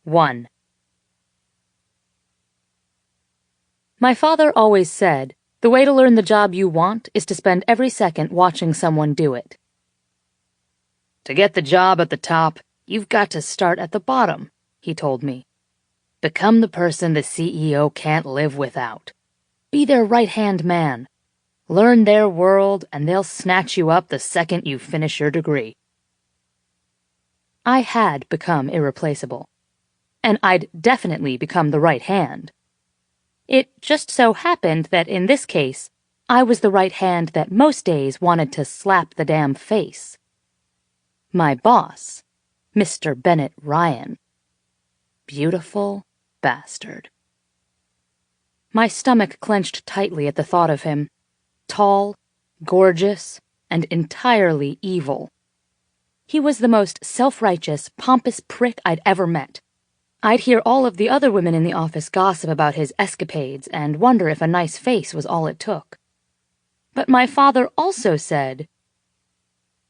1. My father always said, the way to learn the job you want is to spend every second watching someone do it. To get the job at the top, you've got to start at the bottom, he told me. Become the person the CEO can't live without. Be their right-hand man. Learn their world, and they'll snatch you up the second you finish your degree. I had become irreplaceable, and I'd definitely become the right hand. It just so happened that in this case, I was the right hand that most days wanted to slap the damn face. My boss, Mr. Bennett Ryan. Beautiful bastard. My stomach clenched tightly at the thought of him. Tall, gorgeous, and entirely evil. He was the most self-righteous, pompous prick I'd ever met. I'd hear all of the other women in the office gossip about his escapades and wonder if a nice face was all it took. But my father also said,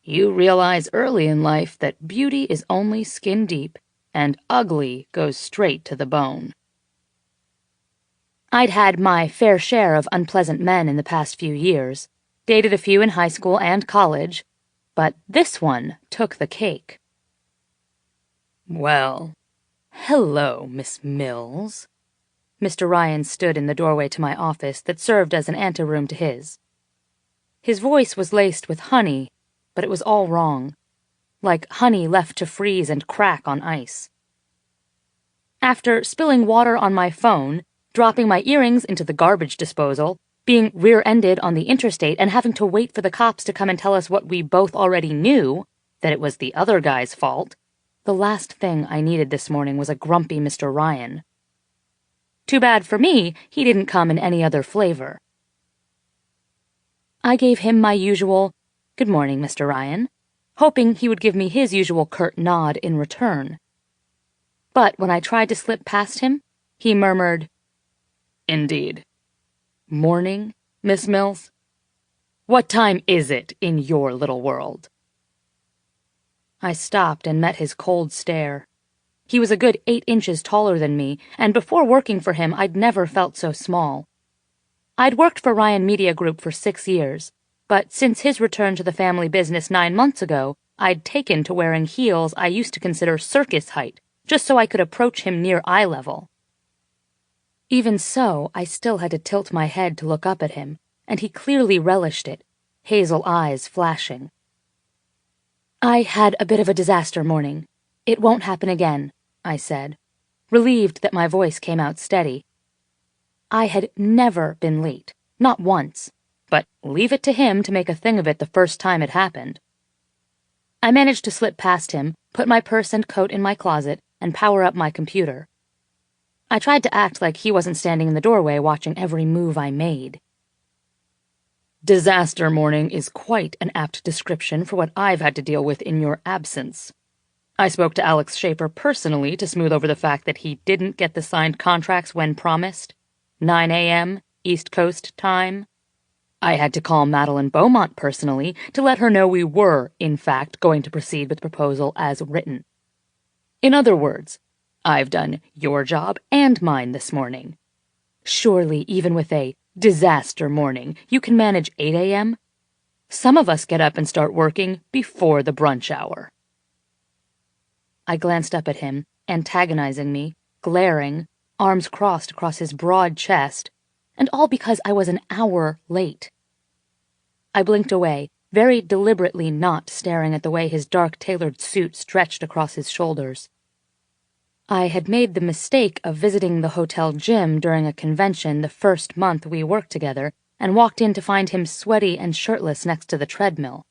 "You realize early in life that beauty is only skin deep, and ugly goes straight to the bone." I'd had my fair share of unpleasant men in the past few years, dated a few in high school and college, but this one took the cake. Well, hello, Miss Mills. Mr. Ryan stood in the doorway to my office that served as an anteroom to his. His voice was laced with honey, but it was all wrong, like honey left to freeze and crack on ice. After spilling water on my phone, dropping my earrings into the garbage disposal, being rear-ended on the interstate, and having to wait for the cops to come and tell us what we both already knew, that it was the other guy's fault, the last thing I needed this morning was a grumpy Mr. Ryan. Too bad for me, he didn't come in any other flavor. I gave him my usual, "Good morning, Mr. Ryan," hoping he would give me his usual curt nod in return. But when I tried to slip past him, he murmured, "Indeed. Morning, Miss Mills? What time is it in your little world?" I stopped and met his cold stare. He was a good 8 inches taller than me, and before working for him, I'd never felt so small. I'd worked for Ryan Media Group for 6 years, but since his return to the family business 9 months ago, I'd taken to wearing heels I used to consider circus height, just so I could approach him near eye level. Even so, I still had to tilt my head to look up at him, and he clearly relished it, hazel eyes flashing. "I had a bit of a disaster morning. It won't happen again," I said, relieved that my voice came out steady. I had never been late, not once, but leave it to him to make a thing of it the first time it happened. I managed to slip past him, put my purse and coat in my closet, and power up my computer. I tried to act like he wasn't standing in the doorway watching every move I made. "Disaster morning is quite an apt description for what I've had to deal with in your absence. I spoke to Alex Schaefer personally to smooth over the fact that he didn't get the signed contracts when promised. 9 a.m. East Coast time. I had to call Madeline Beaumont personally to let her know we were, in fact, going to proceed with the proposal as written. In other words, I've done your job and mine this morning. Surely, even with a disaster morning, you can manage 8 a.m.? Some of us get up and start working before the brunch hour." I glanced up at him, antagonizing me, glaring, arms crossed across his broad chest, and all because I was an hour late. I blinked away, very deliberately not staring at the way his dark tailored suit stretched across his shoulders. I had made the mistake of visiting the hotel gym during a convention the first month we worked together and walked in to find him sweaty and shirtless next to the treadmill.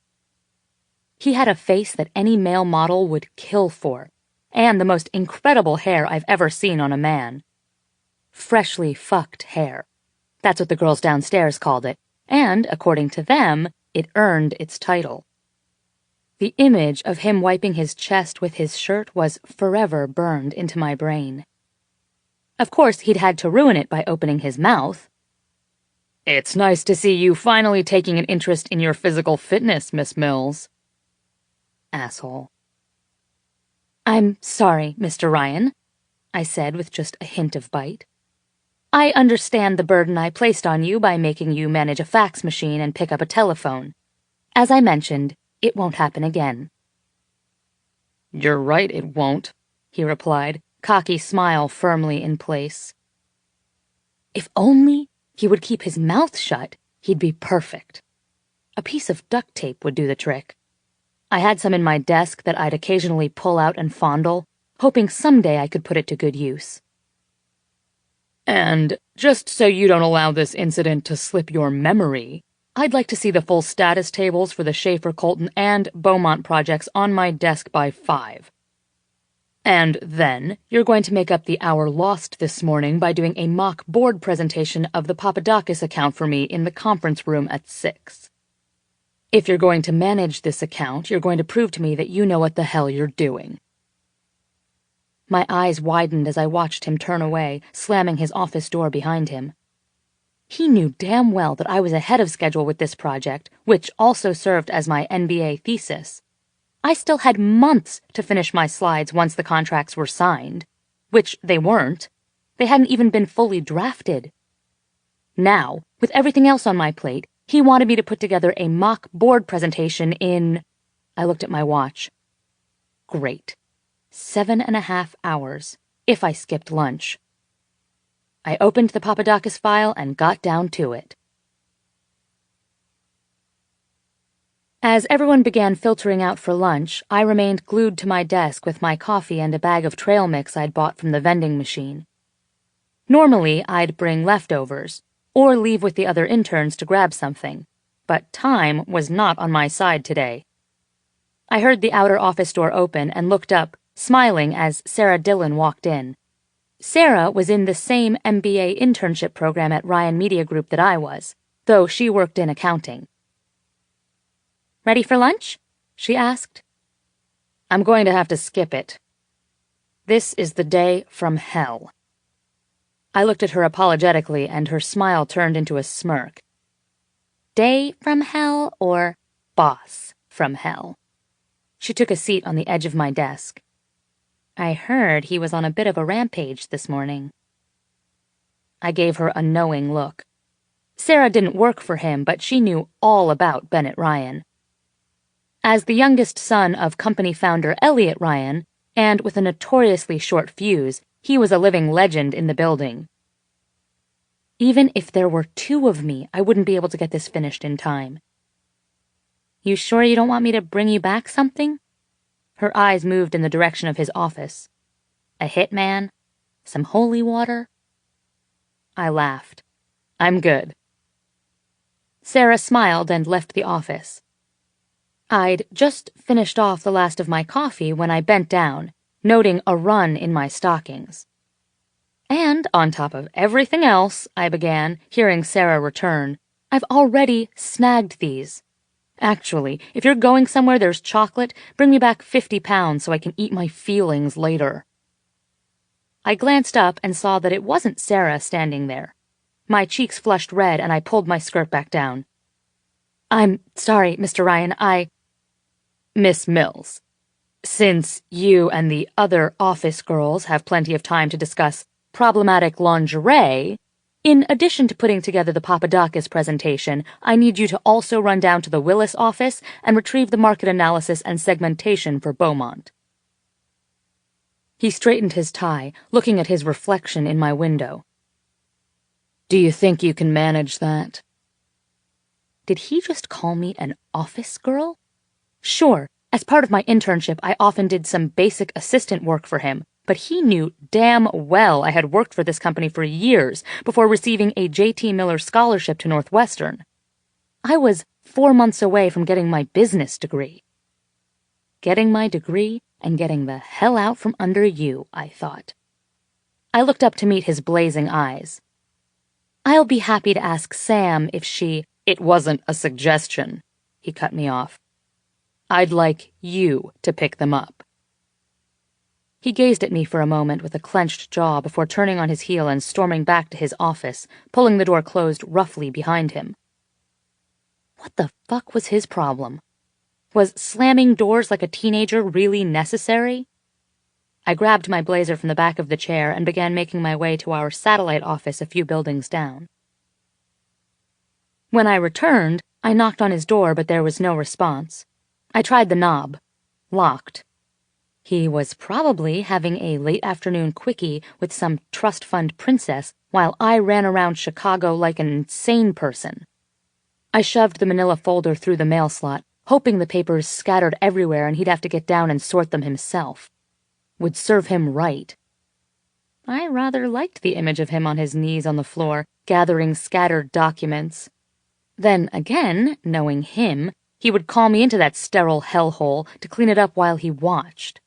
He had a face that any male model would kill for, and the most incredible hair I've ever seen on a man. Freshly fucked hair. That's what the girls downstairs called it, and, according to them, it earned its title. The image of him wiping his chest with his shirt was forever burned into my brain. Of course, he'd had to ruin it by opening his mouth. "It's nice to see you finally taking an interest in your physical fitness, Miss Mills." Asshole. "I'm sorry, Mr. Ryan," I said with just a hint of bite. I understand the burden I placed on you by making you manage a fax machine and pick up a telephone. As I mentioned, it won't happen again. You're right, it won't, he replied, cocky smile firmly in place. If only he would keep his mouth shut, he'd be perfect. A piece of duct tape would do the trick. I had some in my desk that I'd occasionally pull out and fondle, hoping someday I could put it to good use. And just so you don't allow this incident to slip your memory, I'd like to see the full status tables for the Schaefer, Colton, and Beaumont projects on my desk by 5. And then you're going to make up the hour lost this morning by doing a mock board presentation of the Papadakis account for me in the conference room at 6. If you're going to manage this account, you're going to prove to me that you know what the hell you're doing. My eyes widened as I watched him turn away, slamming his office door behind him. He knew damn well that I was ahead of schedule with this project, which also served as my MBA thesis. I still had months to finish my slides once the contracts were signed, which they weren't. They hadn't even been fully drafted. Now, with everything else on my plate, he wanted me to put together a mock board presentation in... I looked at my watch. Great. 7.5 hours, if I skipped lunch. I opened the Papadakis file and got down to it. As everyone began filtering out for lunch, I remained glued to my desk with my coffee and a bag of trail mix I'd bought from the vending machine. Normally, I'd bring leftovers, or leave with the other interns to grab something, but time was not on my side today. I heard the outer office door open and looked up, smiling as Sarah Dillon walked in. Sarah was in the same MBA internship program at Ryan Media Group that I was, though she worked in accounting. "Ready for lunch?" she asked. "I'm going to have to skip it. This is the day from hell." I looked at her apologetically, and her smile turned into a smirk. Day from hell or boss from hell? She took a seat on the edge of my desk. I heard he was on a bit of a rampage this morning. I gave her a knowing look. Sarah didn't work for him, but she knew all about Bennett Ryan. As the youngest son of company founder Elliot Ryan, and with a notoriously short fuse, he was a living legend in the building. Even if there were 2 of me, I wouldn't be able to get this finished in time. "You sure you don't want me to bring you back something?" Her eyes moved in the direction of his office. "A hitman? Some holy water?" I laughed. "I'm good." Sarah smiled and left the office. I'd just finished off the last of my coffee when I bent down, noting a run in my stockings. "And on top of everything else," I began, hearing Sarah return, "I've already snagged these. Actually, if you're going somewhere there's chocolate, bring me back 50 pounds so I can eat my feelings later." I glanced up and saw that it wasn't Sarah standing there. My cheeks flushed red and I pulled my skirt back down. "I'm sorry, Mr. Ryan, Miss Mills, since you and the other office girls have plenty of time to discuss problematic lingerie, in addition to putting together the Papadakis presentation, I need you to also run down to the Willis office and retrieve the market analysis and segmentation for Beaumont." He straightened his tie, looking at his reflection in my window. "Do you think you can manage that?" Did he just call me an office girl? Sure, as part of my internship, I often did some basic assistant work for him, but he knew damn well I had worked for this company for years before receiving a J.T. Miller scholarship to Northwestern. I was 4 months away from getting my business degree. Getting my degree and getting the hell out from under you, I thought. I looked up to meet his blazing eyes. "I'll be happy to ask Sam if she—" "It wasn't a suggestion," he cut me off. "I'd like you to pick them up." He gazed at me for a moment with a clenched jaw before turning on his heel and storming back to his office, pulling the door closed roughly behind him. What the fuck was his problem? Was slamming doors like a teenager really necessary? I grabbed my blazer from the back of the chair and began making my way to our satellite office a few buildings down. When I returned, I knocked on his door, but there was no response. I tried the knob. Locked. He was probably having a late afternoon quickie with some trust fund princess while I ran around Chicago like an insane person. I shoved the manila folder through the mail slot, hoping the papers scattered everywhere and he'd have to get down and sort them himself. Would serve him right. I rather liked the image of him on his knees on the floor, gathering scattered documents. Then again, knowing him, he would call me into that sterile hellhole to clean it up while he watched.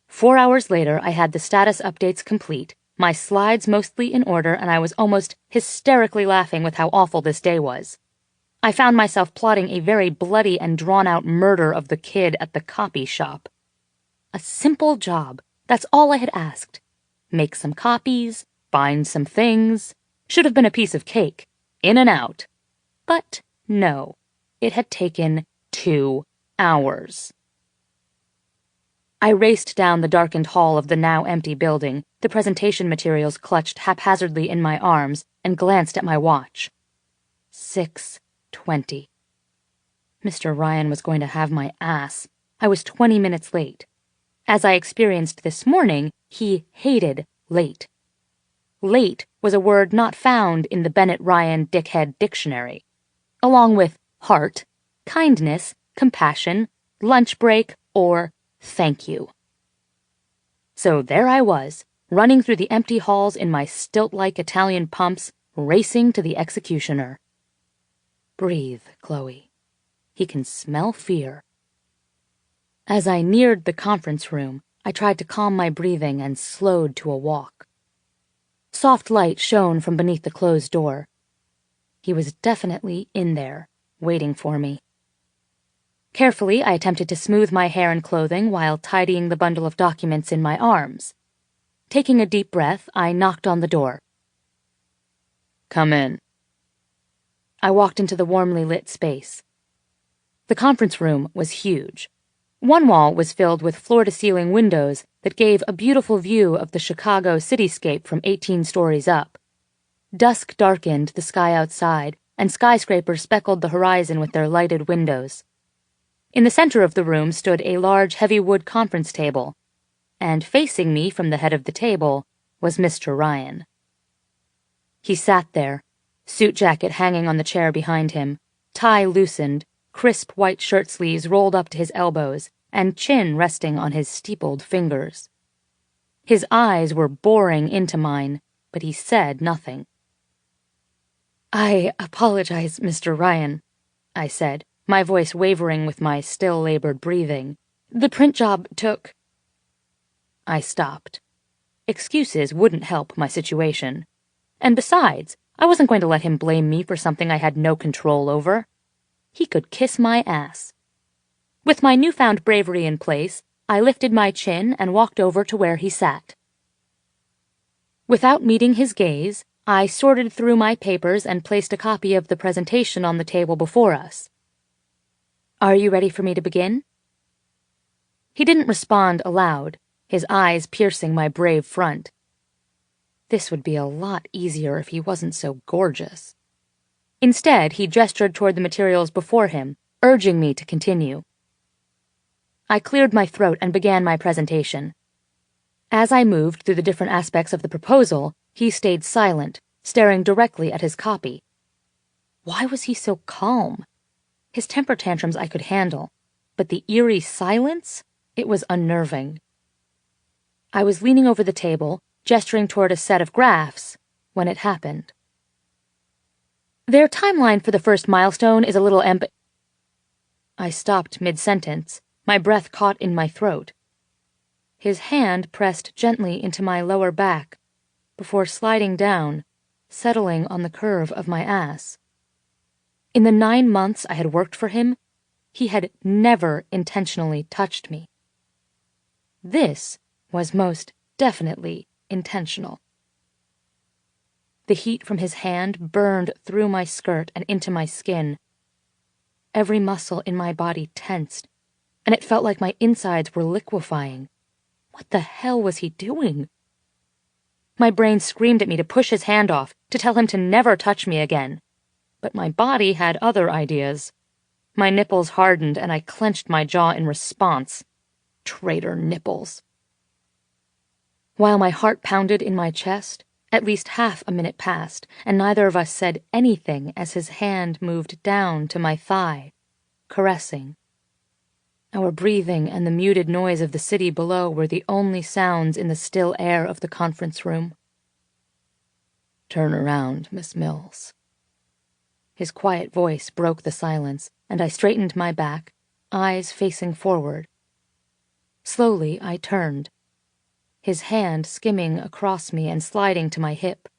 4 hours later, I had the status updates complete, my slides mostly in order, and I was almost hysterically laughing with how awful this day was. I found myself plotting a very bloody and drawn-out murder of the kid at the copy shop. A simple job, that's all I had asked. Make some copies, find some things. Should have been a piece of cake. In and out. But no, it had taken 2 hours. I raced down the darkened hall of the now empty building, the presentation materials clutched haphazardly in my arms, and glanced at my watch. 6:20. Mr. Ryan was going to have my ass. I was 20 minutes late. As I experienced this morning, he hated late. Late was a word not found in the Bennett Ryan dickhead dictionary, along with heart, kindness, compassion, lunch break, or thank you. So there I was, running through the empty halls in my stilt-like Italian pumps, racing to the executioner. Breathe, Chloe. He can smell fear. As I neared the conference room, I tried to calm my breathing and slowed to a walk. Soft light shone from beneath the closed door. He was definitely in there, waiting for me. Carefully, I attempted to smooth my hair and clothing while tidying the bundle of documents in my arms. Taking a deep breath, I knocked on the door. Come in. I walked into the warmly lit space. The conference room was huge. One wall was filled with floor-to-ceiling windows that gave a beautiful view of the Chicago cityscape from 18 stories up. Dusk darkened the sky outside, and skyscrapers speckled the horizon with their lighted windows. In the center of the room stood a large heavy wood conference table, and facing me from the head of the table was Mr. Ryan. He sat there, suit jacket hanging on the chair behind him, tie loosened, crisp white shirt sleeves rolled up to his elbows, and chin resting on his steepled fingers. His eyes were boring into mine, but he said nothing. I apologize, Mr. Ryan, I said, my voice wavering with my still-labored breathing. The print job took... I stopped. Excuses wouldn't help my situation. And besides, I wasn't going to let him blame me for something I had no control over. He could kiss my ass. With my newfound bravery in place, I lifted my chin and walked over to where he sat. Without meeting his gaze, I sorted through my papers and placed a copy of the presentation on the table before us. Are you ready for me to begin? He didn't respond aloud, his eyes piercing my brave front. This would be a lot easier if he wasn't so gorgeous. Instead, he gestured toward the materials before him, urging me to continue. I cleared my throat and began my presentation. As I moved through the different aspects of the proposal, he stayed silent, staring directly at his copy. Why was he so calm? His temper tantrums I could handle, but the eerie silence? It was unnerving. I was leaning over the table, gesturing toward a set of graphs, when it happened. Their timeline for the first milestone is a little I stopped mid-sentence, my breath caught in my throat. His hand pressed gently into my lower back, before sliding down, settling on the curve of my ass. In the 9 months I had worked for him, he had never intentionally touched me. This was most definitely intentional. The heat from his hand burned through my skirt and into my skin. Every muscle in my body tensed, and it felt like my insides were liquefying. What the hell was he doing? My brain screamed at me to push his hand off, to tell him to never touch me again. But my body had other ideas. My nipples hardened, and I clenched my jaw in response. Traitor nipples. While my heart pounded in my chest, at least half a minute passed, and neither of us said anything as his hand moved down to my thigh, caressing. Our breathing and the muted noise of the city below were the only sounds in the still air of the conference room. "Turn around, Miss Mills." His quiet voice broke the silence, and I straightened my back, eyes facing forward. Slowly I turned, his hand skimming across me and sliding to my hip.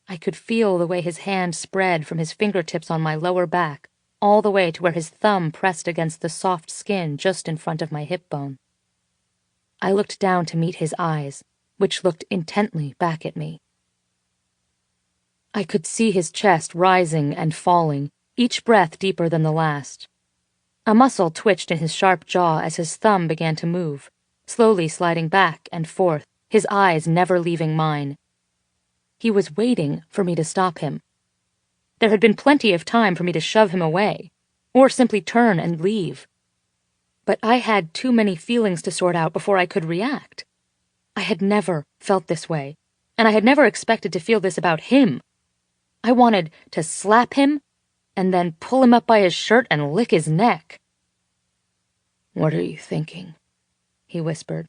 I could feel the way his hand spread from his fingertips on my lower back all the way to where his thumb pressed against the soft skin just in front of my hip bone. I looked down to meet his eyes, which looked intently back at me. I could see his chest rising and falling, each breath deeper than the last. A muscle twitched in his sharp jaw as his thumb began to move, slowly sliding back and forth, his eyes never leaving mine. He was waiting for me to stop him. There had been plenty of time for me to shove him away, or simply turn and leave. But I had too many feelings to sort out before I could react. I had never felt this way, and I had never expected to feel this about him. I wanted to slap him, and then pull him up by his shirt and lick his neck. "What are you thinking?" he whispered,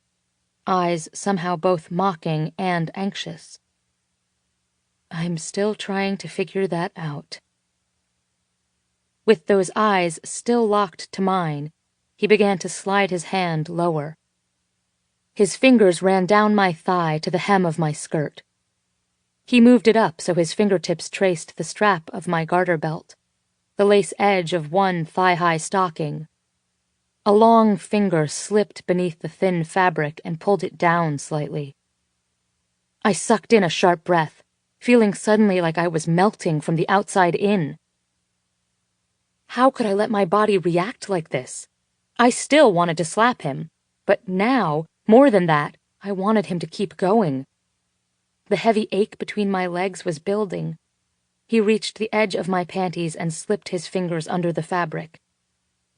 eyes somehow both mocking and anxious. "I'm still trying to figure that out." With those eyes still locked to mine, he began to slide his hand lower. His fingers ran down my thigh to the hem of my skirt. He moved it up so his fingertips traced the strap of my garter belt, the lace edge of one thigh-high stocking. A long finger slipped beneath the thin fabric and pulled it down slightly. I sucked in a sharp breath, feeling suddenly like I was melting from the outside in. How could I let my body react like this? I still wanted to slap him, but now, more than that, I wanted him to keep going. The heavy ache between my legs was building. He reached the edge of my panties and slipped his fingers under the fabric.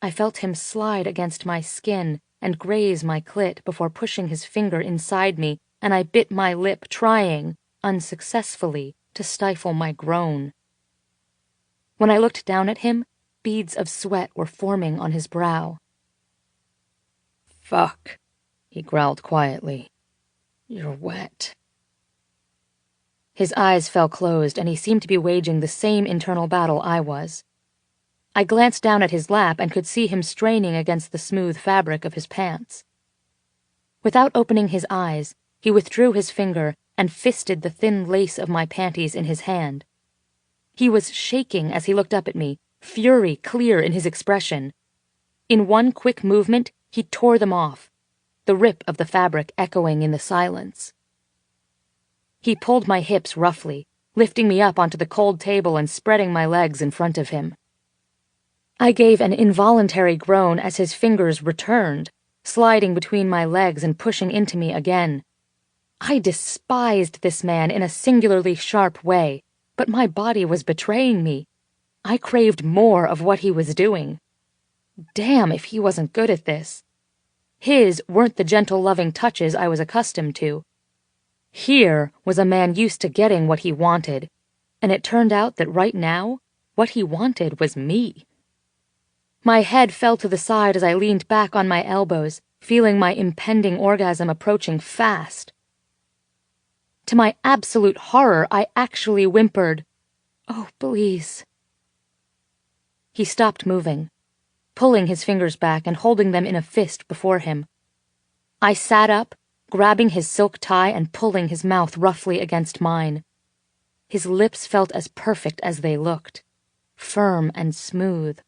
I felt him slide against my skin and graze my clit before pushing his finger inside me, and I bit my lip, trying, unsuccessfully, to stifle my groan. When I looked down at him, beads of sweat were forming on his brow. "Fuck," he growled quietly. "You're wet." His eyes fell closed, and he seemed to be waging the same internal battle I was. I glanced down at his lap and could see him straining against the smooth fabric of his pants. Without opening his eyes, he withdrew his finger and fisted the thin lace of my panties in his hand. He was shaking as he looked up at me, fury clear in his expression. In one quick movement, he tore them off, the rip of the fabric echoing in the silence. He pulled my hips roughly, lifting me up onto the cold table and spreading my legs in front of him. I gave an involuntary groan as his fingers returned, sliding between my legs and pushing into me again. I despised this man in a singularly sharp way, but my body was betraying me. I craved more of what he was doing. Damn if he wasn't good at this. His weren't the gentle, loving touches I was accustomed to. Here was a man used to getting what he wanted, and it turned out that right now, what he wanted was me. My head fell to the side as I leaned back on my elbows, feeling my impending orgasm approaching fast. To my absolute horror, I actually whimpered, "Oh, please." He stopped moving, pulling his fingers back and holding them in a fist before him. I sat up, grabbing his silk tie and pulling his mouth roughly against mine. His lips felt as perfect as they looked, firm and smooth.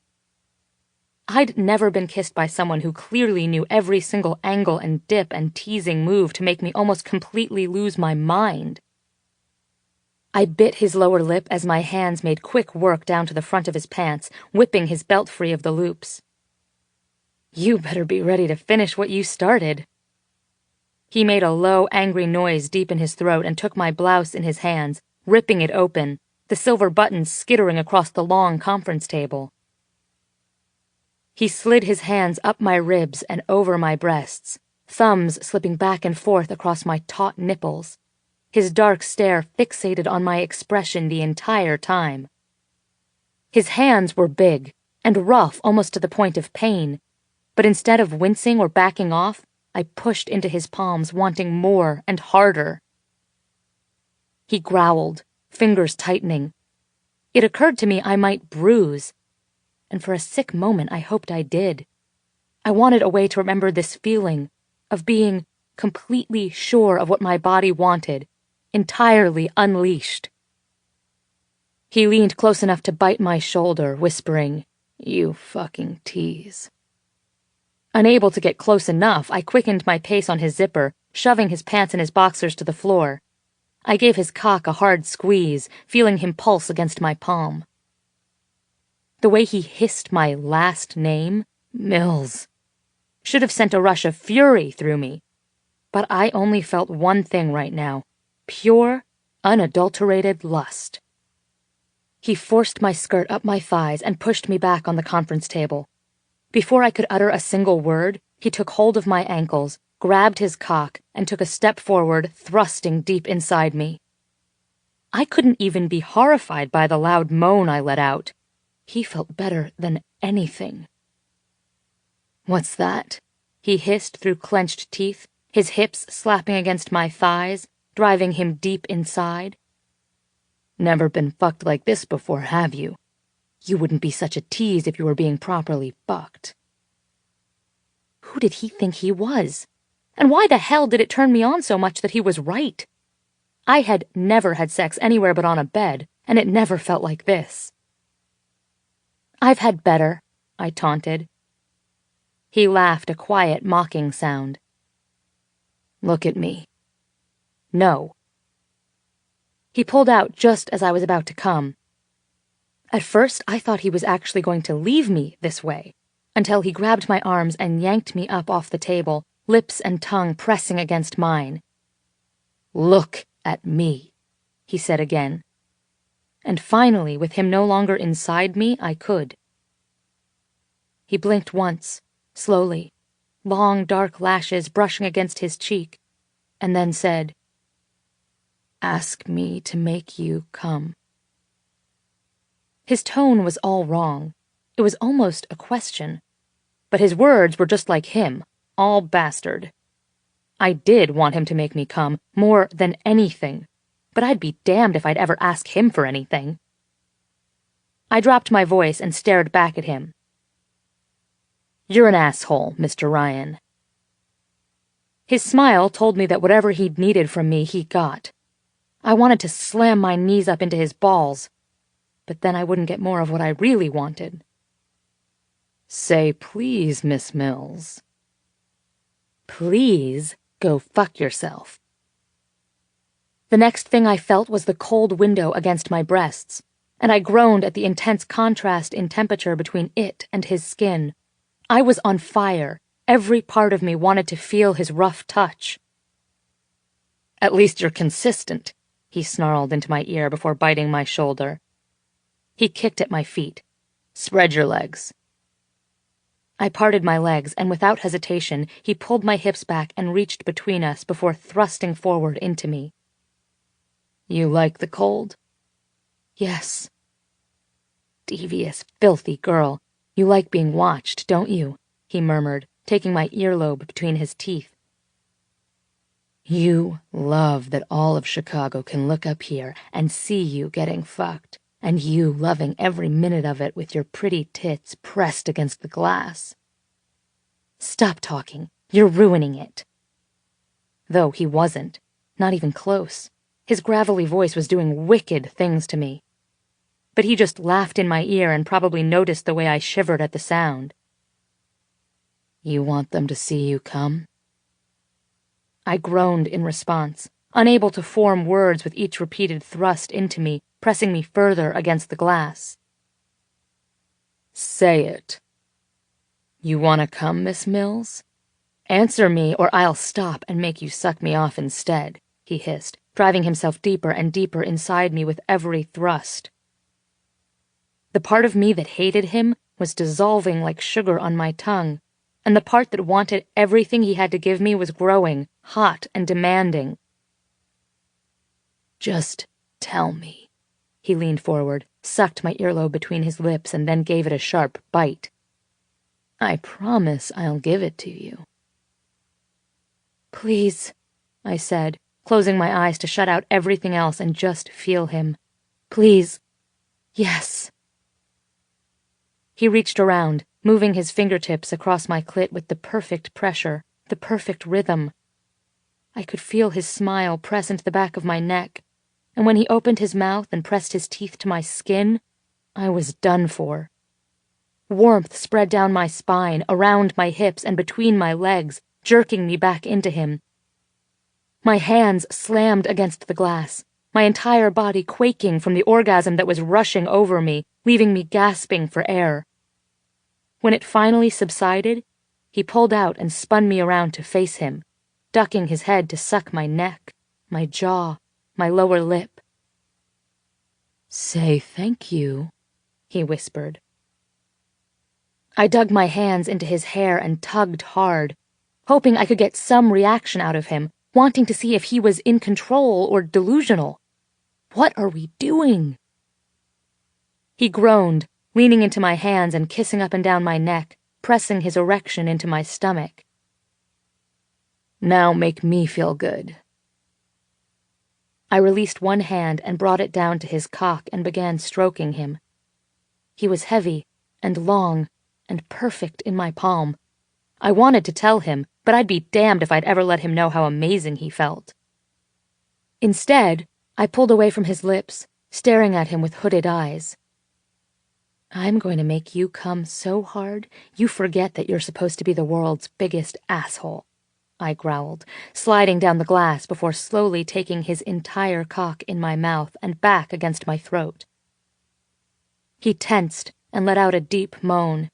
I'd never been kissed by someone who clearly knew every single angle and dip and teasing move to make me almost completely lose my mind. I bit his lower lip as my hands made quick work down to the front of his pants, whipping his belt free of the loops. "You better be ready to finish what you started." He made a low, angry noise deep in his throat and took my blouse in his hands, ripping it open, the silver buttons skittering across the long conference table. He slid his hands up my ribs and over my breasts, thumbs slipping back and forth across my taut nipples, his dark stare fixated on my expression the entire time. His hands were big and rough almost to the point of pain, but instead of wincing or backing off, I pushed into his palms, wanting more and harder. He growled, fingers tightening. It occurred to me I might bruise, and for a sick moment I hoped I did. I wanted a way to remember this feeling of being completely sure of what my body wanted, entirely unleashed. He leaned close enough to bite my shoulder, whispering, "You fucking tease." Unable to get close enough, I quickened my pace on his zipper, shoving his pants and his boxers to the floor. I gave his cock a hard squeeze, feeling him pulse against my palm. The way he hissed my last name, Mills, should have sent a rush of fury through me. But I only felt one thing right now, pure, unadulterated lust. He forced my skirt up my thighs and pushed me back on the conference table. Before I could utter a single word, he took hold of my ankles, grabbed his cock, and took a step forward, thrusting deep inside me. I couldn't even be horrified by the loud moan I let out. He felt better than anything. "What's that?" he hissed through clenched teeth, his hips slapping against my thighs, driving him deep inside. "Never been fucked like this before, have you? You wouldn't be such a tease if you were being properly fucked." Who did he think he was? And why the hell did it turn me on so much that he was right? I had never had sex anywhere but on a bed, and it never felt like this. "I've had better," I taunted. He laughed, a quiet, mocking sound. "Look at me." "No." He pulled out just as I was about to come. At first, I thought he was actually going to leave me this way, until he grabbed my arms and yanked me up off the table, lips and tongue pressing against mine. "Look at me," he said again. And finally, with him no longer inside me, I could. He blinked once, slowly, long dark lashes brushing against his cheek, and then said, "Ask me to make you come." His tone was all wrong. It was almost a question. But his words were just like him, all bastard. I did want him to make me come, more than anything, but I'd be damned if I'd ever ask him for anything. I dropped my voice and stared back at him. "You're an asshole, Mr. Ryan." His smile told me that whatever he'd needed from me, he got. I wanted to slam my knees up into his balls, but then I wouldn't get more of what I really wanted. "Say please, Miss Mills." "Please go fuck yourself." The next thing I felt was the cold window against my breasts, and I groaned at the intense contrast in temperature between it and his skin. I was on fire. Every part of me wanted to feel his rough touch. "At least you're consistent," he snarled into my ear before biting my shoulder. He kicked at my feet. "Spread your legs." I parted my legs, and without hesitation, he pulled my hips back and reached between us before thrusting forward into me. "You like the cold?" "Yes." "Devious, filthy girl. You like being watched, don't you?" he murmured, taking my earlobe between his teeth. "You love that all of Chicago can look up here and see you getting fucked, and you loving every minute of it with your pretty tits pressed against the glass." "Stop talking. You're ruining it." Though he wasn't, not even close. His gravelly voice was doing wicked things to me. But he just laughed in my ear and probably noticed the way I shivered at the sound. "You want them to see you come?" I groaned in response, unable to form words with each repeated thrust into me, pressing me further against the glass. "Say it. You want to come, Miss Mills? "Answer me, or I'll stop and make you suck me off instead," he hissed, driving himself deeper and deeper inside me with every thrust. The part of me that hated him was dissolving like sugar on my tongue, and the part that wanted everything he had to give me was growing, hot and demanding. "Just tell me." He leaned forward, sucked my earlobe between his lips, and then gave it a sharp bite. "I promise I'll give it to you." "Please," I said, closing my eyes to shut out everything else and just feel him. "Please. Yes." He reached around, moving his fingertips across my clit with the perfect pressure, the perfect rhythm. I could feel his smile press into the back of my neck, and when he opened his mouth and pressed his teeth to my skin, I was done for. Warmth spread down my spine, around my hips, and between my legs, jerking me back into him. My hands slammed against the glass, my entire body quaking from the orgasm that was rushing over me, leaving me gasping for air. When it finally subsided, he pulled out and spun me around to face him, ducking his head to suck my neck, my jaw, my lower lip. "Say thank you," he whispered. I dug my hands into his hair and tugged hard, hoping I could get some reaction out of him, wanting to see if he was in control or delusional. What are we doing? He groaned, leaning into my hands and kissing up and down my neck, pressing his erection into my stomach. "Now make me feel good." I released one hand and brought it down to his cock and began stroking him. He was heavy and long and perfect in my palm. I wanted to tell him, but I'd be damned if I'd ever let him know how amazing he felt. Instead, I pulled away from his lips, staring at him with hooded eyes. "I'm going to make you come so hard you forget that you're supposed to be the world's biggest asshole," I growled, sliding down the glass before slowly taking his entire cock in my mouth and back against my throat. He tensed and let out a deep moan.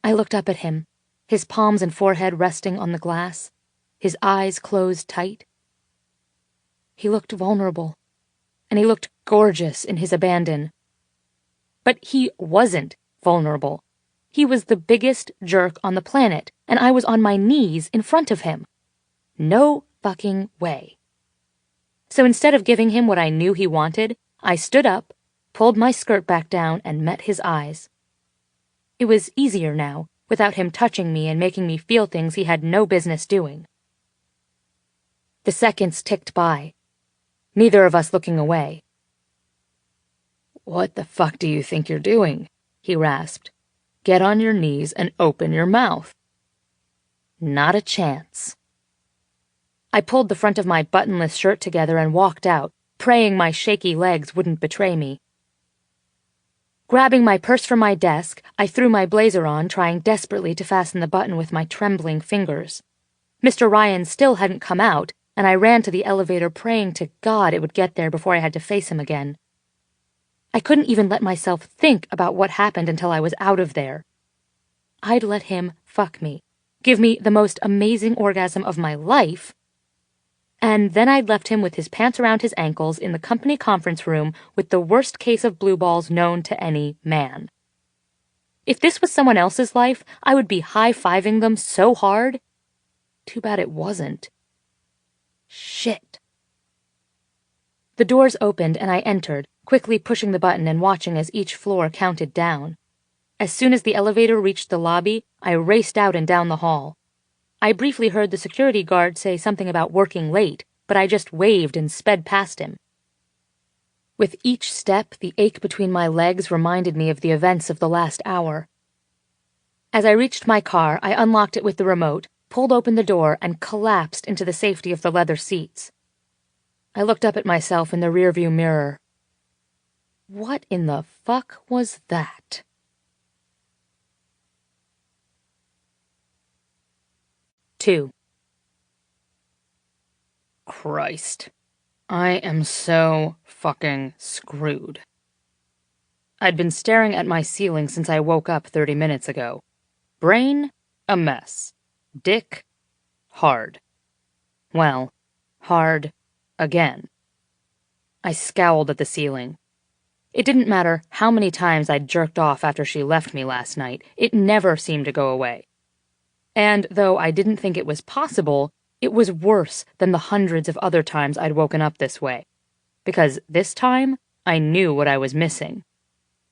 I looked up at him, his palms and forehead resting on the glass, his eyes closed tight. He looked vulnerable, and he looked gorgeous in his abandon. But he wasn't vulnerable. He was the biggest jerk on the planet, and I was on my knees in front of him. No fucking way. So instead of giving him what I knew he wanted, I stood up, pulled my skirt back down, and met his eyes. It was easier now, without him touching me and making me feel things he had no business doing. The seconds ticked by, neither of us looking away. "What the fuck do you think you're doing?" he rasped. "Get on your knees and open your mouth." Not a chance. I pulled the front of my buttonless shirt together and walked out, praying my shaky legs wouldn't betray me. Grabbing my purse from my desk, I threw my blazer on, trying desperately to fasten the button with my trembling fingers. Mr. Ryan still hadn't come out, and I ran to the elevator praying to God it would get there before I had to face him again. I couldn't even let myself think about what happened until I was out of there. I'd let him fuck me, give me the most amazing orgasm of my life, and then I'd left him with his pants around his ankles in the company conference room with the worst case of blue balls known to any man. If this was someone else's life, I would be high-fiving them so hard. Too bad it wasn't. Shit. The doors opened and I entered, quickly pushing the button and watching as each floor counted down. As soon as the elevator reached the lobby, I raced out and down the hall. I briefly heard the security guard say something about working late, but I just waved and sped past him. With each step, the ache between my legs reminded me of the events of the last hour. As I reached my car, I unlocked it with the remote, pulled open the door, and collapsed into the safety of the leather seats. I looked up at myself in the rearview mirror. What in the fuck was that? Two. Christ. I am so fucking screwed. I'd been staring at my ceiling since I woke up 30 minutes ago. Brain, a mess. Dick hard. Well, hard again. I scowled at the ceiling. It didn't matter how many times I'd jerked off after she left me last night, it never seemed to go away. And though I didn't think it was possible, it was worse than the hundreds of other times I'd woken up this way. Because this time, I knew what I was missing.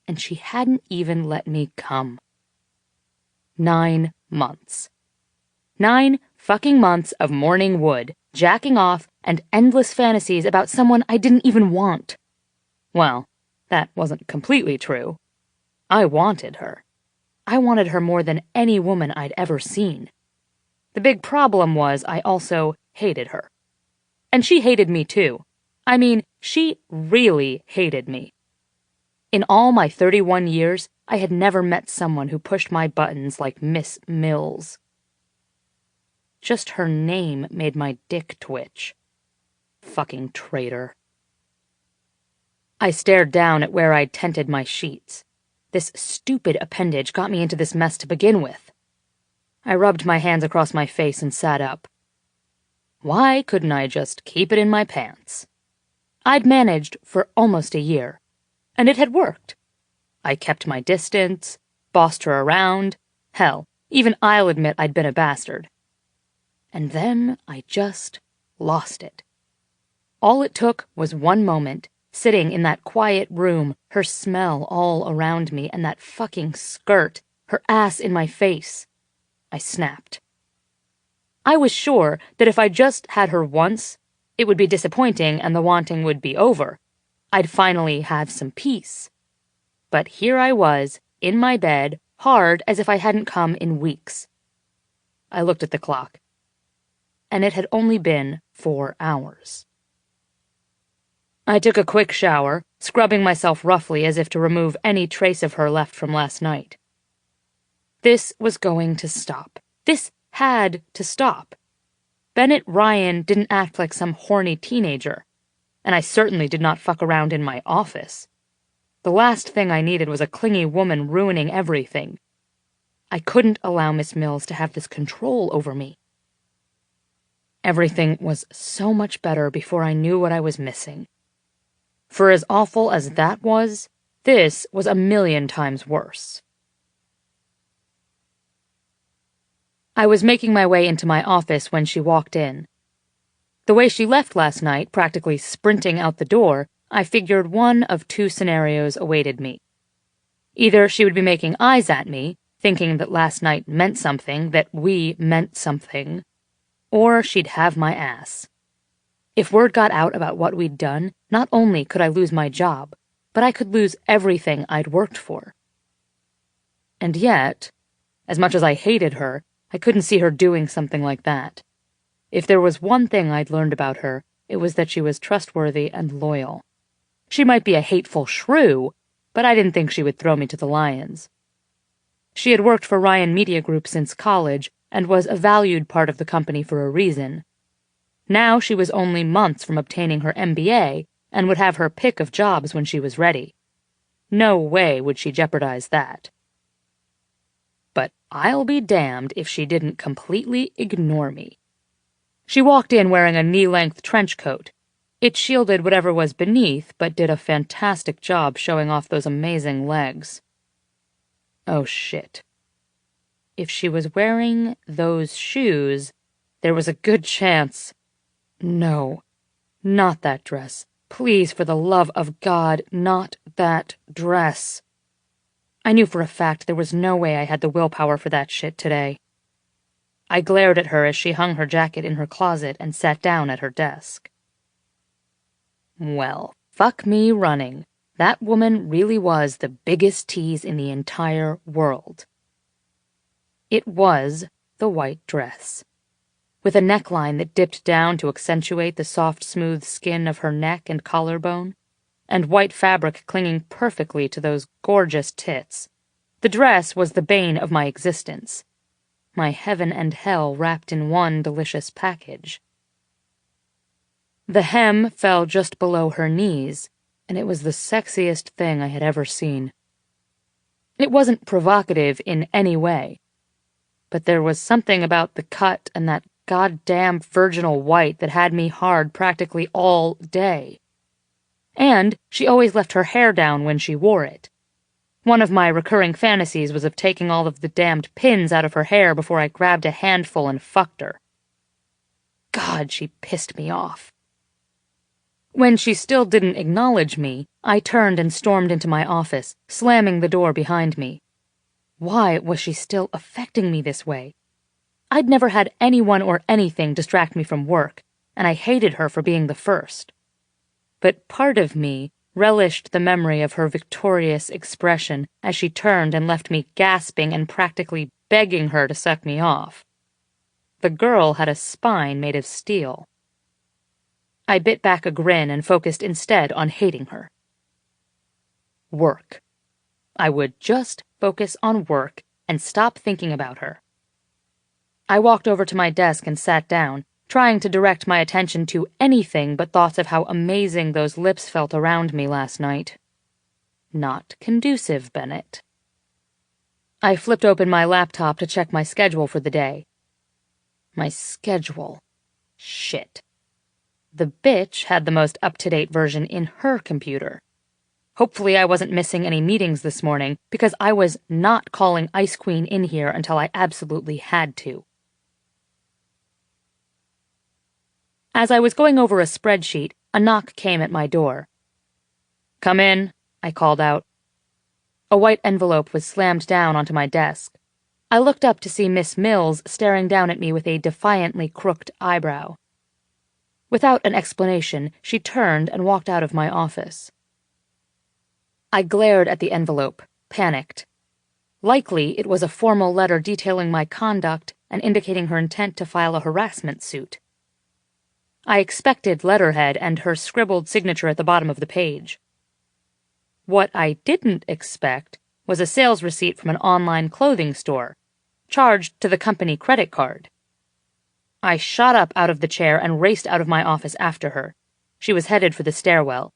And she hadn't even let me come. 9 months. 9 fucking months of morning wood, jacking off, and endless fantasies about someone I didn't even want. Well, that wasn't completely true. I wanted her. I wanted her more than any woman I'd ever seen. The big problem was I also hated her. And she hated me too. I mean, she really hated me. In all my 31 years, I had never met someone who pushed my buttons like Miss Mills. Just her name made my dick twitch. Fucking traitor. I stared down at where I'd tented my sheets. This stupid appendage got me into this mess to begin with. I rubbed my hands across my face and sat up. Why couldn't I just keep it in my pants? I'd managed for almost a year, and it had worked. I kept my distance, bossed her around. Hell, even I'll admit I'd been a bastard. And then I just lost it. All it took was one moment, sitting in that quiet room, her smell all around me, and that fucking skirt, her ass in my face. I snapped. I was sure that if I just had her once, it would be disappointing and the wanting would be over. I'd finally have some peace. But here I was, in my bed, hard as if I hadn't come in weeks. I looked at the clock. And it had only been 4 hours. I took a quick shower, scrubbing myself roughly as if to remove any trace of her left from last night. This was going to stop. This had to stop. Bennett Ryan didn't act like some horny teenager, and I certainly did not fuck around in my office. The last thing I needed was a clingy woman ruining everything. I couldn't allow Miss Mills to have this control over me. Everything was so much better before I knew what I was missing. For as awful as that was, this was 1,000,000 times worse. I was making my way into my office when she walked in. The way she left last night, practically sprinting out the door, I figured one of 2 scenarios awaited me. Either she would be making eyes at me, thinking that last night meant something, that we meant something, or she'd have my ass. If word got out about what we'd done, not only could I lose my job, but I could lose everything I'd worked for. And yet, as much as I hated her, I couldn't see her doing something like that. If there was one thing I'd learned about her, it was that she was trustworthy and loyal. She might be a hateful shrew, but I didn't think she would throw me to the lions. She had worked for Ryan Media Group since college and was a valued part of the company for a reason. Now she was only months from obtaining her MBA and would have her pick of jobs when she was ready. No way would she jeopardize that. But I'll be damned if she didn't completely ignore me. She walked in wearing a knee-length trench coat. It shielded whatever was beneath, but did a fantastic job showing off those amazing legs. Oh shit. If she was wearing those shoes, there was a good chance. No, not that dress. Please, for the love of God, not that dress. I knew for a fact there was no way I had the willpower for that shit today. I glared at her as she hung her jacket in her closet and sat down at her desk. Well, fuck me running. That woman really was the biggest tease in the entire world. It was the white dress, with a neckline that dipped down to accentuate the soft, smooth skin of her neck and collarbone, and white fabric clinging perfectly to those gorgeous tits. The dress was the bane of my existence, my heaven and hell wrapped in one delicious package. The hem fell just below her knees, and it was the sexiest thing I had ever seen. It wasn't provocative in any way, but there was something about the cut and that goddamn virginal white that had me hard practically all day. And she always left her hair down when she wore it. One of my recurring fantasies was of taking all of the damned pins out of her hair before I grabbed a handful and fucked her. God, she pissed me off. When she still didn't acknowledge me, I turned and stormed into my office, slamming the door behind me. Why was she still affecting me this way? I'd never had anyone or anything distract me from work, and I hated her for being the first. But part of me relished the memory of her victorious expression as she turned and left me gasping and practically begging her to suck me off. The girl had a spine made of steel. I bit back a grin and focused instead on hating her. Work. I would just focus on work and stop thinking about her. I walked over to my desk and sat down, trying to direct my attention to anything but thoughts of how amazing those lips felt around me last night. Not conducive, Bennett. I flipped open my laptop to check my schedule for the day. My schedule. Shit. The bitch had the most up-to-date version in her computer. Hopefully I wasn't missing any meetings this morning, because I was not calling Ice Queen in here until I absolutely had to. As I was going over a spreadsheet, a knock came at my door. "Come in," I called out. A white envelope was slammed down onto my desk. I looked up to see Miss Mills staring down at me with a defiantly crooked eyebrow. Without an explanation, she turned and walked out of my office. I glared at the envelope, panicked. Likely it was a formal letter detailing my conduct and indicating her intent to file a harassment suit. I expected letterhead and her scribbled signature at the bottom of the page. What I didn't expect was a sales receipt from an online clothing store, charged to the company credit card. I shot up out of the chair and raced out of my office after her. She was headed for the stairwell.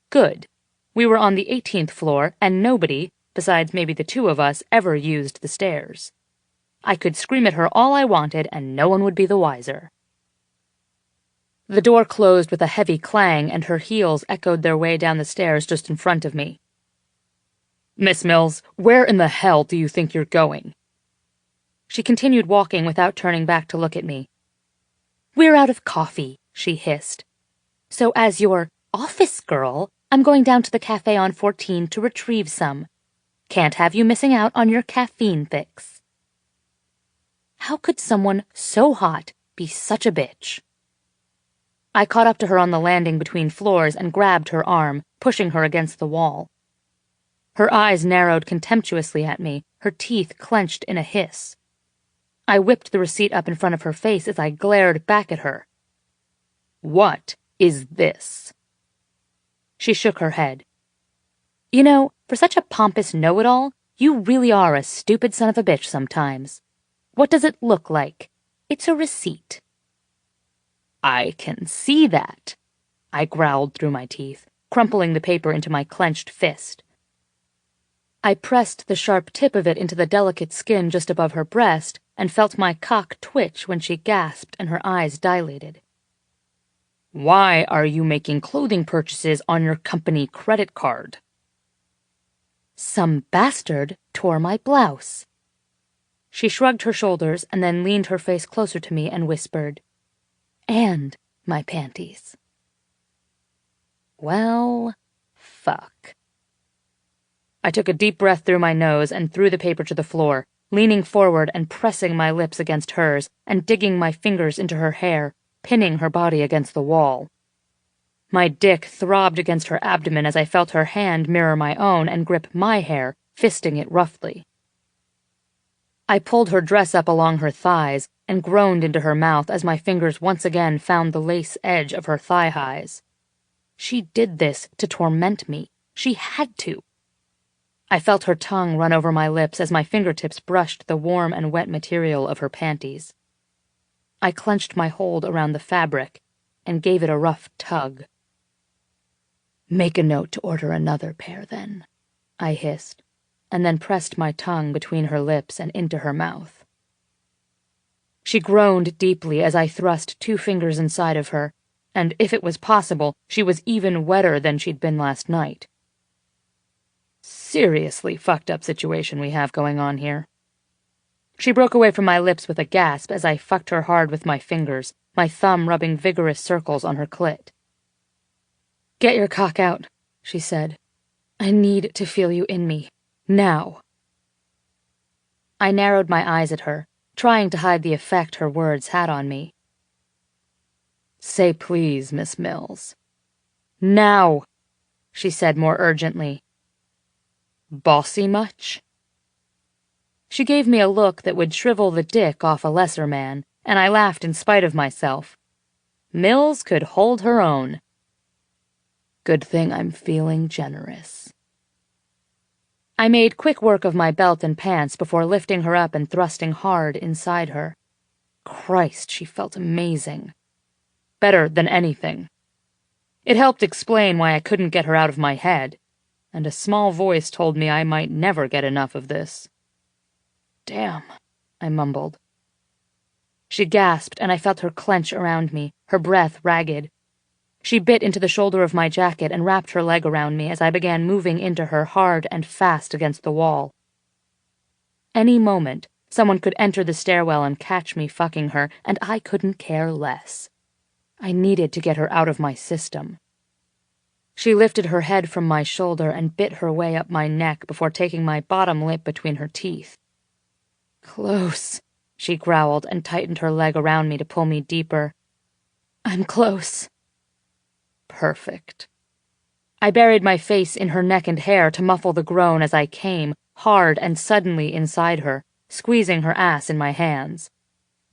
Good. We were on the 18th floor, and nobody, besides maybe the two of us, ever used the stairs. I could scream at her all I wanted, and no one would be the wiser. The door closed with a heavy clang, and her heels echoed their way down the stairs just in front of me. "Miss Mills, where in the hell do you think you're going?" She continued walking without turning back to look at me. "We're out of coffee," she hissed. "So as your office girl, I'm going down to the cafe on 14 to retrieve some. Can't have you missing out on your caffeine fix." How could someone so hot be such a bitch? I caught up to her on the landing between floors and grabbed her arm, pushing her against the wall. Her eyes narrowed contemptuously at me, her teeth clenched in a hiss. I whipped the receipt up in front of her face as I glared back at her. "What is this?" She shook her head. "You know, for such a pompous know-it-all, you really are a stupid son of a bitch sometimes. What does it look like? It's a receipt." "I can see that," I growled through my teeth, crumpling the paper into my clenched fist. I pressed the sharp tip of it into the delicate skin just above her breast and felt my cock twitch when she gasped and her eyes dilated. "Why are you making clothing purchases on your company credit card?" "Some bastard tore my blouse." She shrugged her shoulders and then leaned her face closer to me and whispered, "And my panties." Well, fuck. I took a deep breath through my nose and threw the paper to the floor, leaning forward and pressing my lips against hers and digging my fingers into her hair, pinning her body against the wall. My dick throbbed against her abdomen as I felt her hand mirror my own and grip my hair, fisting it roughly. I pulled her dress up along her thighs and groaned into her mouth as my fingers once again found the lace edge of her thigh-highs. She did this to torment me. She had to. I felt her tongue run over my lips as my fingertips brushed the warm and wet material of her panties. I clenched my hold around the fabric and gave it a rough tug. "Make a note to order another pair, then," I hissed, and then pressed my tongue between her lips and into her mouth. She groaned deeply as I thrust 2 fingers inside of her, and if it was possible, she was even wetter than she'd been last night. Seriously fucked up situation we have going on here. She broke away from my lips with a gasp as I fucked her hard with my fingers, my thumb rubbing vigorous circles on her clit. "Get your cock out," she said. "I need to feel you in me. Now." I narrowed my eyes at her, trying to hide the effect her words had on me. "Say please, Miss Mills." "Now," she said more urgently. "Bossy much?" She gave me a look that would shrivel the dick off a lesser man, and I laughed in spite of myself. Mills could hold her own. Good thing I'm feeling generous. I made quick work of my belt and pants before lifting her up and thrusting hard inside her. Christ, she felt amazing. Better than anything. It helped explain why I couldn't get her out of my head, and a small voice told me I might never get enough of this. "Damn," I mumbled. She gasped, and I felt her clench around me, her breath ragged. She bit into the shoulder of my jacket and wrapped her leg around me as I began moving into her hard and fast against the wall. Any moment, someone could enter the stairwell and catch me fucking her, and I couldn't care less. I needed to get her out of my system. She lifted her head from my shoulder and bit her way up my neck before taking my bottom lip between her teeth. "Close," she growled and tightened her leg around me to pull me deeper. "I'm close." Perfect. I buried my face in her neck and hair to muffle the groan as I came, hard and suddenly inside her, squeezing her ass in my hands.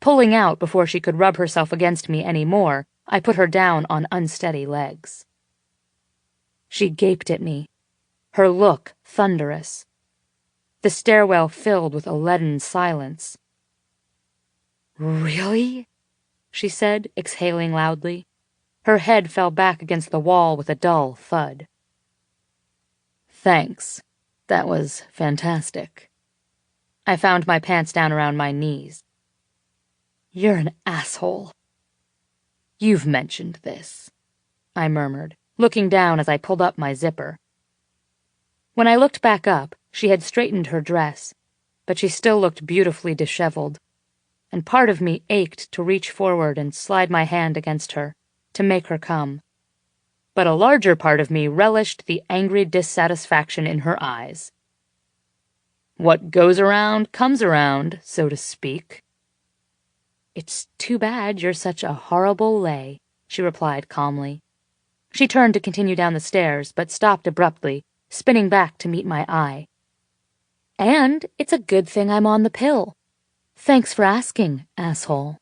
Pulling out before she could rub herself against me any more, I put her down on unsteady legs. She gaped at me, her look thunderous. The stairwell filled with a leaden silence. "Really?" she said, exhaling loudly. Her head fell back against the wall with a dull thud. "Thanks. That was fantastic." I found my pants down around my knees. "You're an asshole." "You've mentioned this," I murmured, looking down as I pulled up my zipper. When I looked back up, she had straightened her dress, but she still looked beautifully disheveled, and part of me ached to reach forward and slide my hand against her, to make her come. But a larger part of me relished the angry dissatisfaction in her eyes. What goes around comes around, so to speak. "It's too bad you're such a horrible lay," she replied calmly. She turned to continue down the stairs, but stopped abruptly, spinning back to meet my eye. "And it's a good thing I'm on the pill. Thanks for asking, asshole."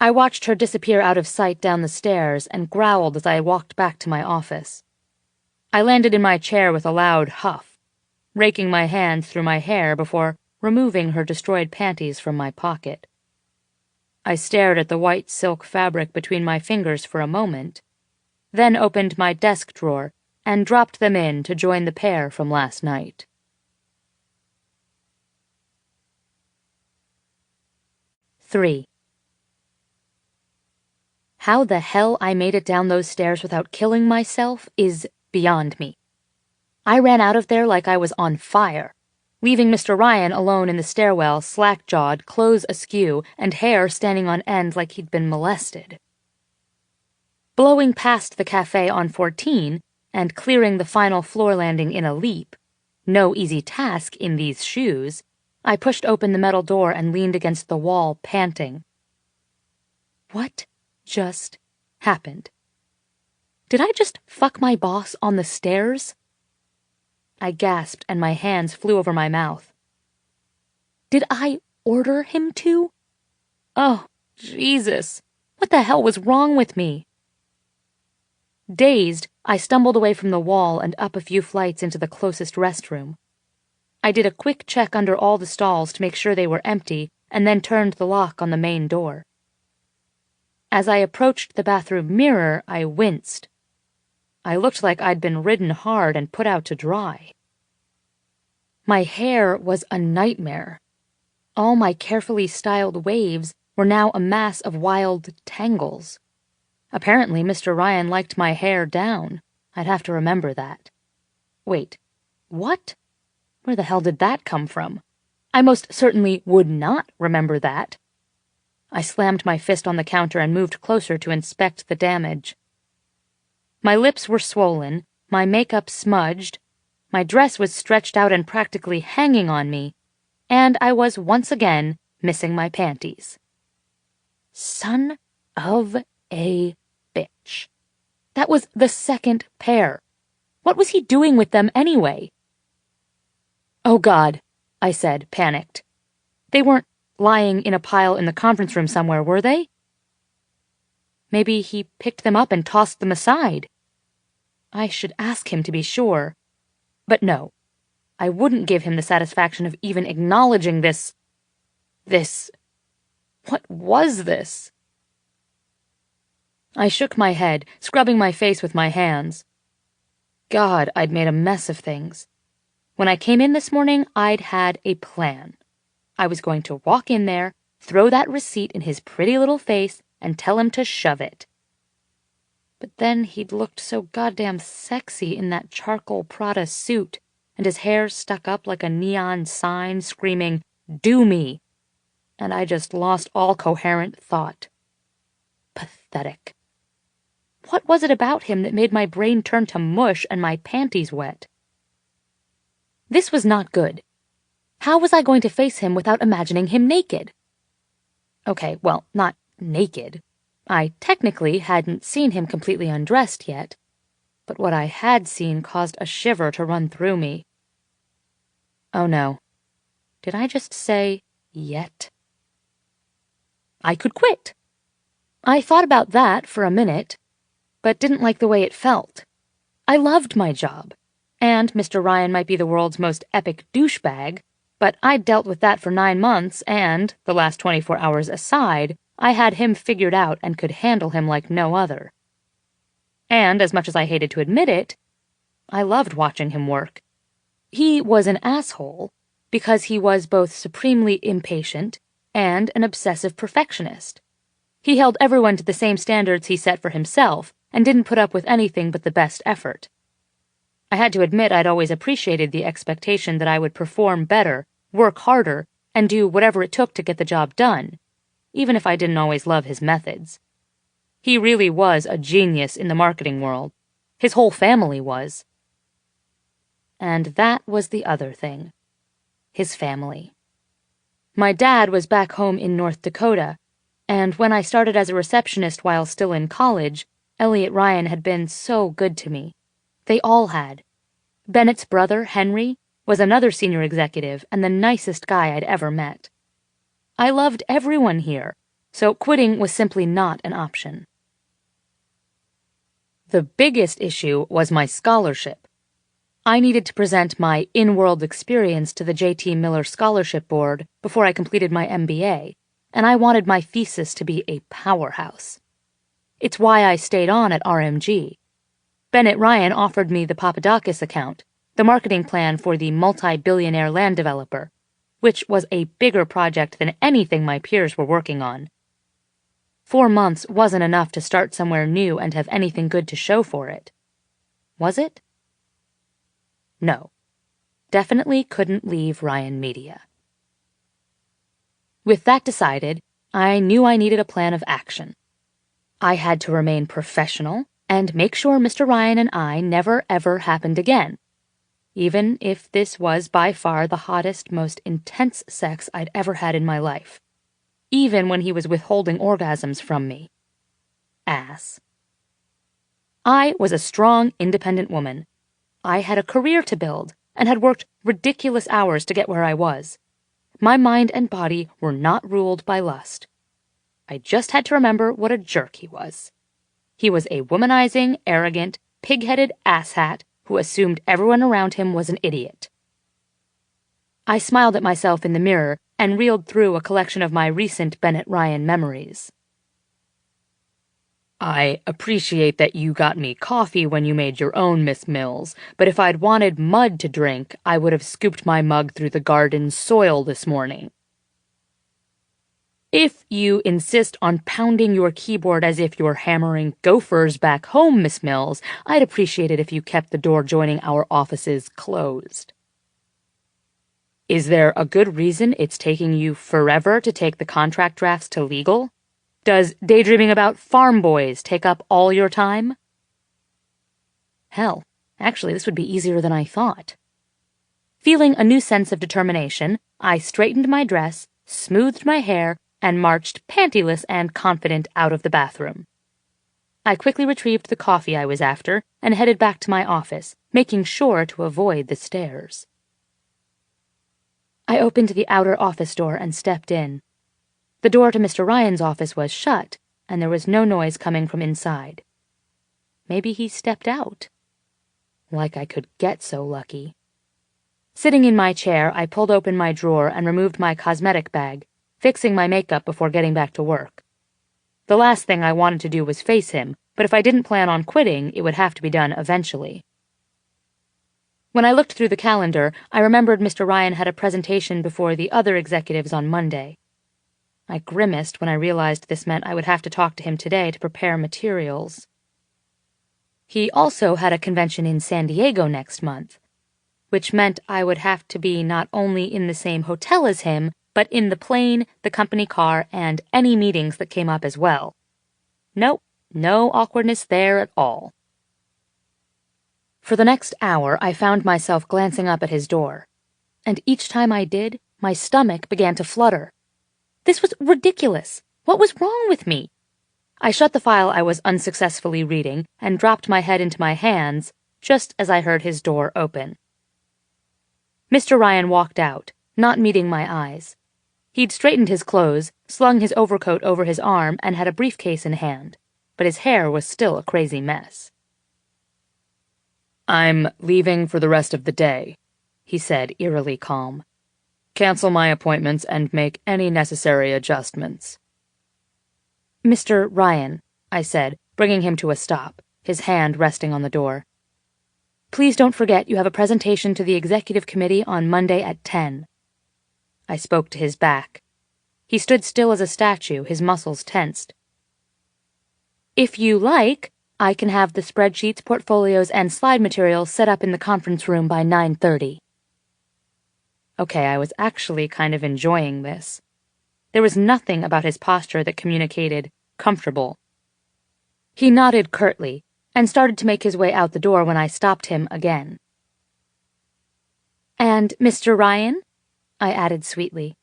I watched her disappear out of sight down the stairs and growled as I walked back to my office. I landed in my chair with a loud huff, raking my hands through my hair before removing her destroyed panties from my pocket. I stared at the white silk fabric between my fingers for a moment, then opened my desk drawer and dropped them in to join the pair from last night. 3. How the hell I made it down those stairs without killing myself is beyond me. I ran out of there like I was on fire, leaving Mr. Ryan alone in the stairwell, slack-jawed, clothes askew, and hair standing on end like he'd been molested. Blowing past the cafe on 14 and clearing the final floor landing in a leap, no easy task in these shoes, I pushed open the metal door and leaned against the wall, panting. What just happened? Did I just fuck my boss on the stairs? I gasped and my hands flew over my mouth. Did I order him to? Oh, Jesus, what the hell was wrong with me? Dazed, I stumbled away from the wall and up a few flights into the closest restroom. I did a quick check under all the stalls to make sure they were empty and then turned the lock on the main door. As I approached the bathroom mirror, I winced. I looked like I'd been ridden hard and put out to dry. My hair was a nightmare. All my carefully styled waves were now a mass of wild tangles. Apparently, Mr. Ryan liked my hair down. I'd have to remember that. Wait, what? Where the hell did that come from? I most certainly would not remember that. I slammed my fist on the counter and moved closer to inspect the damage. My lips were swollen, my makeup smudged, my dress was stretched out and practically hanging on me, and I was once again missing my panties. Son of a bitch. That was the second pair. What was he doing with them anyway? Oh, God, I said, panicked. They weren't lying in a pile in the conference room somewhere, were they? Maybe he picked them up and tossed them aside. I should ask him to be sure. But no, I wouldn't give him the satisfaction of even acknowledging this. What was this? I shook my head, scrubbing my face with my hands. God, I'd made a mess of things. When I came in this morning, I'd had a plan. I was going to walk in there, throw that receipt in his pretty little face, and tell him to shove it. But then he'd looked so goddamn sexy in that charcoal Prada suit, and his hair stuck up like a neon sign screaming, "Do me!" And I just lost all coherent thought. Pathetic. What was it about him that made my brain turn to mush and my panties wet? This was not good. How was I going to face him without imagining him naked? Okay, well, not naked. I technically hadn't seen him completely undressed yet, but what I had seen caused a shiver to run through me. Oh no. Did I just say, yet? I could quit. I thought about that for a minute, but didn't like the way it felt. I loved my job, and Mr. Ryan might be the world's most epic douchebag, but I'd dealt with that for 9 months, and, the last 24 hours aside, I had him figured out and could handle him like no other. And, as much as I hated to admit it, I loved watching him work. He was an asshole because he was both supremely impatient and an obsessive perfectionist. He held everyone to the same standards he set for himself and didn't put up with anything but the best effort. I had to admit I'd always appreciated the expectation that I would perform better, work harder, and do whatever it took to get the job done, even if I didn't always love his methods. He really was a genius in the marketing world. His whole family was. And that was the other thing. His family. My dad was back home in North Dakota, and when I started as a receptionist while still in college, Elliot Ryan had been so good to me. They all had. Bennett's brother, Henry, was another senior executive and the nicest guy I'd ever met. I loved everyone here, so quitting was simply not an option. The biggest issue was my scholarship. I needed to present my in-world experience to the J.T. Miller Scholarship Board before I completed my MBA, and I wanted my thesis to be a powerhouse. It's why I stayed on at RMG. Bennett Ryan offered me the Papadakis account, the marketing plan for the multi-billionaire land developer, which was a bigger project than anything my peers were working on. 4 months wasn't enough to start somewhere new and have anything good to show for it. Was it? No. Definitely couldn't leave Ryan Media. With that decided, I knew I needed a plan of action. I had to remain professional and make sure Mr. Ryan and I never ever happened again, even if this was by far the hottest, most intense sex I'd ever had in my life, even when he was withholding orgasms from me. Ass. I was a strong, independent woman. I had a career to build and had worked ridiculous hours to get where I was. My mind and body were not ruled by lust. I just had to remember what a jerk he was. He was a womanizing, arrogant, pig-headed asshat who assumed everyone around him was an idiot. I smiled at myself in the mirror and reeled through a collection of my recent Bennett Ryan memories. I appreciate that you got me coffee when you made your own, Miss Mills, but if I'd wanted mud to drink, I would have scooped my mug through the garden soil this morning. If you insist on pounding your keyboard as if you're hammering gophers back home, Miss Mills, I'd appreciate it if you kept the door joining our offices closed. Is there a good reason it's taking you forever to take the contract drafts to legal? Does daydreaming about farm boys take up all your time? Hell, actually, this would be easier than I thought. Feeling a new sense of determination, I straightened my dress, smoothed my hair, and marched pantyless and confident out of the bathroom. I quickly retrieved the coffee I was after and headed back to my office, making sure to avoid the stairs. I opened the outer office door and stepped in. The door to Mr. Ryan's office was shut, and there was no noise coming from inside. Maybe he stepped out. Like I could get so lucky. Sitting in my chair, I pulled open my drawer and removed my cosmetic bag, fixing my makeup before getting back to work. The last thing I wanted to do was face him, but if I didn't plan on quitting, it would have to be done eventually. When I looked through the calendar, I remembered Mr. Ryan had a presentation before the other executives on Monday. I grimaced when I realized this meant I would have to talk to him today to prepare materials. He also had a convention in San Diego next month, which meant I would have to be not only in the same hotel as him, but in the plane, the company car, and any meetings that came up as well. Nope, no awkwardness there at all. For the next hour, I found myself glancing up at his door, and each time I did, my stomach began to flutter. This was ridiculous. What was wrong with me? I shut the file I was unsuccessfully reading and dropped my head into my hands just as I heard his door open. Mr. Ryan walked out, not meeting my eyes. He'd straightened his clothes, slung his overcoat over his arm, and had a briefcase in hand, but his hair was still a crazy mess. "I'm leaving for the rest of the day," he said, eerily calm. "Cancel my appointments and make any necessary adjustments." "Mr. Ryan," I said, bringing him to a stop, his hand resting on the door. "Please don't forget you have a presentation to the executive committee on Monday at 10. I spoke to his back. He stood still as a statue, his muscles tensed. "If you like, I can have the spreadsheets, portfolios, and slide materials set up in the conference room by 9:30. Okay, I was actually kind of enjoying this. There was nothing about his posture that communicated comfortable. He nodded curtly and started to make his way out the door when I stopped him again. "And Mr. Ryan?" I added sweetly.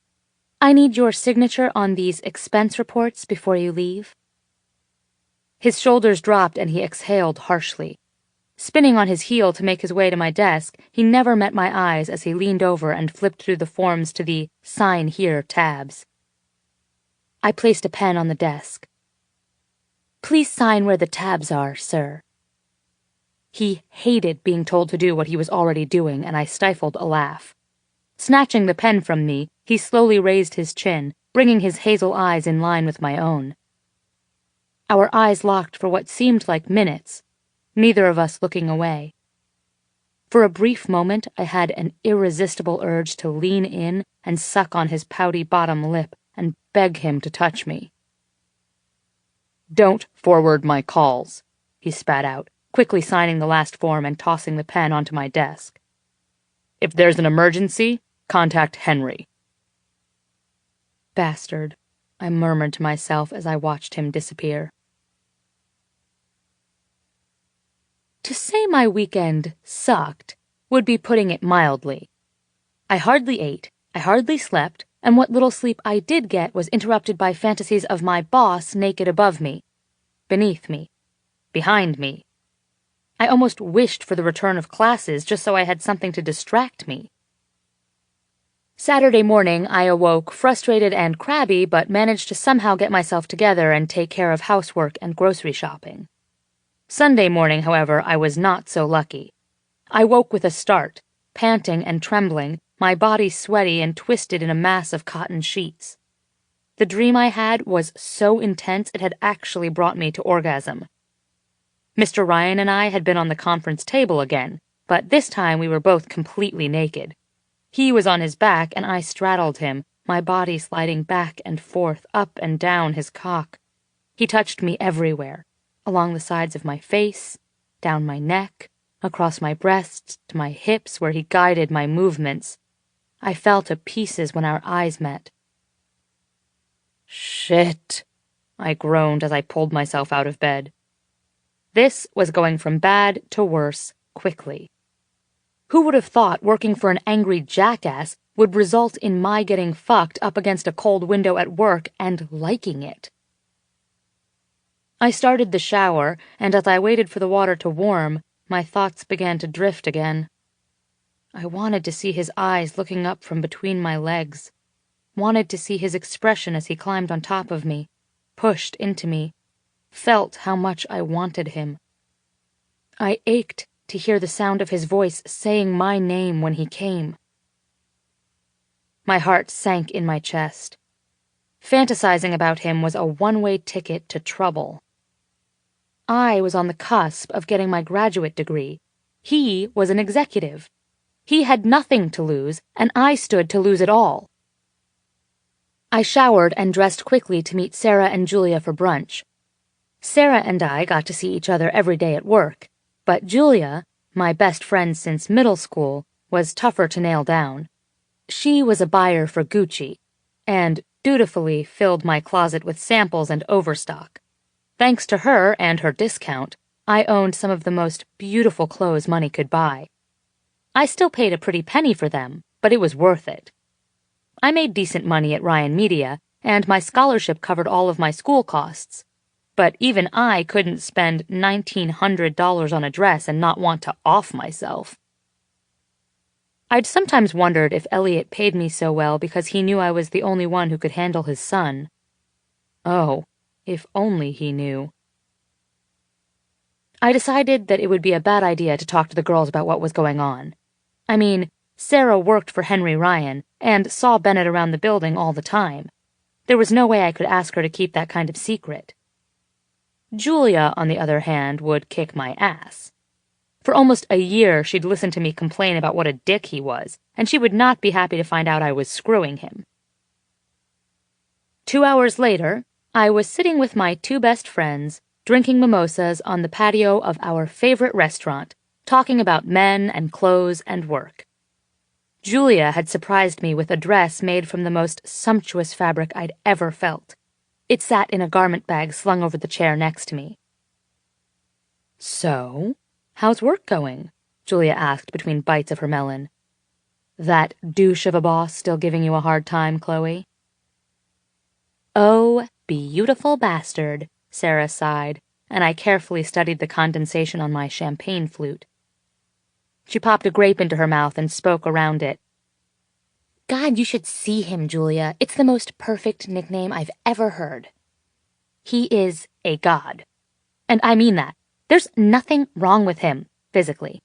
"I need your signature on these expense reports before you leave." His shoulders dropped and he exhaled harshly. Spinning on his heel to make his way to my desk, he never met my eyes as he leaned over and flipped through the forms to the Sign Here tabs. I placed a pen on the desk. "Please sign where the tabs are, sir." He hated being told to do what he was already doing, and I stifled a laugh. Snatching the pen from me, he slowly raised his chin, bringing his hazel eyes in line with my own. Our eyes locked for what seemed like minutes, neither of us looking away. For a brief moment, I had an irresistible urge to lean in and suck on his pouty bottom lip and beg him to touch me. "Don't forward my calls," he spat out, quickly signing the last form and tossing the pen onto my desk. "If there's an emergency, contact Henry." Bastard, I murmured to myself as I watched him disappear. To say my weekend sucked would be putting it mildly. I hardly ate, I hardly slept, and what little sleep I did get was interrupted by fantasies of my boss naked above me, beneath me, behind me. I almost wished for the return of classes just so I had something to distract me. Saturday morning, I awoke frustrated and crabby, but managed to somehow get myself together and take care of housework and grocery shopping. Sunday morning, however, I was not so lucky. I woke with a start, panting and trembling, my body sweaty and twisted in a mass of cotton sheets. The dream I had was so intense it had actually brought me to orgasm. Mr. Ryan and I had been on the conference table again, but this time we were both completely naked. He was on his back and I straddled him, my body sliding back and forth, up and down his cock. He touched me everywhere, along the sides of my face, down my neck, across my breasts to my hips where he guided my movements. I fell to pieces when our eyes met. "Shit," I groaned as I pulled myself out of bed. This was going from bad to worse quickly. Who would have thought working for an angry jackass would result in my getting fucked up against a cold window at work and liking it? I started the shower, and as I waited for the water to warm, my thoughts began to drift again. I wanted to see his eyes looking up from between my legs, wanted to see his expression as he climbed on top of me, pushed into me, felt how much I wanted him. I ached to hear the sound of his voice saying my name when he came. My heart sank in my chest. Fantasizing about him was a one-way ticket to trouble. I was on the cusp of getting my graduate degree. He was an executive. He had nothing to lose, and I stood to lose it all. I showered and dressed quickly to meet Sarah and Julia for brunch. Sarah and I got to see each other every day at work, but Julia, my best friend since middle school, was tougher to nail down. She was a buyer for Gucci, and dutifully filled my closet with samples and overstock. Thanks to her and her discount, I owned some of the most beautiful clothes money could buy. I still paid a pretty penny for them, but it was worth it. I made decent money at Ryan Media, and my scholarship covered all of my school costs. But even I couldn't spend $1,900 on a dress and not want to off myself. I'd sometimes wondered if Elliot paid me so well because he knew I was the only one who could handle his son. Oh, if only he knew. I decided that it would be a bad idea to talk to the girls about what was going on. I mean, Sarah worked for Henry Ryan and saw Bennett around the building all the time. There was no way I could ask her to keep that kind of secret. Julia, on the other hand, would kick my ass. For almost a year, she'd listen to me complain about what a dick he was, and she would not be happy to find out I was screwing him. 2 hours later, I was sitting with my two best friends, drinking mimosas on the patio of our favorite restaurant, talking about men and clothes and work. Julia had surprised me with a dress made from the most sumptuous fabric I'd ever felt. It sat in a garment bag slung over the chair next to me. "So, how's work going?" Julia asked between bites of her melon. "That douche of a boss still giving you a hard time, Chloe?" "Oh, beautiful bastard," Sarah sighed, and I carefully studied the condensation on my champagne flute. She popped a grape into her mouth and spoke around it. "God, you should see him, Julia. It's the most perfect nickname I've ever heard. He is a god. And I mean that. There's nothing wrong with him, physically.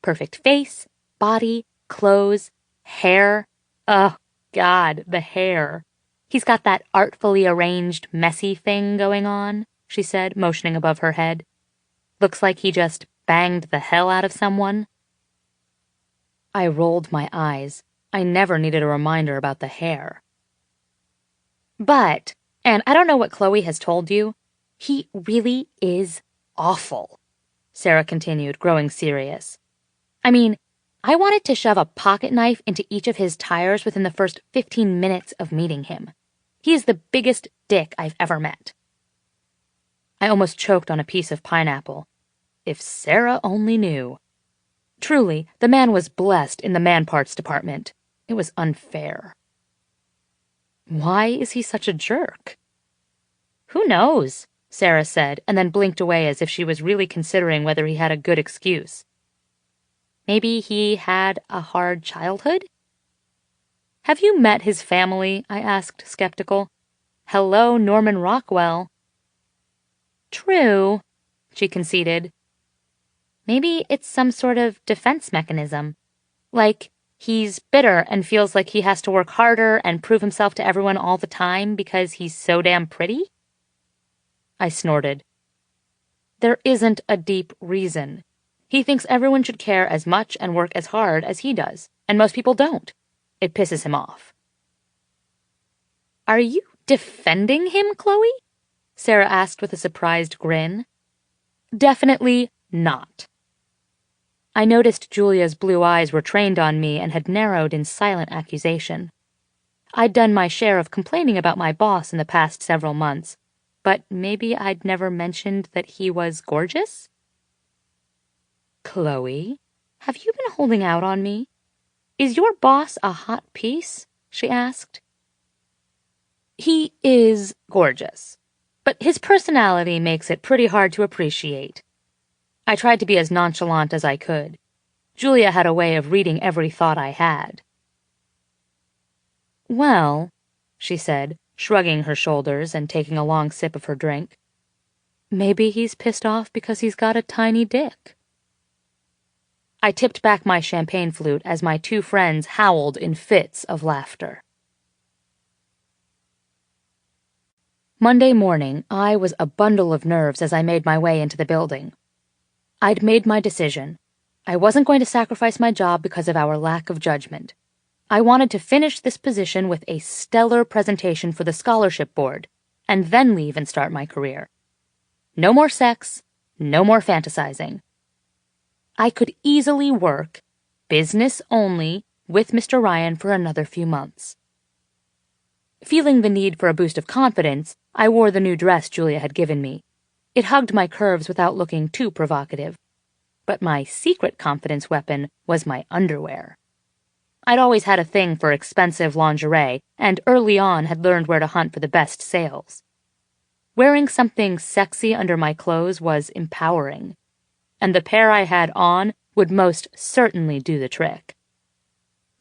Perfect face, body, clothes, hair. Oh, God, the hair. He's got that artfully arranged, messy thing going on," she said, motioning above her head. "Looks like he just banged the hell out of someone." I rolled my eyes. I never needed a reminder about the hair. "But, and I don't know what Chloe has told you, he really is awful," Sarah continued, growing serious. "I mean, I wanted to shove a pocket knife into each of his tires within the first 15 minutes of meeting him. He is the biggest dick I've ever met." I almost choked on a piece of pineapple. If Sarah only knew. Truly, the man was blessed in the man parts department. It was unfair. Why is he such a jerk? "Who knows?" Sarah said, and then blinked away as if she was really considering whether he had a good excuse. "Maybe he had a hard childhood?" "Have you met his family?" I asked, skeptical. "Hello, Norman Rockwell." "True," she conceded. "Maybe it's some sort of defense mechanism. Like, he's bitter and feels like he has to work harder and prove himself to everyone all the time because he's so damn pretty?" I snorted. "There isn't a deep reason. He thinks everyone should care as much and work as hard as he does, and most people don't. It pisses him off." Are you defending him, Chloe? Sarah asked with a surprised grin. Definitely not. I noticed Julia's blue eyes were trained on me and had narrowed in silent accusation. I'd done my share of complaining about my boss in the past several months, but maybe I'd never mentioned that he was gorgeous? Chloe, have you been holding out on me? Is your boss a hot piece? She asked. He is gorgeous, but his personality makes it pretty hard to appreciate. I tried to be as nonchalant as I could. Julia had a way of reading every thought I had. Well, she said, shrugging her shoulders and taking a long sip of her drink, maybe he's pissed off because he's got a tiny dick. I tipped back my champagne flute as my two friends howled in fits of laughter. Monday morning, I was a bundle of nerves as I made my way into the building. I'd made my decision. I wasn't going to sacrifice my job because of our lack of judgment. I wanted to finish this position with a stellar presentation for the scholarship board, and then leave and start my career. No more sex, no more fantasizing. I could easily work, business only, with Mr. Ryan for another few months. Feeling the need for a boost of confidence, I wore the new dress Julia had given me. It hugged my curves without looking too provocative. But my secret confidence weapon was my underwear. I'd always had a thing for expensive lingerie, and early on had learned where to hunt for the best sales. Wearing something sexy under my clothes was empowering, and the pair I had on would most certainly do the trick.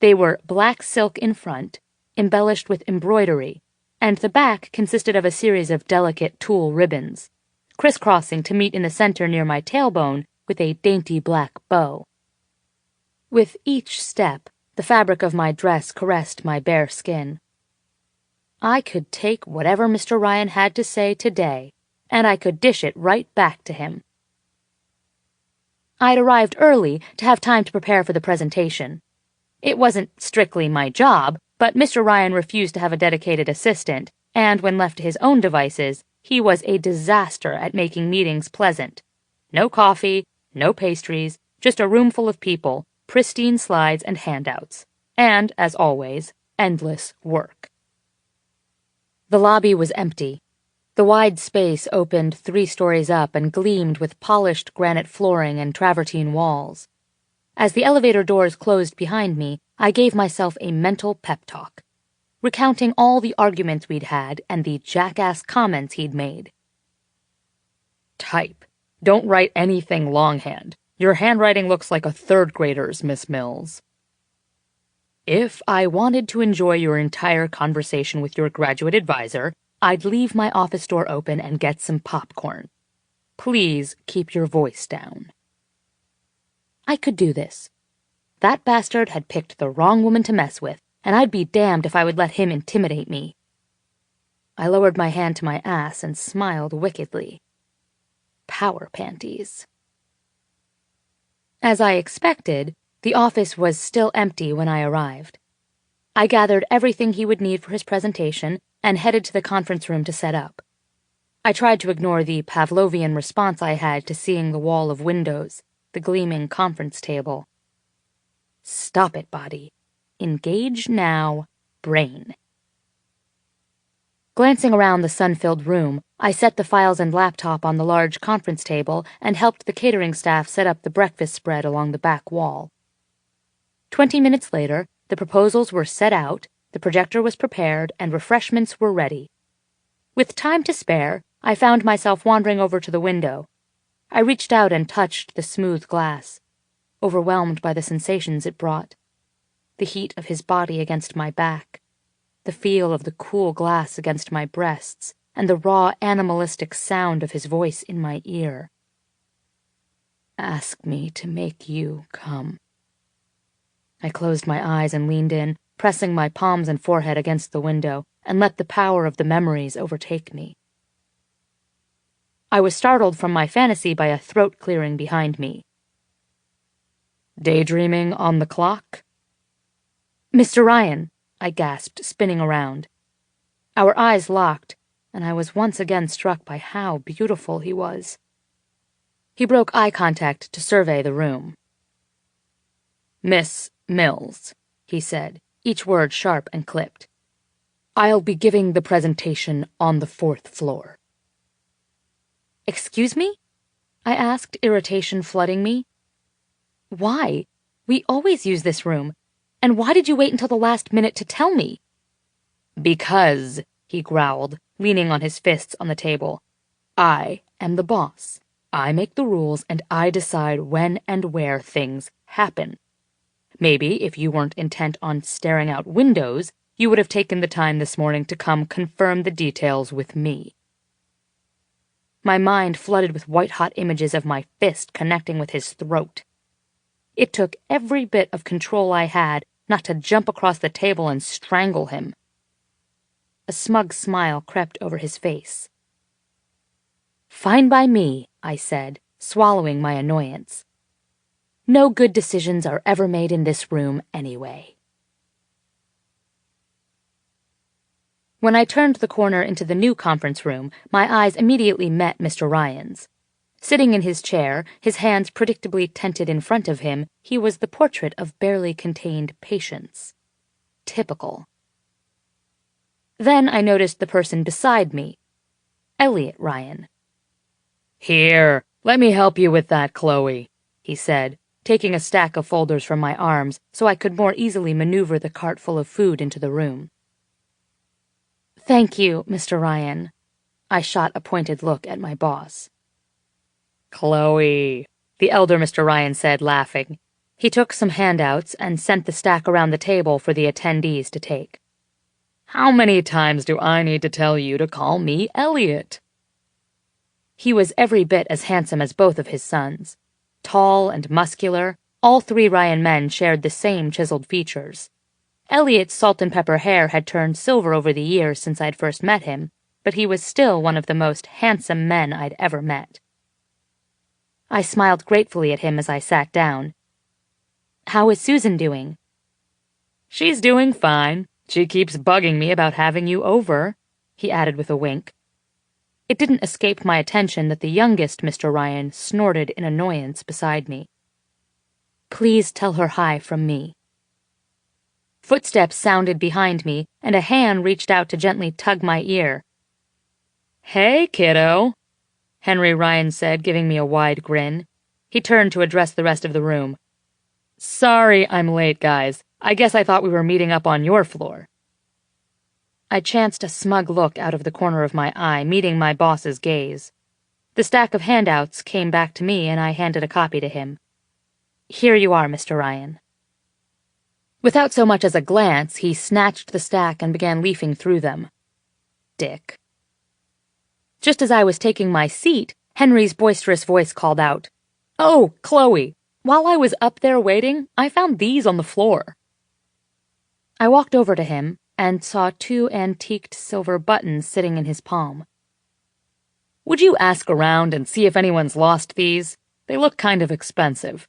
They were black silk in front, embellished with embroidery, and the back consisted of a series of delicate tulle ribbons, crisscrossing to meet in the center near my tailbone with a dainty black bow. With each step, the fabric of my dress caressed my bare skin. I could take whatever Mr. Ryan had to say today, and I could dish it right back to him. I'd arrived early to have time to prepare for the presentation. It wasn't strictly my job, but Mr. Ryan refused to have a dedicated assistant, and when left to his own devices, he was a disaster at making meetings pleasant. No coffee, no pastries, just a room full of people, pristine slides and handouts, and, as always, endless work. The lobby was empty. The wide space opened 3 stories up and gleamed with polished granite flooring and travertine walls. As the elevator doors closed behind me, I gave myself a mental pep talk, recounting all the arguments we'd had and the jackass comments he'd made. Type. Don't write anything longhand. Your handwriting looks like a 3rd grader's, Miss Mills. If I wanted to enjoy your entire conversation with your graduate advisor, I'd leave my office door open and get some popcorn. Please keep your voice down. I could do this. That bastard had picked the wrong woman to mess with, and I'd be damned if I would let him intimidate me. I lowered my hand to my ass and smiled wickedly. Power panties. As I expected, the office was still empty when I arrived. I gathered everything he would need for his presentation and headed to the conference room to set up. I tried to ignore the Pavlovian response I had to seeing the wall of windows, the gleaming conference table. Stop it, body. Engage now, brain. Glancing around the sun-filled room, I set the files and laptop on the large conference table and helped the catering staff set up the breakfast spread along the back wall. 20 minutes later, the proposals were set out, the projector was prepared, and refreshments were ready. With time to spare, I found myself wandering over to the window. I reached out and touched the smooth glass, overwhelmed by the sensations it brought. The heat of his body against my back, the feel of the cool glass against my breasts, and the raw animalistic sound of his voice in my ear. Ask me to make you come. I closed my eyes and leaned in, pressing my palms and forehead against the window, and let the power of the memories overtake me. I was startled from my fantasy by a throat clearing behind me. Daydreaming on the clock? Mr. Ryan, I gasped, spinning around. Our eyes locked, and I was once again struck by how beautiful he was. He broke eye contact to survey the room. "Miss Mills," he said, each word sharp and clipped. "I'll be giving the presentation on the 4th floor." "Excuse me?" I asked, irritation flooding me. "Why? We always use this room. And why did you wait until the last minute to tell me?" "Because," he growled, leaning on his fists on the table, "I am the boss. I make the rules and I decide when and where things happen. Maybe if you weren't intent on staring out windows, you would have taken the time this morning to come confirm the details with me." My mind flooded with white-hot images of my fist connecting with his throat. It took every bit of control I had not to jump across the table and strangle him. A smug smile crept over his face. "Fine by me," I said, swallowing my annoyance. "No good decisions are ever made in this room anyway." When I turned the corner into the new conference room, my eyes immediately met Mr. Ryan's. Sitting in his chair, his hands predictably tented in front of him, he was the portrait of barely contained patience. Typical. Then I noticed the person beside me, Elliot Ryan. "Here, let me help you with that, Chloe," he said, taking a stack of folders from my arms so I could more easily maneuver the cart full of food into the room. "Thank you, Mr. Ryan." I shot a pointed look at my boss. "Chloe," the elder Mr. Ryan said, laughing. He took some handouts and sent the stack around the table for the attendees to take. "How many times do I need to tell you to call me Elliot?" He was every bit as handsome as both of his sons. Tall and muscular, all 3 Ryan men shared the same chiseled features. Elliot's salt-and-pepper hair had turned silver over the years since I'd first met him, but he was still one of the most handsome men I'd ever met. I smiled gratefully at him as I sat down. "How is Susan doing?" "She's doing fine. She keeps bugging me about having you over," he added with a wink. It didn't escape my attention that the youngest Mr. Ryan snorted in annoyance beside me. "Please tell her hi from me." Footsteps sounded behind me, and a hand reached out to gently tug my ear. "Hey, kiddo," Henry Ryan said, giving me a wide grin. He turned to address the rest of the room. "Sorry I'm late, guys. I guess I thought we were meeting up on your floor." I chanced a smug look out of the corner of my eye, meeting my boss's gaze. The stack of handouts came back to me, and I handed a copy to him. "Here you are, Mr. Ryan." Without so much as a glance, he snatched the stack and began leafing through them. Dick. Just as I was taking my seat, Henry's boisterous voice called out, "Oh, Chloe, while I was up there waiting, I found these on the floor." I walked over to him and saw 2 antiqued silver buttons sitting in his palm. "Would you ask around and see if anyone's lost these? They look kind of expensive."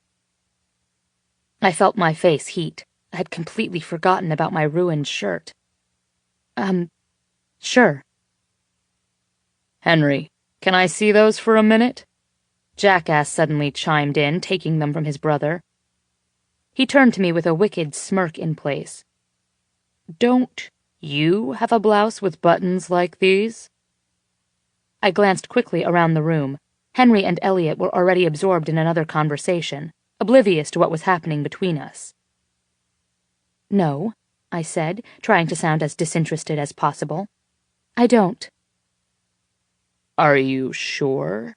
I felt my face heat. I had completely forgotten about my ruined shirt. Sure." "Henry, can I see those for a minute?" Jackass suddenly chimed in, taking them from his brother. He turned to me with a wicked smirk in place. "Don't you have a blouse with buttons like these?" I glanced quickly around the room. Henry and Elliot were already absorbed in another conversation, oblivious to what was happening between us. "No," I said, trying to sound as disinterested as possible. "I don't." "Are you sure?"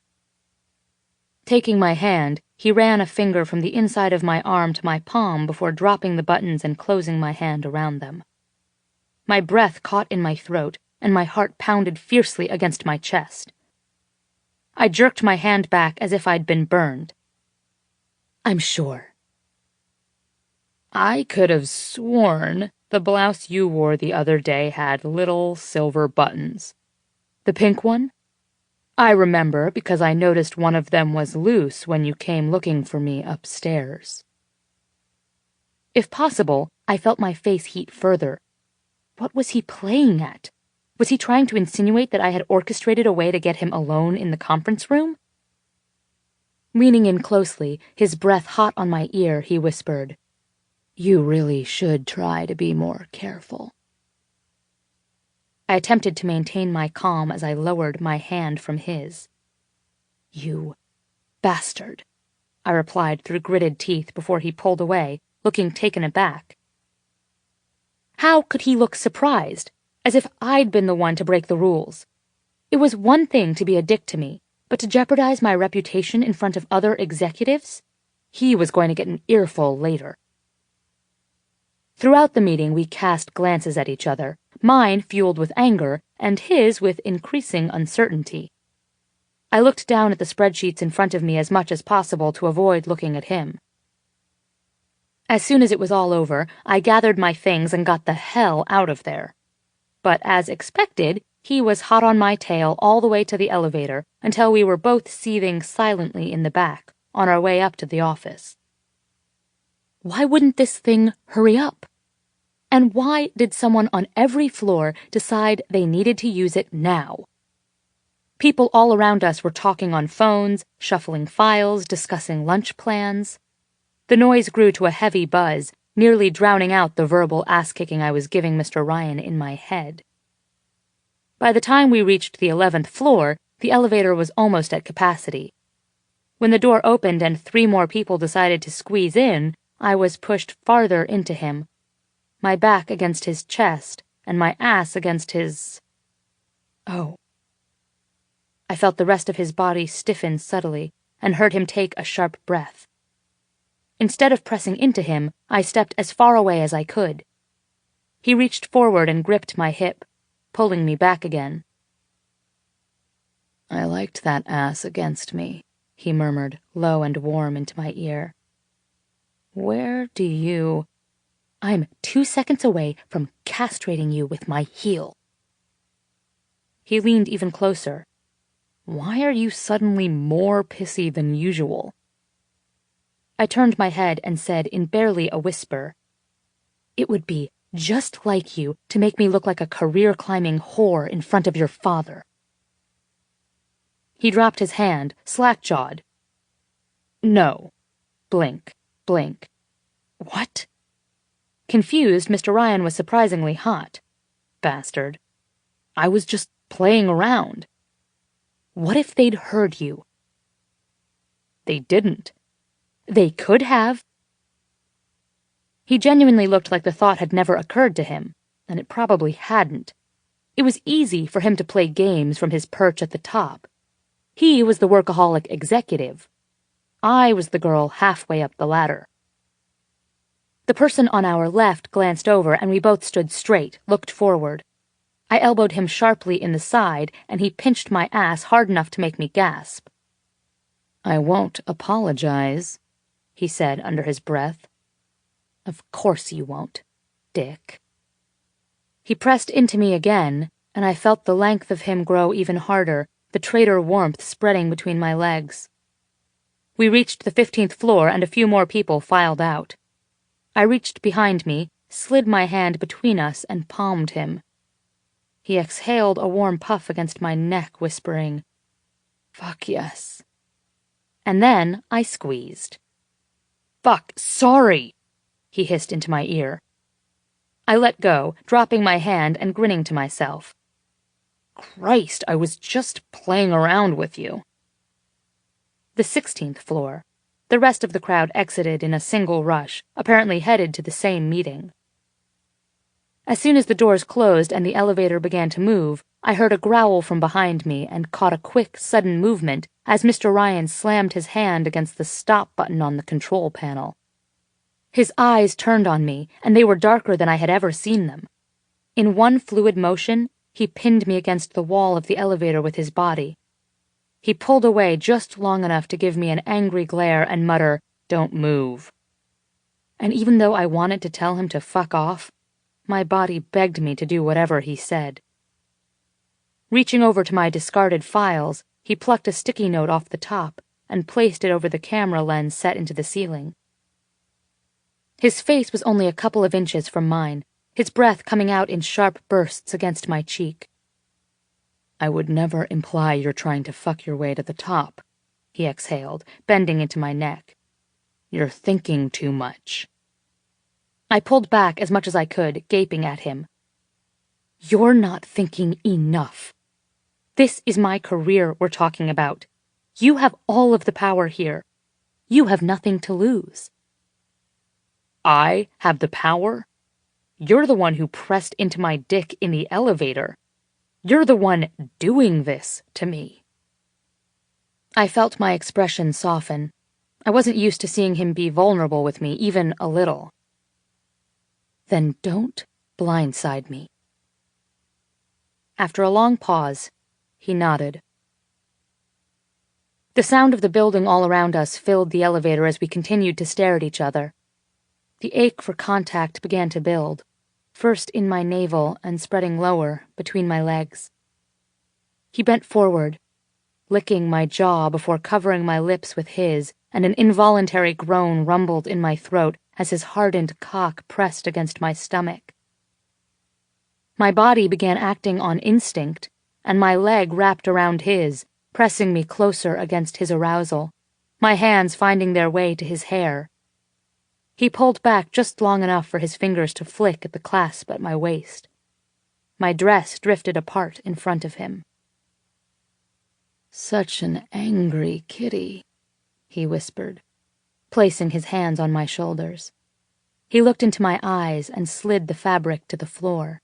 Taking my hand, he ran a finger from the inside of my arm to my palm before dropping the buttons and closing my hand around them. My breath caught in my throat, and my heart pounded fiercely against my chest. I jerked my hand back as if I'd been burned. "I'm sure." "I could have sworn the blouse you wore the other day had little silver buttons. The pink one? I remember because I noticed one of them was loose when you came looking for me upstairs." If possible, I felt my face heat further. What was he playing at? Was he trying to insinuate that I had orchestrated a way to get him alone in the conference room? Leaning in closely, his breath hot on my ear, he whispered, "You really should try to be more careful." I attempted to maintain my calm as I lowered my hand from his. "You bastard," I replied through gritted teeth before he pulled away, looking taken aback. How could he look surprised, as if I'd been the one to break the rules? It was one thing to be a dick to me, but to jeopardize my reputation in front of other executives? He was going to get an earful later. Throughout the meeting, we cast glances at each other, mine fueled with anger, and his with increasing uncertainty. I looked down at the spreadsheets in front of me as much as possible to avoid looking at him. As soon as it was all over, I gathered my things and got the hell out of there. But as expected, he was hot on my tail all the way to the elevator until we were both seething silently in the back, on our way up to the office. Why wouldn't this thing hurry up? And why did someone on every floor decide they needed to use it now? People all around us were talking on phones, shuffling files, discussing lunch plans. The noise grew to a heavy buzz, nearly drowning out the verbal ass-kicking I was giving Mr. Ryan in my head. By the time we reached the 11th floor, the elevator was almost at capacity. When the door opened and 3 more people decided to squeeze in, I was pushed farther into him, my back against his chest and my ass against his... Oh. I felt the rest of his body stiffen subtly and heard him take a sharp breath. Instead of pressing into him, I stepped as far away as I could. He reached forward and gripped my hip, pulling me back again. "I liked that ass against me," he murmured, low and warm into my ear. "Where do you—" "I'm 2 seconds away from castrating you with my heel." He leaned even closer. "Why are you suddenly more pissy than usual?" I turned my head and said in barely a whisper, "It would be just like you to make me look like a career-climbing whore in front of your father." He dropped his hand, slack-jawed. "No. Blink, blink." "What?" Confused, Mr. Ryan was surprisingly hot. "Bastard. I was just playing around." "What if they'd heard you?" "They didn't." "They could have." He genuinely looked like the thought had never occurred to him, and it probably hadn't. It was easy for him to play games from his perch at the top. He was the workaholic executive. I was the girl halfway up the ladder. The person on our left glanced over, and we both stood straight, looked forward. I elbowed him sharply in the side, and he pinched my ass hard enough to make me gasp. "I won't apologize," he said under his breath. "Of course you won't, dick." He pressed into me again, and I felt the length of him grow even harder, the traitor warmth spreading between my legs. We reached the 15th floor, and a few more people filed out. I reached behind me, slid my hand between us, and palmed him. He exhaled a warm puff against my neck, whispering, "Fuck yes." And then I squeezed. "Fuck, sorry," he hissed into my ear. I let go, dropping my hand and grinning to myself. "Christ, I was just playing around with you." The 16th floor. The rest of the crowd exited in a single rush, apparently headed to the same meeting. As soon as the doors closed and the elevator began to move, I heard a growl from behind me and caught a quick, sudden movement as Mr. Ryan slammed his hand against the stop button on the control panel. His eyes turned on me, and they were darker than I had ever seen them. In one fluid motion, he pinned me against the wall of the elevator with his body. He pulled away just long enough to give me an angry glare and mutter, "Don't move." And even though I wanted to tell him to fuck off, my body begged me to do whatever he said. Reaching over to my discarded files, he plucked a sticky note off the top and placed it over the camera lens set into the ceiling. His face was only a couple of inches from mine, his breath coming out in sharp bursts against my cheek. I would never imply you're trying to fuck your way to the top, he exhaled, bending into my neck. You're thinking too much. I pulled back as much as I could, gaping at him. You're not thinking enough. This is my career we're talking about. You have all of the power here. You have nothing to lose. I have the power? You're the one who pressed into my dick in the elevator. You're the one doing this to me. I felt my expression soften. I wasn't used to seeing him be vulnerable with me, even a little. Then don't blindside me. After a long pause, he nodded. The sound of the building all around us filled the elevator as we continued to stare at each other. The ache for contact began to build, first in my navel and spreading lower between my legs. He bent forward, licking my jaw before covering my lips with his, and an involuntary groan rumbled in my throat as his hardened cock pressed against my stomach. My body began acting on instinct, and my leg wrapped around his, pressing me closer against his arousal, my hands finding their way to his hair. He pulled back just long enough for his fingers to flick at the clasp at my waist. My dress drifted apart in front of him. Such an angry kitty, he whispered, placing his hands on my shoulders. He looked into my eyes and slid the fabric to the floor.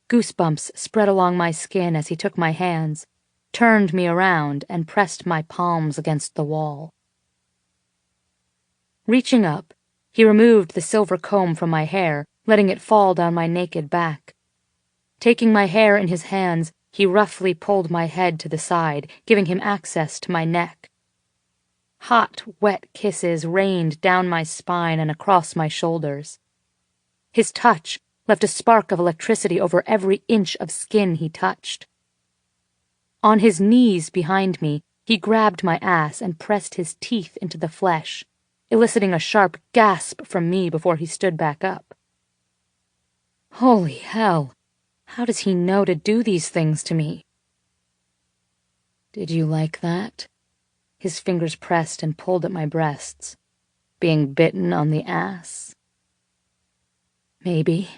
Goosebumps spread along my skin as he took my hands, turned me around, and pressed my palms against the wall. Reaching up, he removed the silver comb from my hair, letting it fall down my naked back. Taking my hair in his hands, he roughly pulled my head to the side, giving him access to my neck. Hot, wet kisses rained down my spine and across my shoulders. His touch left a spark of electricity over every inch of skin he touched. On his knees behind me, he grabbed my ass and pressed his teeth into the flesh, eliciting a sharp gasp from me before he stood back up. Holy hell! How does he know to do these things to me? Did you like that? His fingers pressed and pulled at my breasts. Being bitten on the ass? Maybe.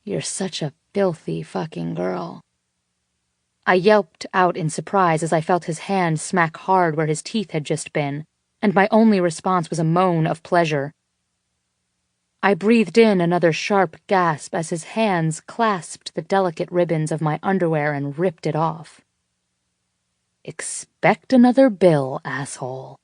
You're such a filthy fucking girl. I yelped out in surprise as I felt his hand smack hard where his teeth had just been, and my only response was a moan of pleasure. I breathed in another sharp gasp as his hands clasped the delicate ribbons of my underwear and ripped it off. Expect another bill, asshole.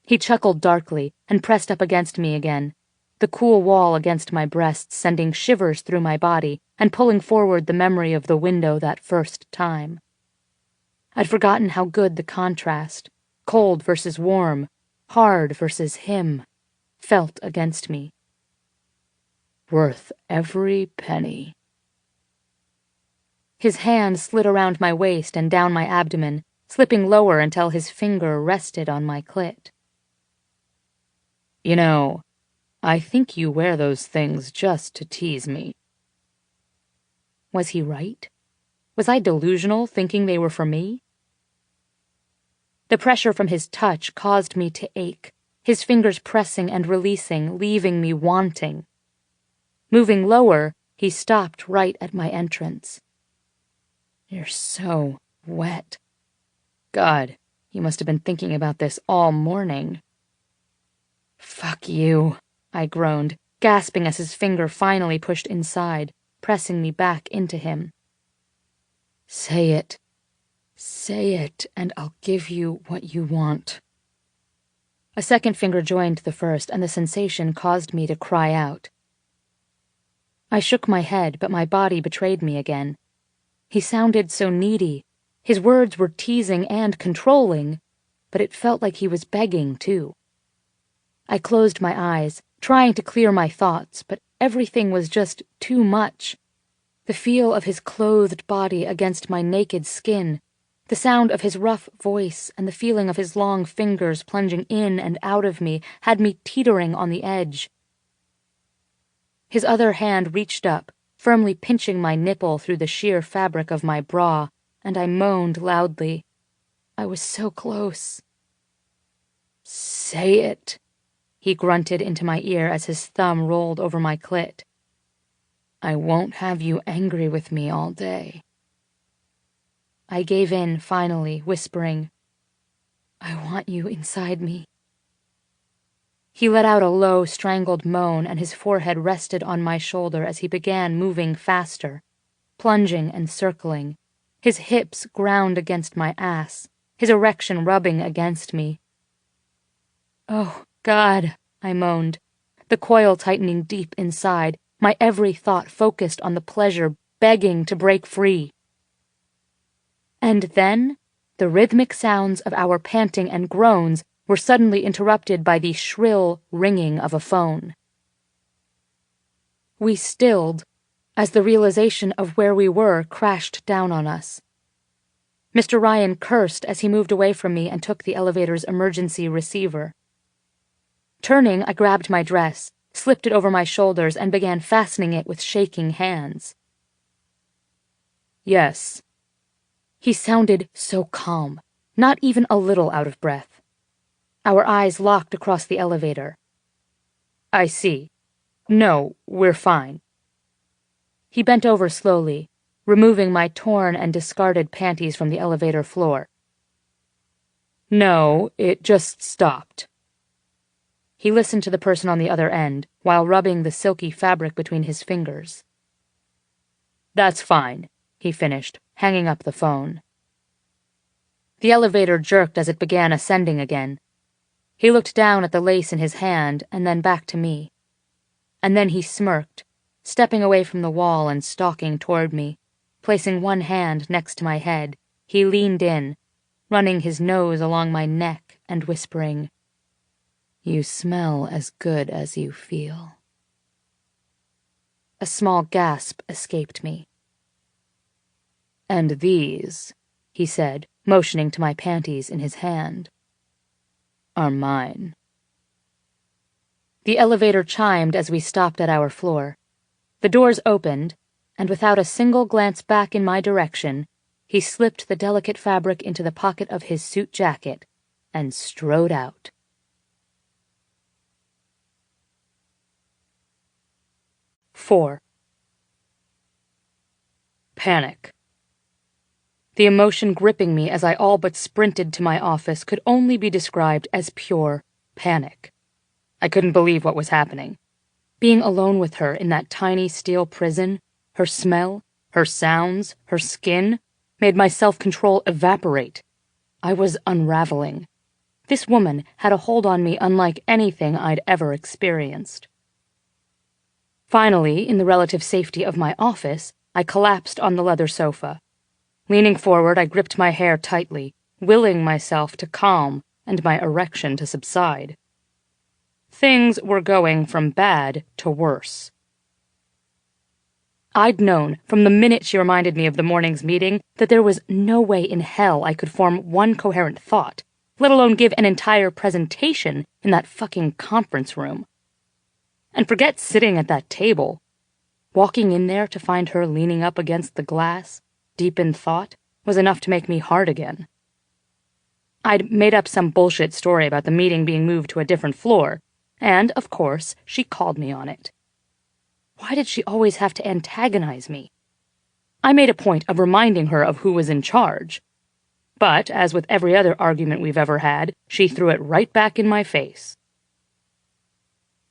He chuckled darkly and pressed up against me again, the cool wall against my breasts sending shivers through my body and pulling forward the memory of the window that first time. I'd forgotten how good the contrast, cold versus warm, hard versus him, felt against me. Worth every penny. His hand slid around my waist and down my abdomen, slipping lower until his finger rested on my clit. You know, I think you wear those things just to tease me. Was he right? Was I delusional, thinking they were for me? The pressure from his touch caused me to ache, his fingers pressing and releasing, leaving me wanting. Moving lower, he stopped right at my entrance. You're so wet. God, he must have been thinking about this all morning. Fuck you, I groaned, gasping as his finger finally pushed inside, pressing me back into him. Say it. Say it, and I'll give you what you want. A second finger joined the first, and the sensation caused me to cry out. I shook my head, but my body betrayed me again. He sounded so needy. His words were teasing and controlling, but it felt like he was begging, too. I closed my eyes, trying to clear my thoughts, but everything was just too much. The feel of his clothed body against my naked skin, the sound of his rough voice, and the feeling of his long fingers plunging in and out of me had me teetering on the edge. His other hand reached up, firmly pinching my nipple through the sheer fabric of my bra, and I moaned loudly. I was so close. "Say it," he grunted into my ear as his thumb rolled over my clit. "I won't have you angry with me all day." I gave in, finally, whispering, "I want you inside me." He let out a low, strangled moan, and his forehead rested on my shoulder as he began moving faster, plunging and circling, his hips ground against my ass, his erection rubbing against me. "Oh, God," I moaned, the coil tightening deep inside, my every thought focused on the pleasure begging to break free. And then, the rhythmic sounds of our panting and groans were suddenly interrupted by the shrill ringing of a phone. We stilled as the realization of where we were crashed down on us. Mr. Ryan cursed as he moved away from me and took the elevator's emergency receiver. Turning, I grabbed my dress, slipped it over my shoulders, and began fastening it with shaking hands. "Yes." He sounded so calm, not even a little out of breath. Our eyes locked across the elevator. "I see. No, we're fine." He bent over slowly, removing my torn and discarded panties from the elevator floor. "No, it just stopped." He listened to the person on the other end, while rubbing the silky fabric between his fingers. "That's fine," he finished, hanging up the phone. The elevator jerked as it began ascending again. He looked down at the lace in his hand and then back to me. And then he smirked, stepping away from the wall and stalking toward me. Placing one hand next to my head, he leaned in, running his nose along my neck and whispering, "You smell as good as you feel." A small gasp escaped me. "And these," he said, motioning to my panties in his hand, "are mine." The elevator chimed as we stopped at our floor. The doors opened, and without a single glance back in my direction, he slipped the delicate fabric into the pocket of his suit jacket and strode out. 4. Panic. The emotion gripping me as I all but sprinted to my office could only be described as pure panic. I couldn't believe what was happening. Being alone with her in that tiny steel prison, her smell, her sounds, her skin, made my self-control evaporate. I was unraveling. This woman had a hold on me unlike anything I'd ever experienced. Finally, in the relative safety of my office, I collapsed on the leather sofa. Leaning forward, I gripped my hair tightly, willing myself to calm and my erection to subside. Things were going from bad to worse. I'd known from the minute she reminded me of the morning's meeting that there was no way in hell I could form one coherent thought, let alone give an entire presentation in that fucking conference room. And forget sitting at that table. Walking in there to find her leaning up against the glass, deep in thought, was enough to make me hard again. I'd made up some bullshit story about the meeting being moved to a different floor, and, of course, she called me on it. Why did she always have to antagonize me? I made a point of reminding her of who was in charge. But, as with every other argument we've ever had, she threw it right back in my face.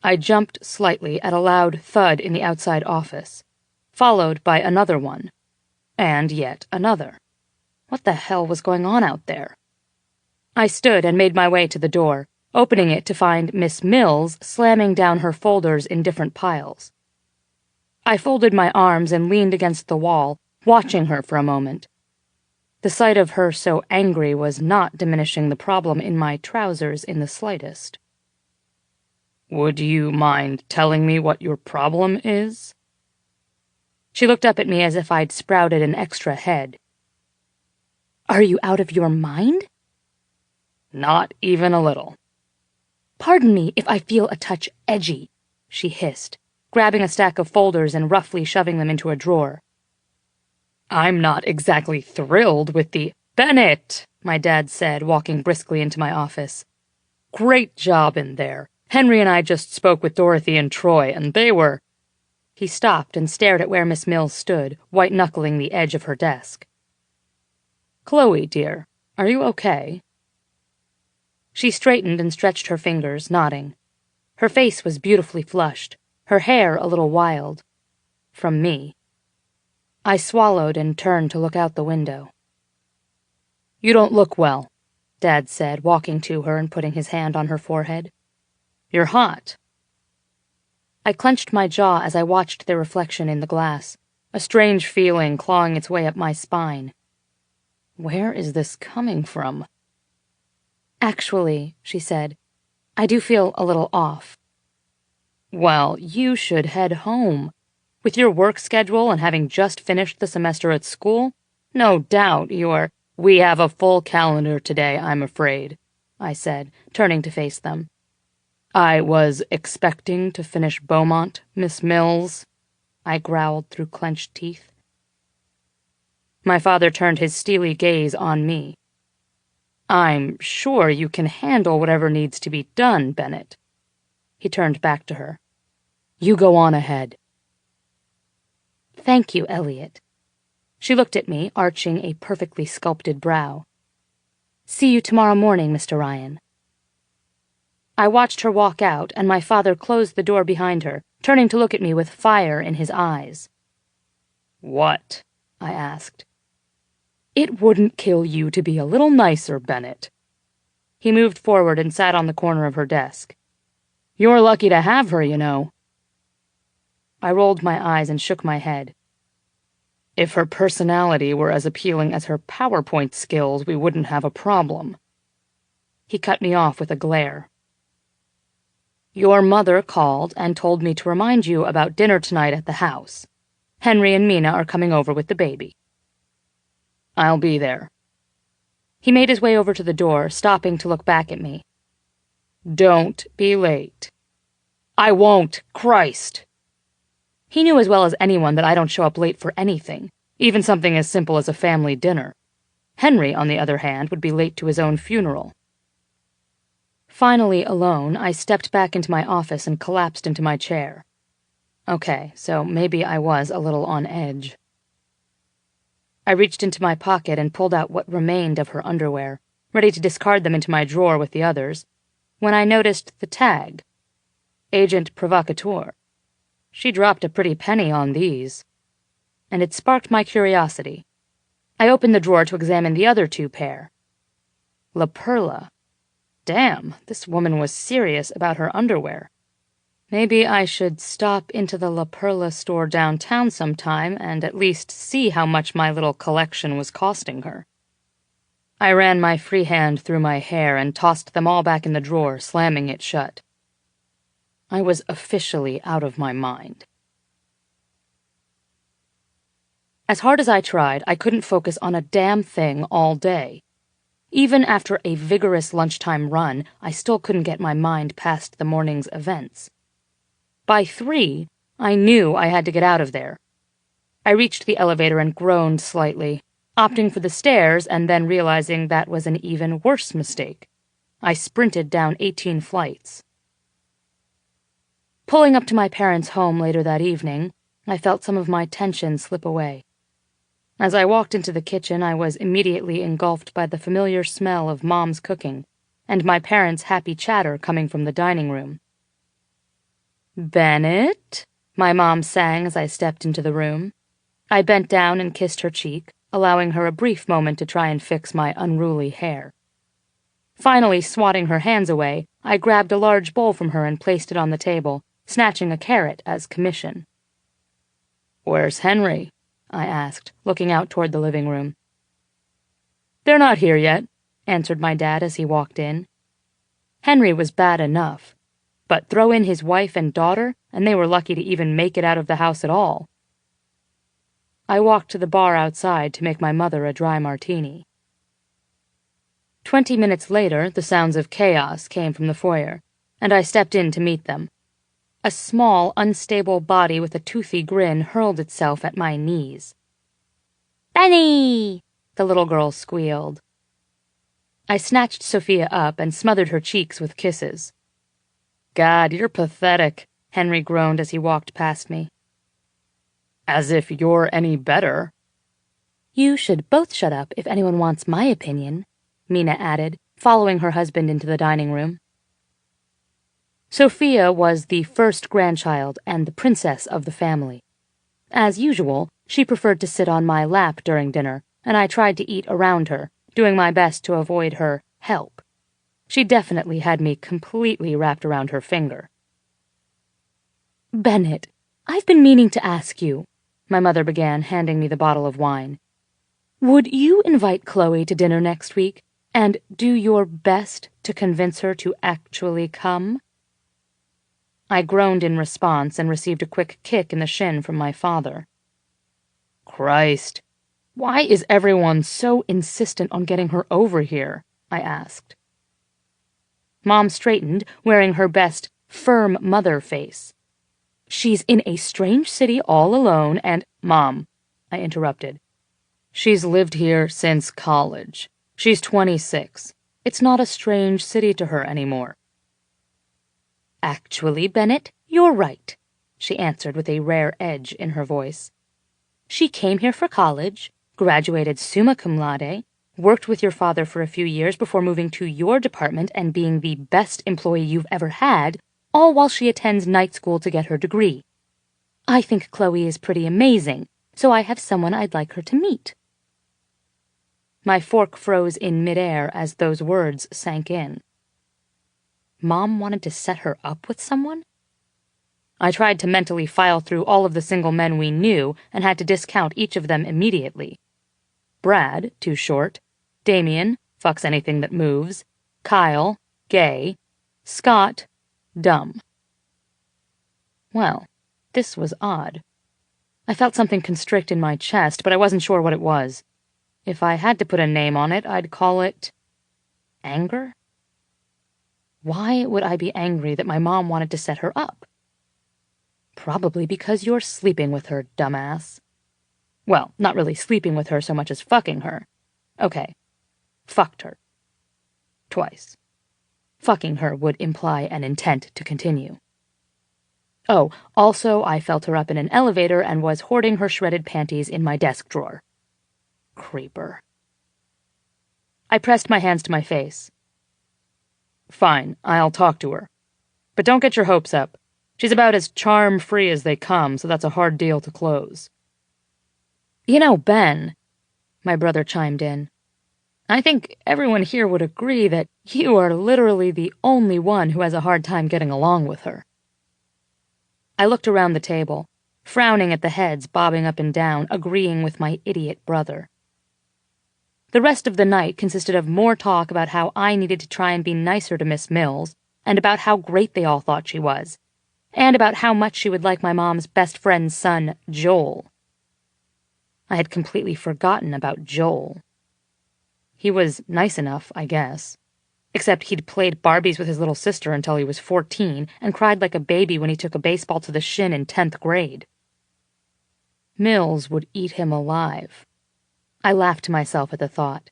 I jumped slightly at a loud thud in the outside office, followed by another one, and yet another. What the hell was going on out there? I stood and made my way to the door, opening it to find Miss Mills slamming down her folders in different piles. I folded my arms and leaned against the wall, watching her for a moment. The sight of her so angry was not diminishing the problem in my trousers in the slightest. "Would you mind telling me what your problem is?" She looked up at me as if I'd sprouted an extra head. "Are you out of your mind?" "Not even a little." "Pardon me if I feel a touch edgy," she hissed, grabbing a stack of folders and roughly shoving them into a drawer. "I'm not exactly thrilled with the—" "Bennett," my dad said, walking briskly into my office. "Great job in there. Henry and I just spoke with Dorothy and Troy, and they were—" He stopped and stared at where Miss Mills stood, white-knuckling the edge of her desk. "Chloe, dear, are you okay?" She straightened and stretched her fingers, nodding. Her face was beautifully flushed, her hair a little wild. From me. I swallowed and turned to look out the window. "You don't look well," Dad said, walking to her and putting his hand on her forehead. "You're hot." I clenched my jaw as I watched their reflection in the glass, a strange feeling clawing its way up my spine. Where is this coming from? "Actually," she said, "I do feel a little off." "Well, you should head home. With your work schedule and having just finished the semester at school, no doubt you're—" "We have a full calendar today, I'm afraid," I said, turning to face them. "I was expecting to finish Beaumont, Miss Mills," I growled through clenched teeth. My father turned his steely gaze on me. "I'm sure you can handle whatever needs to be done, Bennett." He turned back to her. "You go on ahead." "Thank you, Elliot." She looked at me, arching a perfectly sculpted brow. "See you tomorrow morning, Mr. Ryan." I watched her walk out, and my father closed the door behind her, turning to look at me with fire in his eyes. "What?" I asked. "It wouldn't kill you to be a little nicer, Bennett." He moved forward and sat on the corner of her desk. "You're lucky to have her, you know." I rolled my eyes and shook my head. "If her personality were as appealing as her PowerPoint skills, we wouldn't have a problem." He cut me off with a glare. "Your mother called and told me to remind you about dinner tonight at the house. Henry and Mina are coming over with the baby." "I'll be there." He made his way over to the door, stopping to look back at me. "Don't be late." "I won't, Christ!" He knew as well as anyone that I don't show up late for anything, even something as simple as a family dinner. Henry, on the other hand, would be late to his own funeral. Finally alone, I stepped back into my office and collapsed into my chair. Okay, so maybe I was a little on edge. I reached into my pocket and pulled out what remained of her underwear, ready to discard them into my drawer with the others, when I noticed the tag. Agent Provocateur. She dropped a pretty penny on these. And it sparked my curiosity. I opened the drawer to examine the other two pair. La Perla. Damn, this woman was serious about her underwear. Maybe I should stop into the La Perla store downtown sometime and at least see how much my little collection was costing her. I ran my free hand through my hair and tossed them all back in the drawer, slamming it shut. I was officially out of my mind. As hard as I tried, I couldn't focus on a damn thing all day. Even after a vigorous lunchtime run, I still couldn't get my mind past the morning's events. By 3, I knew I had to get out of there. I reached the elevator and groaned slightly, opting for the stairs and then realizing that was an even worse mistake. I sprinted down 18 flights. Pulling up to my parents' home later that evening, I felt some of my tension slip away. As I walked into the kitchen, I was immediately engulfed by the familiar smell of Mom's cooking and my parents' happy chatter coming from the dining room. "Bennett?" my mom sang as I stepped into the room. I bent down and kissed her cheek, allowing her a brief moment to try and fix my unruly hair. Finally, swatting her hands away, I grabbed a large bowl from her and placed it on the table, snatching a carrot as commission. "Where's Henry?" I asked, looking out toward the living room. "They're not here yet," answered my dad as he walked in. Henry was bad enough, but throw in his wife and daughter, and they were lucky to even make it out of the house at all. I walked to the bar outside to make my mother a dry martini. 20 minutes later, the sounds of chaos came from the foyer, and I stepped in to meet them. A small, unstable body with a toothy grin hurled itself at my knees. "Benny!" the little girl squealed. I snatched Sophia up and smothered her cheeks with kisses. "God, you're pathetic," Henry groaned as he walked past me. "As if you're any better." "You should both shut up if anyone wants my opinion," Mina added, following her husband into the dining room. Sophia was the first grandchild and the princess of the family. As usual, she preferred to sit on my lap during dinner, and I tried to eat around her, doing my best to avoid her help. She definitely had me completely wrapped around her finger. "Bennett, I've been meaning to ask you," my mother began, handing me the bottle of wine. "Would you invite Chloe to dinner next week, and do your best to convince her to actually come?" I groaned in response and received a quick kick in the shin from my father. "Christ, why is everyone so insistent on getting her over here?" I asked. Mom straightened, wearing her best firm mother face. "She's in a strange city all alone and—" "Mom," I interrupted. "She's lived here since college. She's 26. It's not a strange city to her anymore." "Actually, Bennett, you're right," she answered with a rare edge in her voice. "She came here for college, graduated summa cum laude, worked with your father for a few years before moving to your department and being the best employee you've ever had, all while she attends night school to get her degree. I think Chloe is pretty amazing, so I have someone I'd like her to meet." My fork froze in midair as those words sank in. Mom wanted to set her up with someone? I tried to mentally file through all of the single men we knew and had to discount each of them immediately. Brad, too short. Damien, fucks anything that moves. Kyle, gay. Scott, dumb. Well, this was odd. I felt something constrict in my chest, but I wasn't sure what it was. If I had to put a name on it, I'd call it anger? Why would I be angry that my mom wanted to set her up? Probably because you're sleeping with her, dumbass. Well, not really sleeping with her so much as fucking her. Okay, fucked her. Twice. Fucking her would imply an intent to continue. Oh, also I felt her up in an elevator and was hoarding her shredded panties in my desk drawer. Creeper. I pressed my hands to my face. Fine, I'll talk to her. But don't get your hopes up. She's about as charm-free as they come, so that's a hard deal to close. You know, Ben, my brother chimed in, I think everyone here would agree that you are literally the only one who has a hard time getting along with her. I looked around the table, frowning at the heads bobbing up and down, agreeing with my idiot brother. The rest of the night consisted of more talk about how I needed to try and be nicer to Miss Mills, and about how great they all thought she was, and about how much she would like my mom's best friend's son, Joel. I had completely forgotten about Joel. He was nice enough, I guess. Except he'd played Barbies with his little sister until he was 14 and cried like a baby when he took a baseball to the shin in 10th grade. Mills would eat him alive. I laughed to myself at the thought.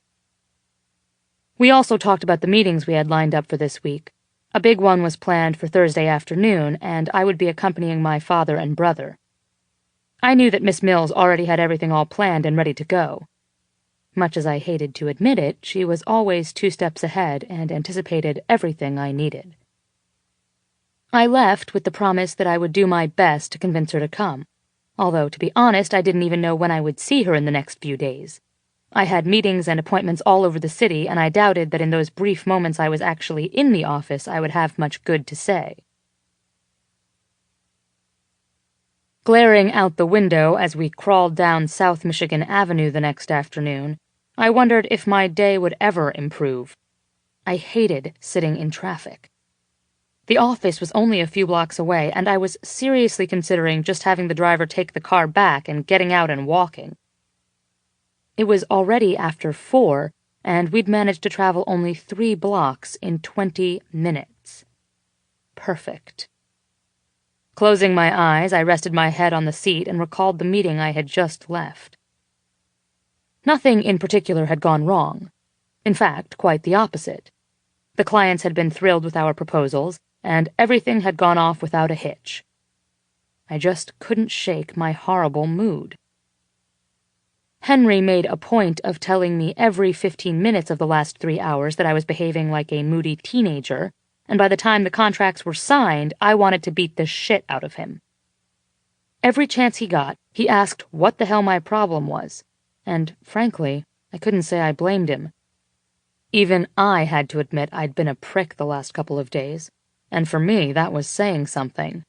We also talked about the meetings we had lined up for this week. A big one was planned for Thursday afternoon, and I would be accompanying my father and brother. I knew that Miss Mills already had everything all planned and ready to go. Much as I hated to admit it, she was always 2 steps ahead and anticipated everything I needed. I left with the promise that I would do my best to convince her to come, although, to be honest, I didn't even know when I would see her in the next few days. I had meetings and appointments all over the city, and I doubted that in those brief moments I was actually in the office I would have much good to say. Glaring out the window as we crawled down South Michigan Avenue the next afternoon, I wondered if my day would ever improve. I hated sitting in traffic. The office was only a few blocks away, and I was seriously considering just having the driver take the car back and getting out and walking. It was already after 4, and we'd managed to travel only 3 blocks in 20 minutes. Perfect. Closing my eyes, I rested my head on the seat and recalled the meeting I had just left. Nothing in particular had gone wrong. In fact, quite the opposite. The clients had been thrilled with our proposals, and everything had gone off without a hitch. I just couldn't shake my horrible mood. Henry made a point of telling me every 15 minutes of the last 3 hours that I was behaving like a moody teenager, and by the time the contracts were signed, I wanted to beat the shit out of him. Every chance he got, he asked what the hell my problem was, and, frankly, I couldn't say I blamed him. Even I had to admit I'd been a prick the last couple of days, and for me that was saying something.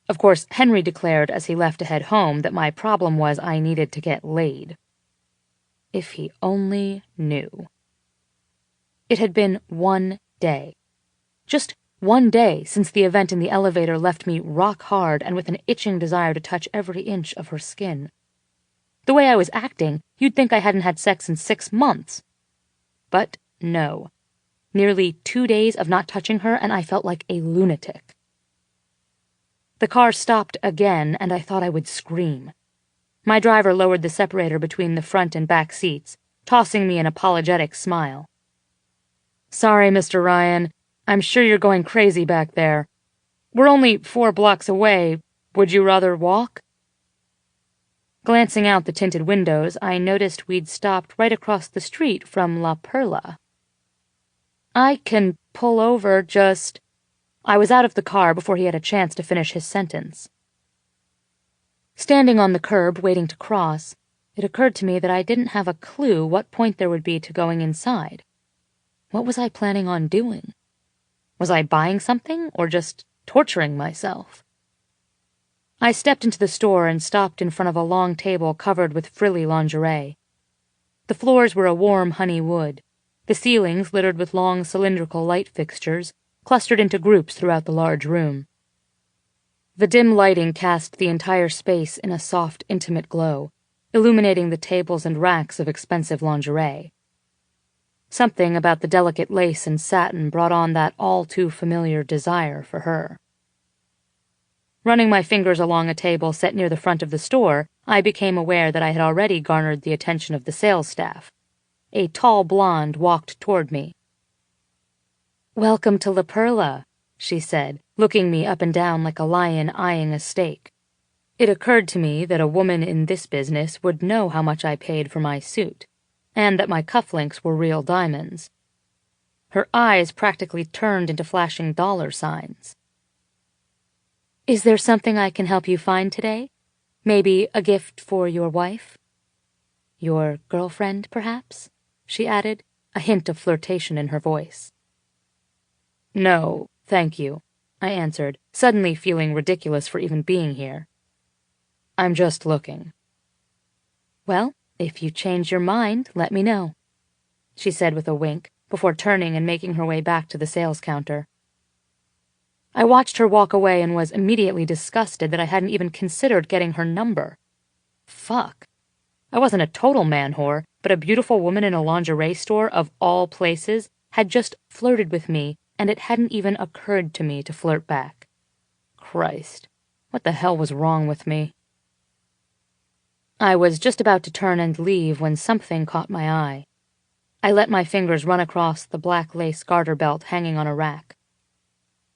Of course, Henry declared as he left to head home that my problem was I needed to get laid. If he only knew. It had been 1 day. Just 1 day since the event in the elevator left me rock hard and with an itching desire to touch every inch of her skin. The way I was acting, you'd think I hadn't had sex in 6 months. But no. Nearly 2 days of not touching her, and I felt like a lunatic. The car stopped again, and I thought I would scream. My driver lowered the separator between the front and back seats, tossing me an apologetic smile. "Sorry, Mr. Ryan. I'm sure you're going crazy back there. We're only 4 blocks away. Would you rather walk?" Glancing out the tinted windows, I noticed we'd stopped right across the street from La Perla. "I can pull over, just—" I was out of the car before he had a chance to finish his sentence. Standing on the curb, waiting to cross, it occurred to me that I didn't have a clue what point there would be to going inside. What was I planning on doing? Was I buying something, or just torturing myself? I stepped into the store and stopped in front of a long table covered with frilly lingerie. The floors were a warm honey wood, the ceilings littered with long cylindrical light fixtures, clustered into groups throughout the large room. The dim lighting cast the entire space in a soft, intimate glow, illuminating the tables and racks of expensive lingerie. Something about the delicate lace and satin brought on that all-too-familiar desire for her. Running my fingers along a table set near the front of the store, I became aware that I had already garnered the attention of the sales staff. A tall blonde walked toward me. "Welcome to La Perla," she said, looking me up and down like a lion eyeing a steak. It occurred to me that a woman in this business would know how much I paid for my suit, and that my cufflinks were real diamonds. Her eyes practically turned into flashing dollar signs. "Is there something I can help you find today? Maybe a gift for your wife? Your girlfriend, perhaps?" she added, a hint of flirtation in her voice. "No, thank you," I answered, suddenly feeling ridiculous for even being here. "I'm just looking." "Well, if you change your mind, let me know," she said with a wink, before turning and making her way back to the sales counter. I watched her walk away and was immediately disgusted that I hadn't even considered getting her number. Fuck. I wasn't a total man whore, but a beautiful woman in a lingerie store, of all places, had just flirted with me, and it hadn't even occurred to me to flirt back. Christ, what the hell was wrong with me? I was just about to turn and leave when something caught my eye. I let my fingers run across the black lace garter belt hanging on a rack.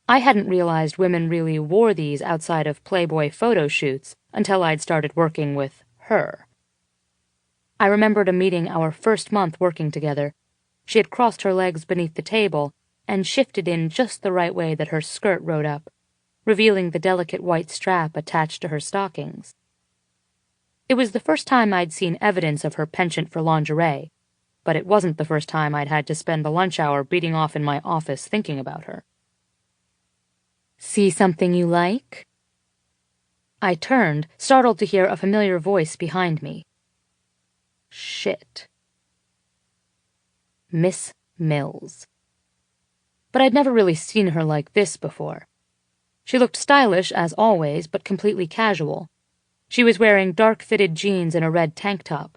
I hadn't realized women really wore these outside of Playboy photo shoots until I'd started working with her. I remembered a meeting our first month working together. She had crossed her legs beneath the table and shifted in just the right way that her skirt rode up, revealing the delicate white strap attached to her stockings. It was the first time I'd seen evidence of her penchant for lingerie, but it wasn't the first time I'd had to spend the lunch hour beating off in my office thinking about her. "See something you like?" I turned, startled to hear a familiar voice behind me. Shit. Miss Mills. But I'd never really seen her like this before. She looked stylish, as always, but completely casual. She was wearing dark-fitted jeans and a red tank top.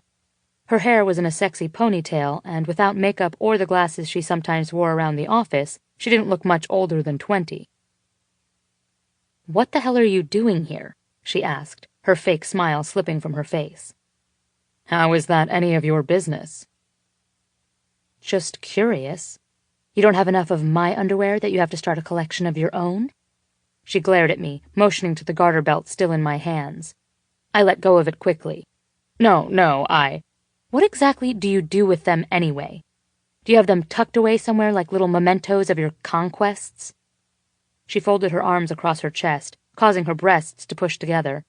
Her hair was in a sexy ponytail, and without makeup or the glasses she sometimes wore around the office, she didn't look much older than 20. "What the hell are you doing here?" she asked, her fake smile slipping from her face. "How is that any of your business?" "Just curious. You don't have enough of my underwear that you have to start a collection of your own?" She glared at me, motioning to the garter belt still in my hands. I let go of it quickly. No, What exactly do you do with them anyway? Do you have them tucked away somewhere like little mementos of your conquests?" She folded her arms across her chest, causing her breasts to push together.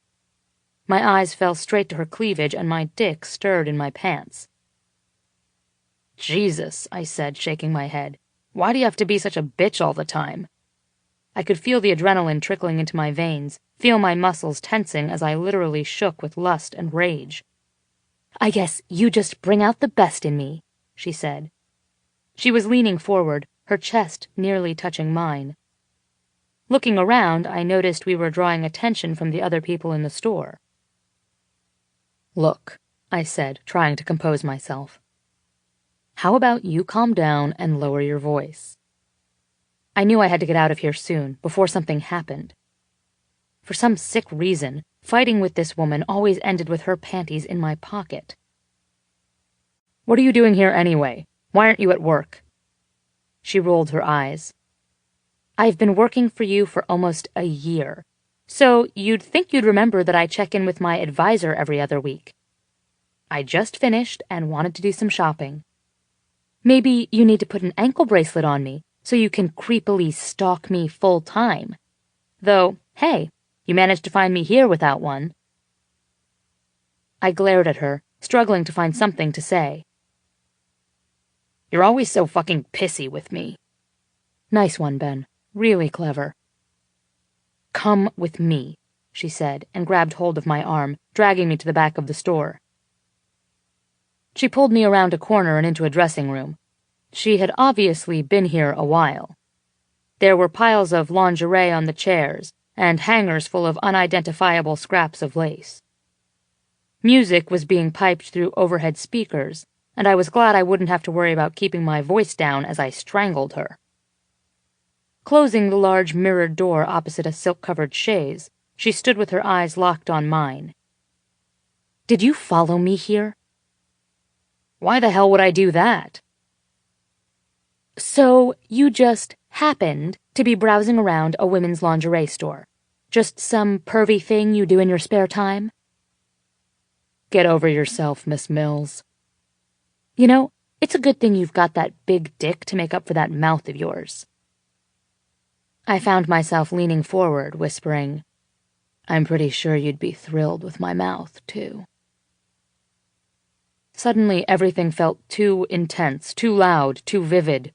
My eyes fell straight to her cleavage, and my dick stirred in my pants. "Jesus," I said, shaking my head. "Why do you have to be such a bitch all the time?" I could feel the adrenaline trickling into my veins, feel my muscles tensing as I literally shook with lust and rage. "I guess you just bring out the best in me," she said. She was leaning forward, her chest nearly touching mine. Looking around, I noticed we were drawing attention from the other people in the store. "Look," I said, trying to compose myself. "How about you calm down and lower your voice?" I knew I had to get out of here soon, before something happened. For some sick reason, fighting with this woman always ended with her panties in my pocket. "What are you doing here anyway? Why aren't you at work?" She rolled her eyes. "I've been working for you for almost a year, so you'd think you'd remember that I check in with my advisor every other week. I just finished and wanted to do some shopping. Maybe you need to put an ankle bracelet on me so you can creepily stalk me full time. Though, hey, you managed to find me here without one." I glared at her, struggling to find something to say. "You're always so fucking pissy with me." "Nice one, Ben. Really clever." "Come with me," she said, and grabbed hold of my arm, dragging me to the back of the store. She pulled me around a corner and into a dressing room. She had obviously been here a while. There were piles of lingerie on the chairs, and hangers full of unidentifiable scraps of lace. Music was being piped through overhead speakers, and I was glad I wouldn't have to worry about keeping my voice down as I strangled her. Closing the large mirrored door opposite a silk-covered chaise, she stood with her eyes locked on mine. "Did you follow me here?" "Why the hell would I do that?" "So you just happened to be browsing around a women's lingerie store. Just some pervy thing you do in your spare time?" "Get over yourself, Miss Mills." "You know, it's a good thing you've got that big dick to make up for that mouth of yours." I found myself leaning forward, whispering, "I'm pretty sure you'd be thrilled with my mouth, too." Suddenly everything felt too intense, too loud, too vivid.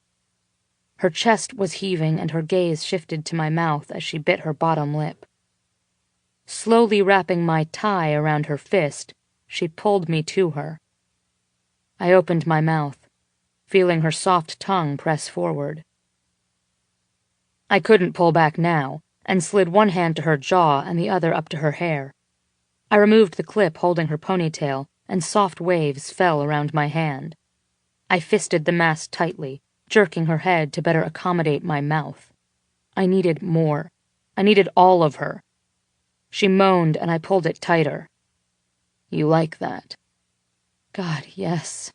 Her chest was heaving and her gaze shifted to my mouth as she bit her bottom lip. Slowly wrapping my tie around her fist, she pulled me to her. I opened my mouth, feeling her soft tongue press forward. I couldn't pull back now, and slid one hand to her jaw and the other up to her hair. I removed the clip holding her ponytail, and soft waves fell around my hand. I fisted the mass tightly, jerking her head to better accommodate my mouth. I needed more. I needed all of her. She moaned, and I pulled it tighter. "You like that?" God, yes.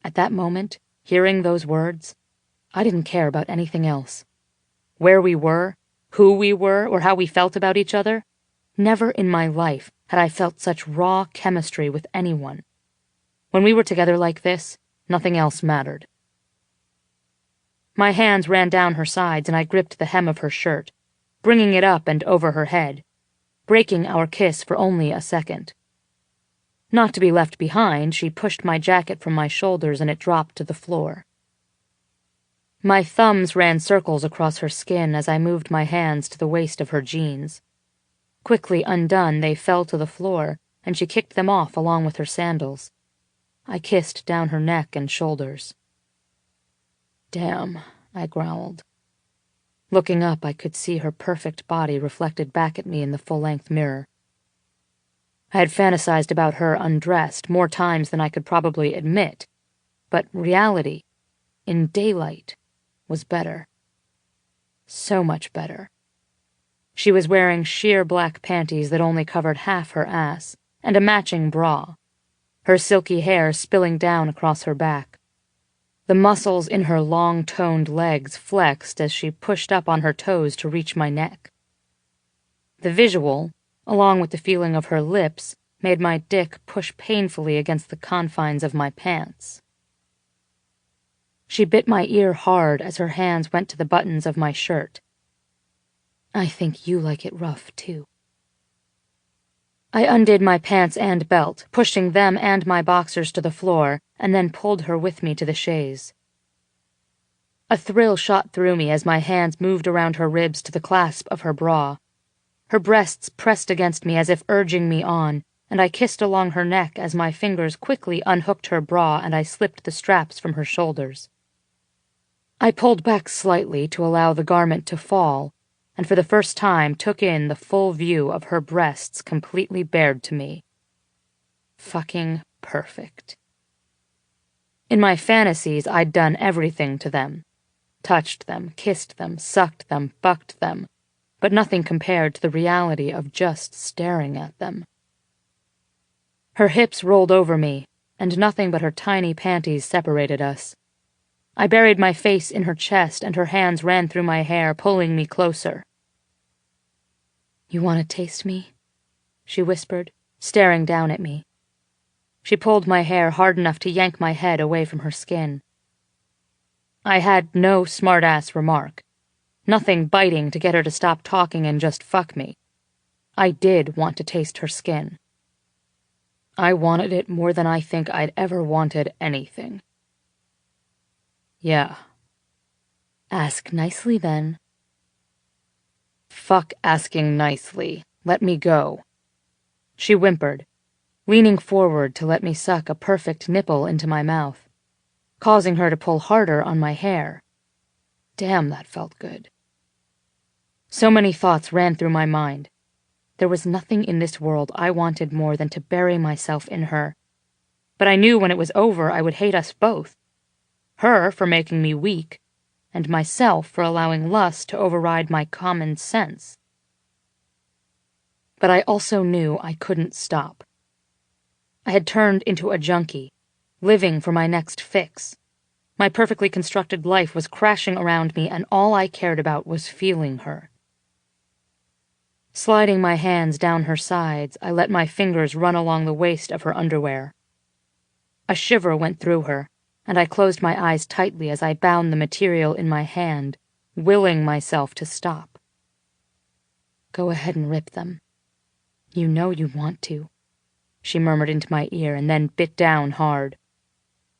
At that moment, hearing those words, I didn't care about anything else. Where we were, who we were, or how we felt about each other, never in my life had I felt such raw chemistry with anyone. When we were together like this, nothing else mattered. My hands ran down her sides and I gripped the hem of her shirt, bringing it up and over her head, breaking our kiss for only a second. Not to be left behind, she pushed my jacket from my shoulders and it dropped to the floor. My thumbs ran circles across her skin as I moved my hands to the waist of her jeans. Quickly undone, they fell to the floor, and she kicked them off along with her sandals. I kissed down her neck and shoulders. "Damn," I growled. Looking up, I could see her perfect body reflected back at me in the full-length mirror. I had fantasized about her undressed more times than I could probably admit, but reality, in daylight, was better. So much better. She was wearing sheer black panties that only covered half her ass, and a matching bra, her silky hair spilling down across her back. The muscles in her long-toned legs flexed as she pushed up on her toes to reach my neck. The visual, along with the feeling of her lips, made my dick push painfully against the confines of my pants. She bit my ear hard as her hands went to the buttons of my shirt. "I think you like it rough, too." I undid my pants and belt, pushing them and my boxers to the floor, and then pulled her with me to the chaise. A thrill shot through me as my hands moved around her ribs to the clasp of her bra. Her breasts pressed against me as if urging me on, and I kissed along her neck as my fingers quickly unhooked her bra and I slipped the straps from her shoulders. I pulled back slightly to allow the garment to fall, and for the first time took in the full view of her breasts completely bared to me. Fucking perfect. In my fantasies, I'd done everything to them. Touched them, kissed them, sucked them, fucked them, but nothing compared to the reality of just staring at them. Her hips rolled over me, and nothing but her tiny panties separated us. I buried my face in her chest, and her hands ran through my hair, pulling me closer. "You want to taste me?" she whispered, staring down at me. She pulled my hair hard enough to yank my head away from her skin. I had no smart-ass remark. Nothing biting to get her to stop talking and just fuck me. I did want to taste her skin. I wanted it more than I think I'd ever wanted anything. "Yeah." "Ask nicely, then." "Fuck asking nicely. Let me go." She whimpered, leaning forward to let me suck a perfect nipple into my mouth, causing her to pull harder on my hair. Damn, that felt good. So many thoughts ran through my mind. There was nothing in this world I wanted more than to bury myself in her. But I knew when it was over I would hate us both. Her for making me weak, and myself for allowing lust to override my common sense. But I also knew I couldn't stop. I had turned into a junkie, living for my next fix. My perfectly constructed life was crashing around me, and all I cared about was feeling her. Sliding my hands down her sides, I let my fingers run along the waist of her underwear. A shiver went through her, and I closed my eyes tightly as I bound the material in my hand, willing myself to stop. "Go ahead and rip them. You know you want to," she murmured into my ear and then bit down hard.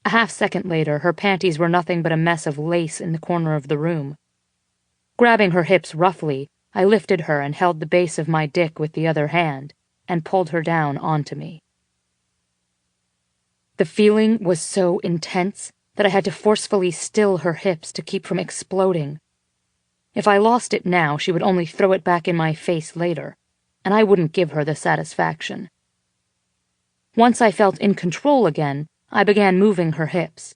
A half-second later, her panties were nothing but a mess of lace in the corner of the room. Grabbing her hips roughly, I lifted her and held the base of my dick with the other hand, and pulled her down onto me. The feeling was so intense that I had to forcefully still her hips to keep from exploding. If I lost it now, she would only throw it back in my face later, and I wouldn't give her the satisfaction. Once I felt in control again, I began moving her hips.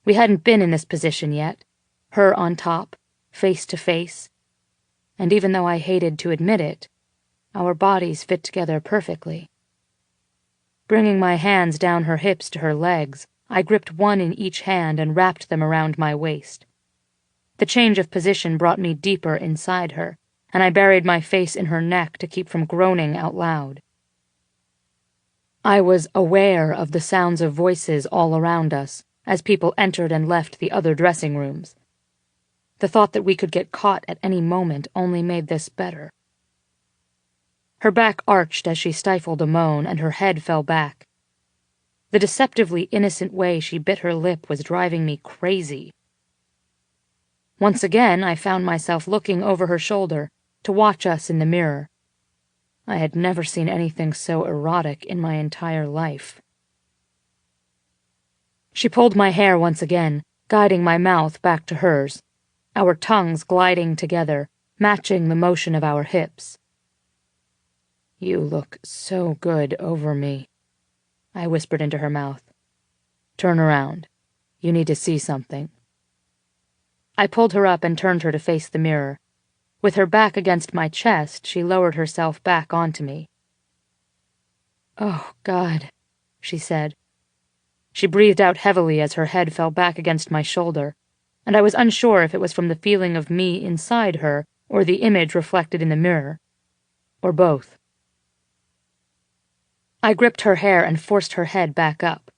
We hadn't been in this position yet, her on top, face to face, and even though I hated to admit it, our bodies fit together perfectly. Bringing my hands down her hips to her legs, I gripped one in each hand and wrapped them around my waist. The change of position brought me deeper inside her, and I buried my face in her neck to keep from groaning out loud. I was aware of the sounds of voices all around us as people entered and left the other dressing rooms. The thought that we could get caught at any moment only made this better. Her back arched as she stifled a moan, and her head fell back. The deceptively innocent way she bit her lip was driving me crazy. Once again, I found myself looking over her shoulder to watch us in the mirror. I had never seen anything so erotic in my entire life. She pulled my hair once again, guiding my mouth back to hers, our tongues gliding together, matching the motion of our hips. "You look so good over me," I whispered into her mouth. "Turn around. You need to see something." I pulled her up and turned her to face the mirror. With her back against my chest, she lowered herself back onto me. "Oh, God," she said. She breathed out heavily as her head fell back against my shoulder, and I was unsure if it was from the feeling of me inside her or the image reflected in the mirror, or both. I gripped her hair and forced her head back up.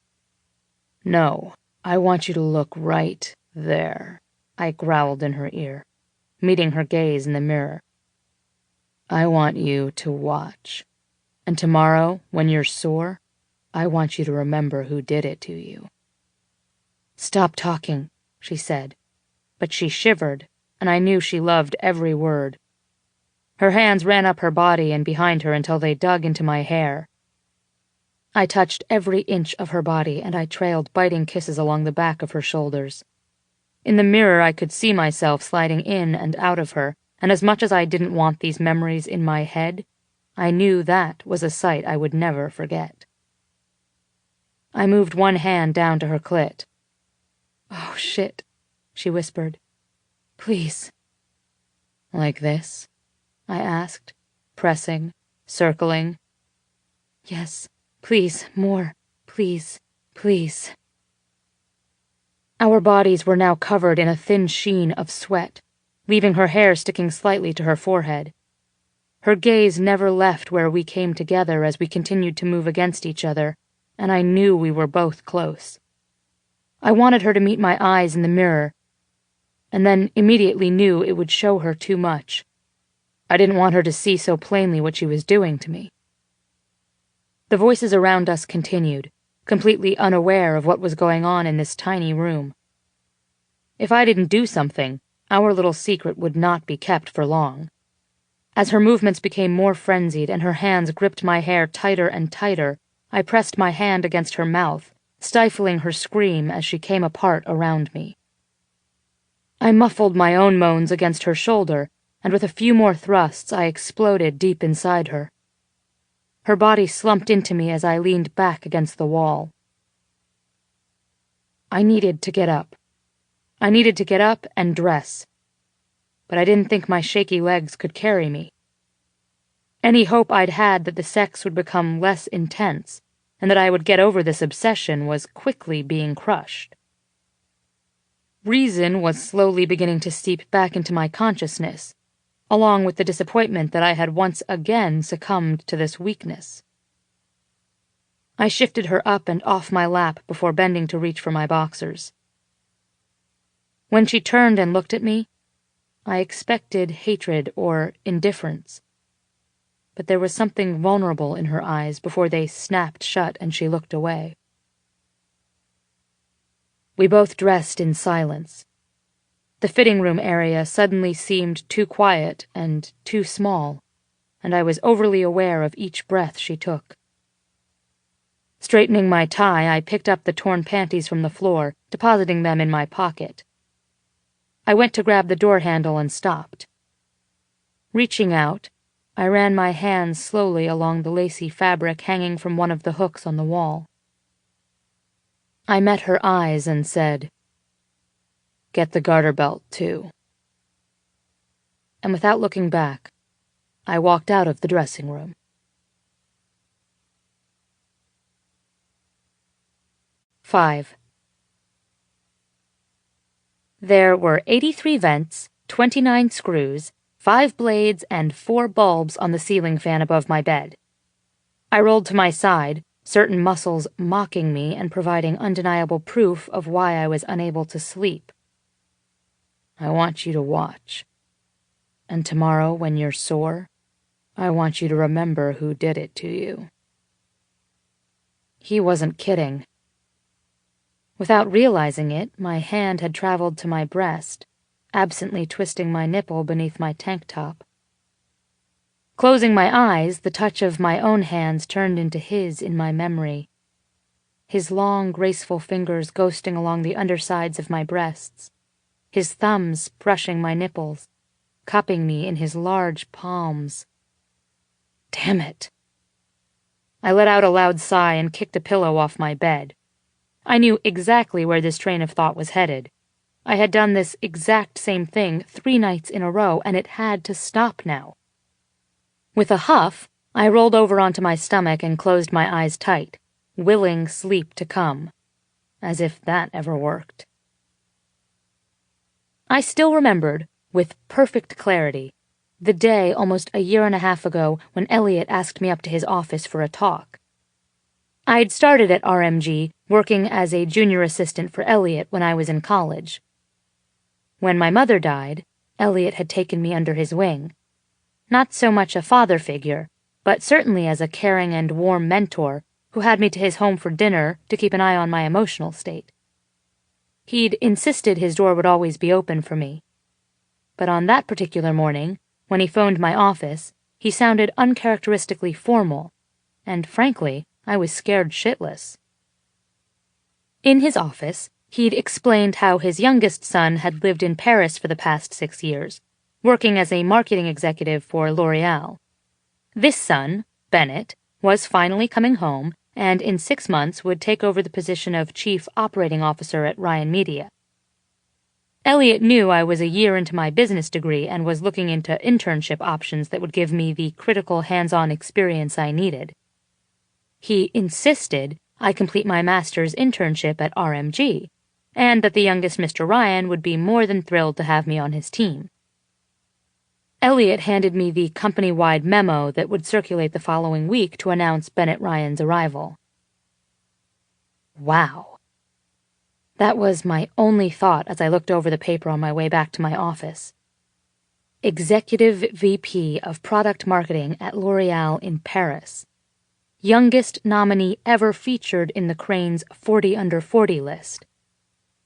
"No, I want you to look right there," I growled in her ear, meeting her gaze in the mirror. "I want you to watch, and tomorrow, when you're sore, I want you to remember who did it to you." "Stop talking," she said, but she shivered, and I knew she loved every word. Her hands ran up her body and behind her until they dug into my hair. I touched every inch of her body, and I trailed biting kisses along the back of her shoulders. In the mirror, I could see myself sliding in and out of her, and as much as I didn't want these memories in my head, I knew that was a sight I would never forget. I moved one hand down to her clit. "Oh, shit," she whispered. "Please." "Like this?" I asked, pressing, circling. "Yes, please, more, please, please." Our bodies were now covered in a thin sheen of sweat, leaving her hair sticking slightly to her forehead. Her gaze never left where we came together as we continued to move against each other, and I knew we were both close. I wanted her to meet my eyes in the mirror, and then immediately knew it would show her too much. I didn't want her to see so plainly what she was doing to me. The voices around us continued, completely unaware of what was going on in this tiny room. If I didn't do something, our little secret would not be kept for long. As her movements became more frenzied and her hands gripped my hair tighter and tighter, I pressed my hand against her mouth, stifling her scream as she came apart around me. I muffled my own moans against her shoulder, and with a few more thrusts I exploded deep inside her. Her body slumped into me as I leaned back against the wall. I needed to get up. I needed to get up and dress, but I didn't think my shaky legs could carry me. Any hope I'd had that the sex would become less intense, and that I would get over this obsession was quickly being crushed. Reason was slowly beginning to seep back into my consciousness, along with the disappointment that I had once again succumbed to this weakness. I shifted her up and off my lap before bending to reach for my boxers. When she turned and looked at me, I expected hatred or indifference, but there was something vulnerable in her eyes before they snapped shut and she looked away. We both dressed in silence. The fitting room area suddenly seemed too quiet and too small, and I was overly aware of each breath she took. Straightening my tie, I picked up the torn panties from the floor, depositing them in my pocket. I went to grab the door handle and stopped. Reaching out, I ran my hands slowly along the lacy fabric hanging from one of the hooks on the wall. I met her eyes and said, "Get the garter belt, too." And without looking back, I walked out of the dressing room. 5. There were 83 vents, 29 screws, 5 blades, and 4 bulbs on the ceiling fan above my bed. I rolled to my side, certain muscles mocking me and providing undeniable proof of why I was unable to sleep. "I want you to watch. And tomorrow, when you're sore, I want you to remember who did it to you." He wasn't kidding. Without realizing it, my hand had traveled to my breast, absently twisting my nipple beneath my tank top. Closing my eyes, the touch of my own hands turned into his in my memory. His long, graceful fingers ghosting along the undersides of my breasts, his thumbs brushing my nipples, cupping me in his large palms. Damn it! I let out a loud sigh and kicked a pillow off my bed. I knew exactly where this train of thought was headed. I had done this exact same thing 3 nights in a row, and it had to stop now. With a huff, I rolled over onto my stomach and closed my eyes tight, willing sleep to come. As if that ever worked. I still remembered, with perfect clarity, the day almost a year and a half ago when Elliot asked me up to his office for a talk. I'd started at RMG, working as a junior assistant for Elliot when I was in college. When my mother died, Elliot had taken me under his wing. Not so much a father figure, but certainly as a caring and warm mentor who had me to his home for dinner to keep an eye on my emotional state. He'd insisted his door would always be open for me. But on that particular morning, when he phoned my office, he sounded uncharacteristically formal, and frankly, I was scared shitless. In his office, he'd explained how his youngest son had lived in Paris for the past 6 years, working as a marketing executive for L'Oreal. This son, Bennett, was finally coming home and in 6 months would take over the position of Chief Operating Officer at Ryan Media. Elliot knew I was a year into my business degree and was looking into internship options that would give me the critical hands-on experience I needed. He insisted I complete my master's internship at RMG, and that the youngest Mr. Ryan would be more than thrilled to have me on his team. Elliot handed me the company-wide memo that would circulate the following week to announce Bennett Ryan's arrival. Wow. That was my only thought as I looked over the paper on my way back to my office. Executive VP of Product Marketing at L'Oreal in Paris. Youngest nominee ever featured in the Crane's 40 Under 40 list.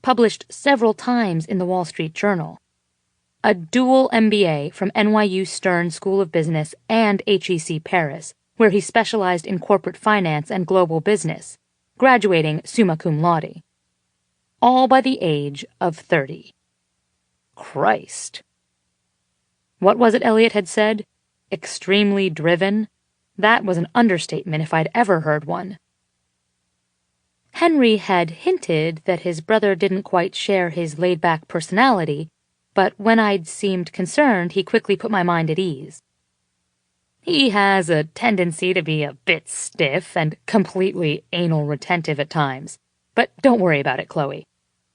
Published several times in the Wall Street Journal. A dual MBA from NYU Stern School of Business and HEC Paris, where he specialized in corporate finance and global business, graduating summa cum laude. All by the age of 30. Christ. What was it Elliot had said? Extremely driven? That was an understatement if I'd ever heard one. Henry had hinted that his brother didn't quite share his laid-back personality, but when I'd seemed concerned, he quickly put my mind at ease. He has a tendency to be a bit stiff and completely anal retentive at times. But don't worry about it, Chloe.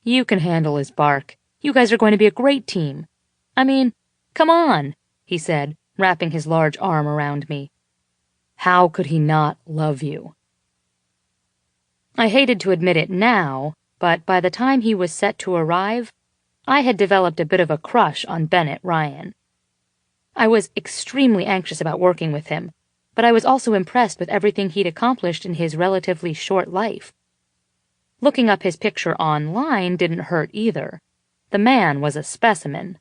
You can handle his bark. You guys are going to be a great team. I mean, come on, he said, wrapping his large arm around me. How could he not love you? I hated to admit it now, but by the time he was set to arrive, I had developed a bit of a crush on Bennett Ryan. I was extremely anxious about working with him, but I was also impressed with everything he'd accomplished in his relatively short life. Looking up his picture online didn't hurt either. The man was a specimen.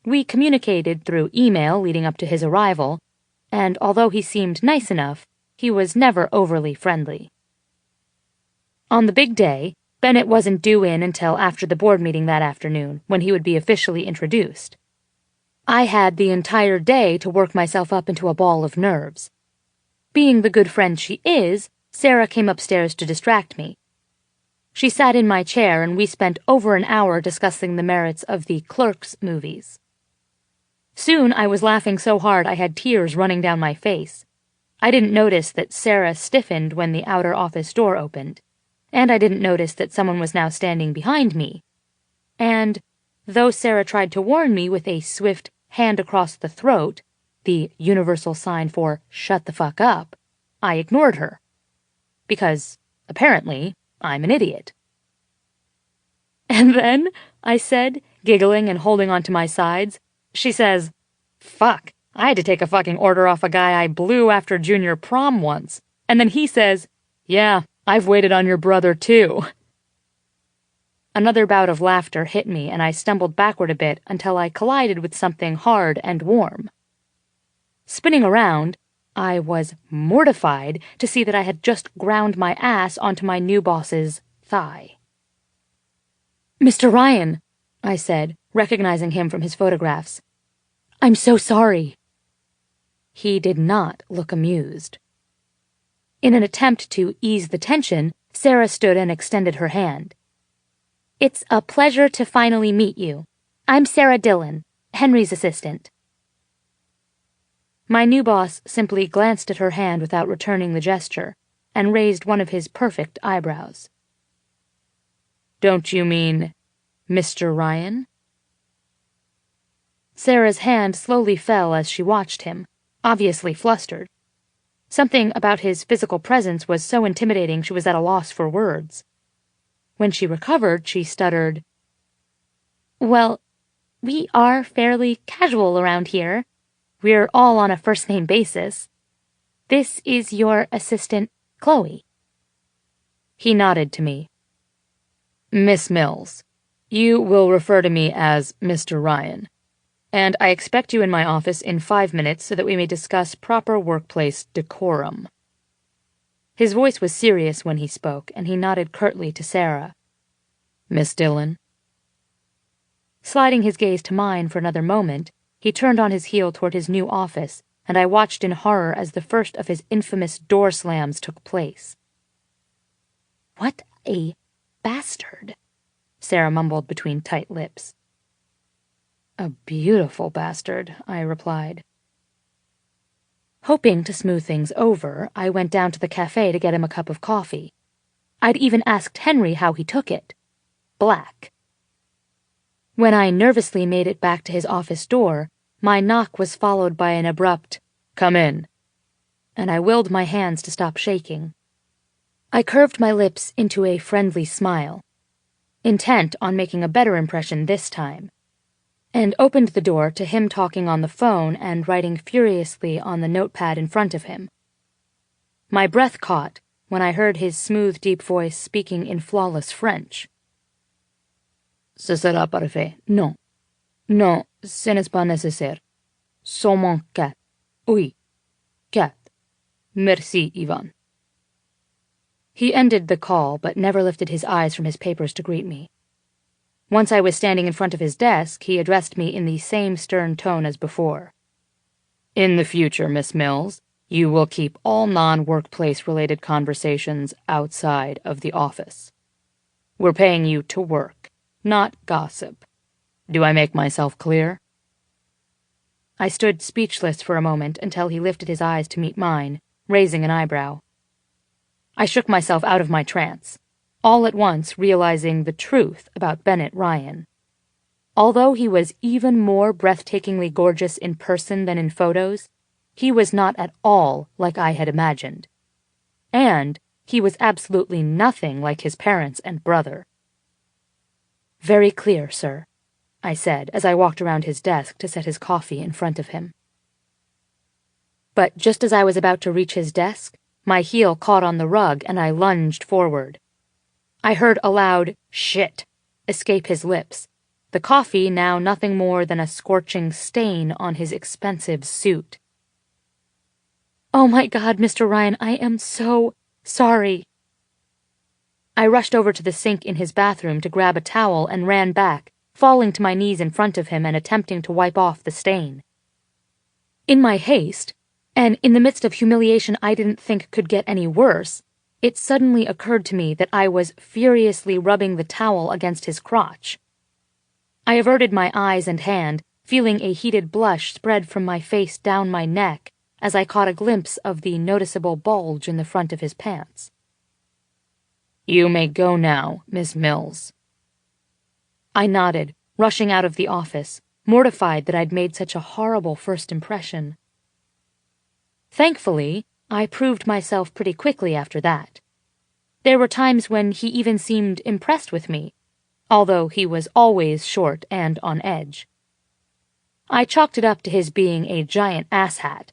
We communicated through email leading up to his arrival, and although he seemed nice enough, he was never overly friendly. On the big day, Bennett wasn't due in until after the board meeting that afternoon, when he would be officially introduced. I had the entire day to work myself up into a ball of nerves. Being the good friend she is, Sarah came upstairs to distract me. She sat in my chair and we spent over an hour discussing the merits of the Clerks movies. Soon I was laughing so hard I had tears running down my face. I didn't notice that Sarah stiffened when the outer office door opened, and I didn't notice that someone was now standing behind me. And, though Sarah tried to warn me with a swift hand across the throat, the universal sign for shut the fuck up, I ignored her. Because, apparently, I'm an idiot. And then, I said, giggling and holding onto my sides, she says, fuck, I had to take a fucking order off a guy I blew after junior prom once. And then he says, yeah, I've waited on your brother too. Another bout of laughter hit me and I stumbled backward a bit until I collided with something hard and warm. Spinning around, I was mortified to see that I had just ground my ass onto my new boss's thigh. Mr. Ryan, I said, recognizing him from his photographs. I'm so sorry. He did not look amused. In an attempt to ease the tension, Sarah stood and extended her hand. It's a pleasure to finally meet you. I'm Sarah Dillon, Henry's assistant. My new boss simply glanced at her hand without returning the gesture, and raised one of his perfect eyebrows. Don't you mean Mr. Ryan? Sarah's hand slowly fell as she watched him, obviously flustered. Something about his physical presence was so intimidating she was at a loss for words. When she recovered, she stuttered, Well, we are fairly casual around here. We're all on a first-name basis. This is your assistant, Chloe. He nodded to me. Miss Mills, you will refer to me as Mr. Ryan, and I expect you in my office in 5 minutes so that we may discuss proper workplace decorum. His voice was serious when he spoke, and he nodded curtly to Sarah. Miss Dillon? Sliding his gaze to mine for another moment, he turned on his heel toward his new office, and I watched in horror as the first of his infamous door slams took place. What a bastard, Sarah mumbled between tight lips. A beautiful bastard, I replied. Hoping to smooth things over, I went down to the cafe to get him a cup of coffee. I'd even asked Henry how he took it. Black. When I nervously made it back to his office door, my knock was followed by an abrupt, "Come in," and I willed my hands to stop shaking. I curved my lips into a friendly smile, intent on making a better impression this time, and opened the door to him talking on the phone and writing furiously on the notepad in front of him. My breath caught when I heard his smooth, deep voice speaking in flawless French. Ce sera parfait. Non. Non, ce n'est pas nécessaire. Seulement 4. Oui. 4. Merci, Ivan. He ended the call, but never lifted his eyes from his papers to greet me. Once I was standing in front of his desk, he addressed me in the same stern tone as before. In the future, Miss Mills, you will keep all non-workplace-related conversations outside of the office. We're paying you to work, not gossip. Do I make myself clear? I stood speechless for a moment until he lifted his eyes to meet mine, raising an eyebrow. I shook myself out of my trance, all at once realizing the truth about Bennett Ryan. Although he was even more breathtakingly gorgeous in person than in photos, he was not at all like I had imagined. And he was absolutely nothing like his parents and brother. Very clear, sir, I said as I walked around his desk to set his coffee in front of him. But just as I was about to reach his desk, my heel caught on the rug and I lunged forward. I heard a loud "shit" escape his lips, the coffee now nothing more than a scorching stain on his expensive suit. Oh my God, Mr. Ryan, I am so sorry. I rushed over to the sink in his bathroom to grab a towel and ran back, falling to my knees in front of him and attempting to wipe off the stain. In my haste, and in the midst of humiliation I didn't think could get any worse, it suddenly occurred to me that I was furiously rubbing the towel against his crotch. I averted my eyes and hand, feeling a heated blush spread from my face down my neck as I caught a glimpse of the noticeable bulge in the front of his pants. You may go now, Miss Mills. I nodded, rushing out of the office, mortified that I'd made such a horrible first impression. Thankfully, I proved myself pretty quickly after that. There were times when he even seemed impressed with me, although he was always short and on edge. I chalked it up to his being a giant asshat,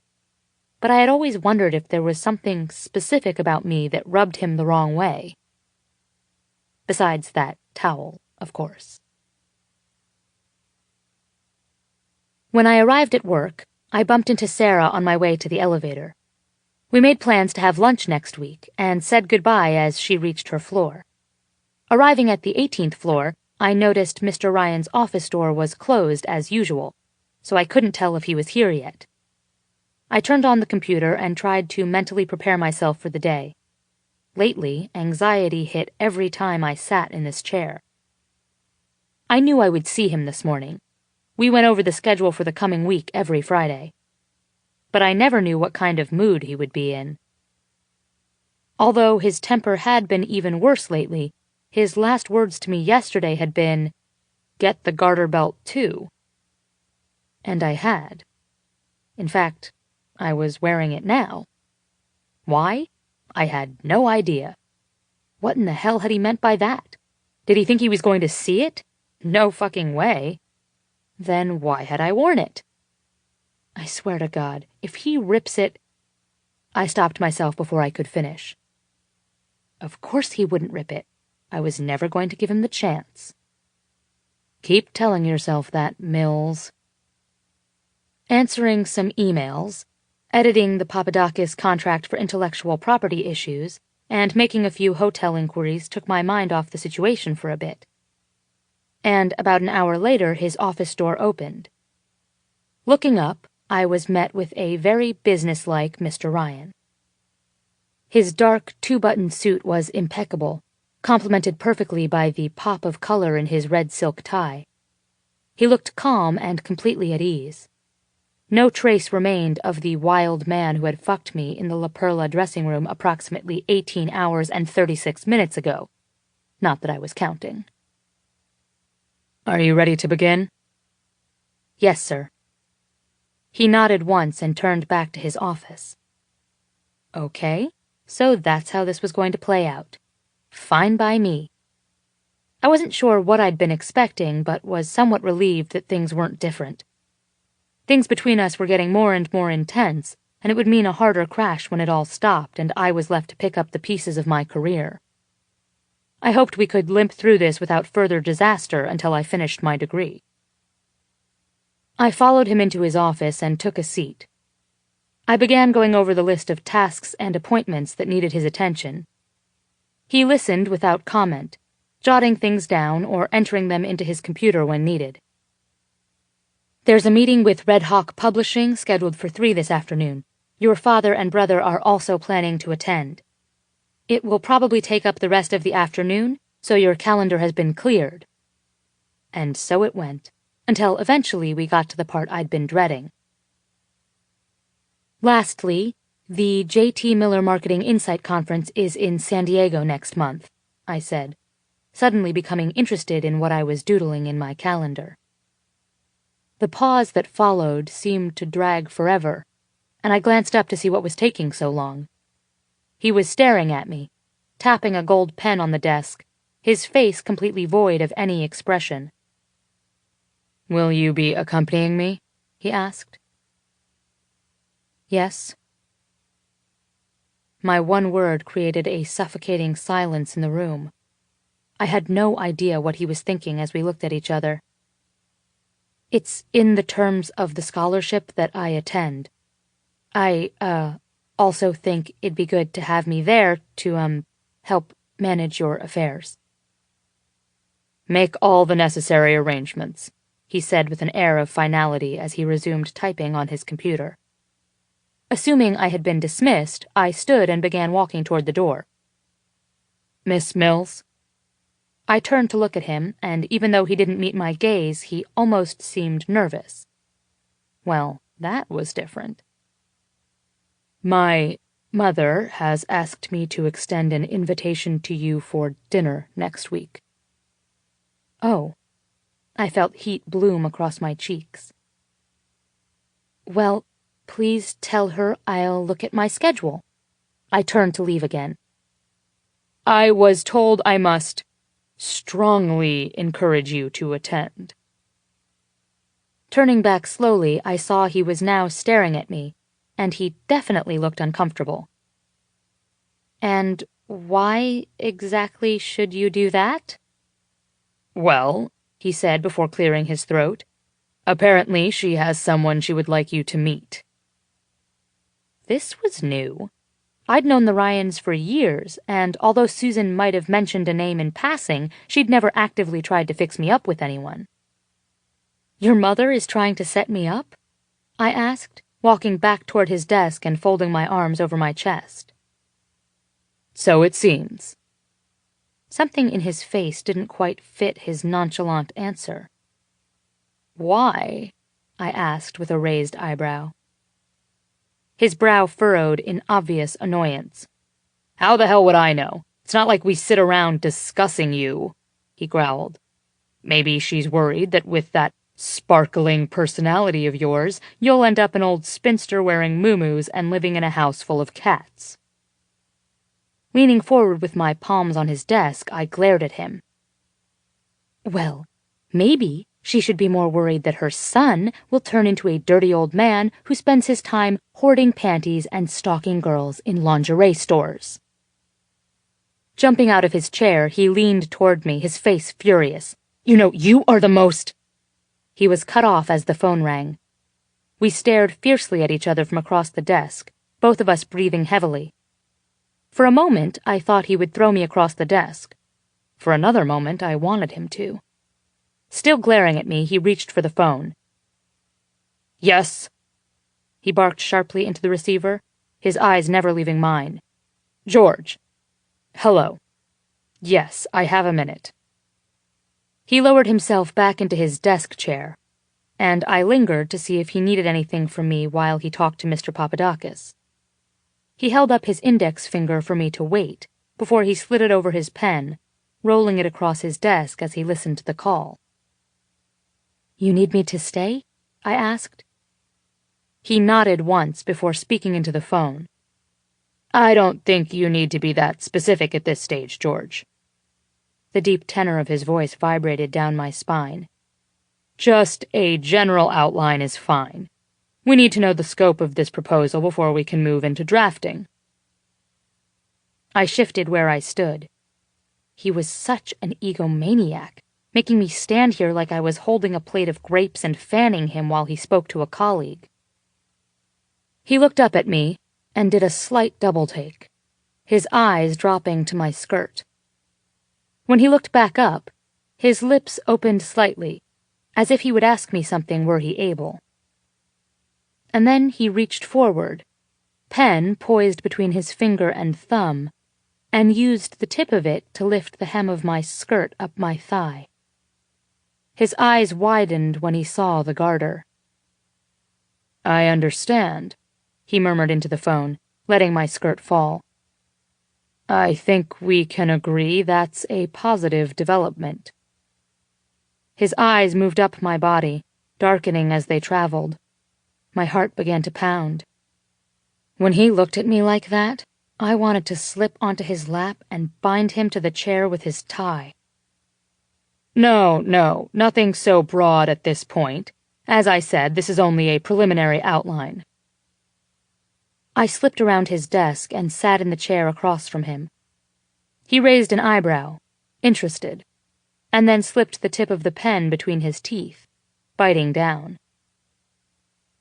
but I had always wondered if there was something specific about me that rubbed him the wrong way. Besides that towel, of course. When I arrived at work, I bumped into Sarah on my way to the elevator. We made plans to have lunch next week and said goodbye as she reached her floor. Arriving at the 18th floor, I noticed Mr. Ryan's office door was closed as usual, so I couldn't tell if he was here yet. I turned on the computer and tried to mentally prepare myself for the day. Lately, anxiety hit every time I sat in this chair. I knew I would see him this morning. We went over the schedule for the coming week every Friday. But I never knew what kind of mood he would be in. Although his temper had been even worse lately, his last words to me yesterday had been, "Get the garter belt too." And I had. In fact, I was wearing it now. Why? I had no idea. What in the hell had he meant by that? Did he think he was going to see it? No fucking way. Then why had I worn it? I swear to God, if he rips it... I stopped myself before I could finish. Of course he wouldn't rip it. I was never going to give him the chance. Keep telling yourself that, Mills. Answering some emails, editing the Papadakis contract for intellectual property issues, and making a few hotel inquiries took my mind off the situation for a bit. And about an hour later, his office door opened. Looking up, I was met with a very businesslike Mr. Ryan. His dark two-button suit was impeccable, complemented perfectly by the pop of color in his red silk tie. He looked calm and completely at ease. No trace remained of the wild man who had fucked me in the La Perla dressing room approximately 18 hours and 36 minutes ago. Not that I was counting. "Are you ready to begin?" "Yes, sir." He nodded once and turned back to his office. Okay, so that's how this was going to play out. Fine by me. I wasn't sure what I'd been expecting, but was somewhat relieved that things weren't different. Things between us were getting more and more intense, and it would mean a harder crash when it all stopped and I was left to pick up the pieces of my career. I hoped we could limp through this without further disaster until I finished my degree. I followed him into his office and took a seat. I began going over the list of tasks and appointments that needed his attention. He listened without comment, jotting things down or entering them into his computer when needed. "There's a meeting with Red Hawk Publishing scheduled for 3 this afternoon. Your father and brother are also planning to attend. It will probably take up the rest of the afternoon, so your calendar has been cleared." And so it went, until eventually we got to the part I'd been dreading. "Lastly, the J.T. Miller Marketing Insight Conference is in San Diego next month," I said, suddenly becoming interested in what I was doodling in my calendar. The pause that followed seemed to drag forever, and I glanced up to see what was taking so long. He was staring at me, tapping a gold pen on the desk, his face completely void of any expression. "Will you be accompanying me?" he asked. "Yes." My one word created a suffocating silence in the room. I had no idea what he was thinking as we looked at each other. "It's in the terms of the scholarship that I attend. I, also think it'd be good to have me there to, help manage your affairs." "Make all the necessary arrangements," he said with an air of finality as he resumed typing on his computer. Assuming I had been dismissed, I stood and began walking toward the door. "Miss Mills?" I turned to look at him, and even though he didn't meet my gaze, he almost seemed nervous. Well, that was different. "My mother has asked me to extend an invitation to you for dinner next week." Oh. I felt heat bloom across my cheeks. "Well, please tell her I'll look at my schedule." I turned to leave again. "I was told I must strongly encourage you to attend." Turning back slowly, I saw he was now staring at me, and he definitely looked uncomfortable. "And why exactly should you do that?" "Well," he said before clearing his throat, "apparently she has someone she would like you to meet." This was new. I'd known the Ryans for years, and although Susan might have mentioned a name in passing, she'd never actively tried to fix me up with anyone. "Your mother is trying to set me up?" I asked, walking back toward his desk and folding my arms over my chest. "So it seems." Something in his face didn't quite fit his nonchalant answer. "Why?" I asked with a raised eyebrow. His brow furrowed in obvious annoyance. "How the hell would I know? It's not like we sit around discussing you," he growled. "Maybe she's worried that with that sparkling personality of yours, you'll end up an old spinster wearing muumuus and living in a house full of cats." Leaning forward with my palms on his desk, I glared at him. "Well, maybe she should be more worried that her son will turn into a dirty old man who spends his time hoarding panties and stalking girls in lingerie stores." Jumping out of his chair, he leaned toward me, his face furious. "You know, you are the most—" He was cut off as the phone rang. We stared fiercely at each other from across the desk, both of us breathing heavily. For a moment, I thought he would throw me across the desk. For another moment, I wanted him to. Still glaring at me, he reached for the phone. "Yes?" He barked sharply into the receiver, his eyes never leaving mine. "George. Hello. Yes, I have a minute." He lowered himself back into his desk chair, and I lingered to see if he needed anything from me while he talked to Mr. Papadakis. He held up his index finger for me to wait before he slid it over his pen, rolling it across his desk as he listened to the call. "You need me to stay?" I asked. He nodded once before speaking into the phone. "I don't think you need to be that specific at this stage, George." The deep tenor of his voice vibrated down my spine. "Just a general outline is fine. We need to know the scope of this proposal before we can move into drafting." I shifted where I stood. He was such an egomaniac, making me stand here like I was holding a plate of grapes and fanning him while he spoke to a colleague. He looked up at me and did a slight double-take, his eyes dropping to my skirt. When he looked back up, his lips opened slightly, as if he would ask me something were he able. And then he reached forward, pen poised between his finger and thumb, and used the tip of it to lift the hem of my skirt up my thigh. His eyes widened when he saw the garter. "I understand," he murmured into the phone, letting my skirt fall. "I think we can agree that's a positive development." His eyes moved up my body, darkening as they traveled. My heart began to pound. When he looked at me like that, I wanted to slip onto his lap and bind him to the chair with his tie. No, nothing so broad at this point. As I said, this is only a preliminary outline." I slipped around his desk and sat in the chair across from him. He raised an eyebrow, interested, and then slipped the tip of the pen between his teeth, biting down.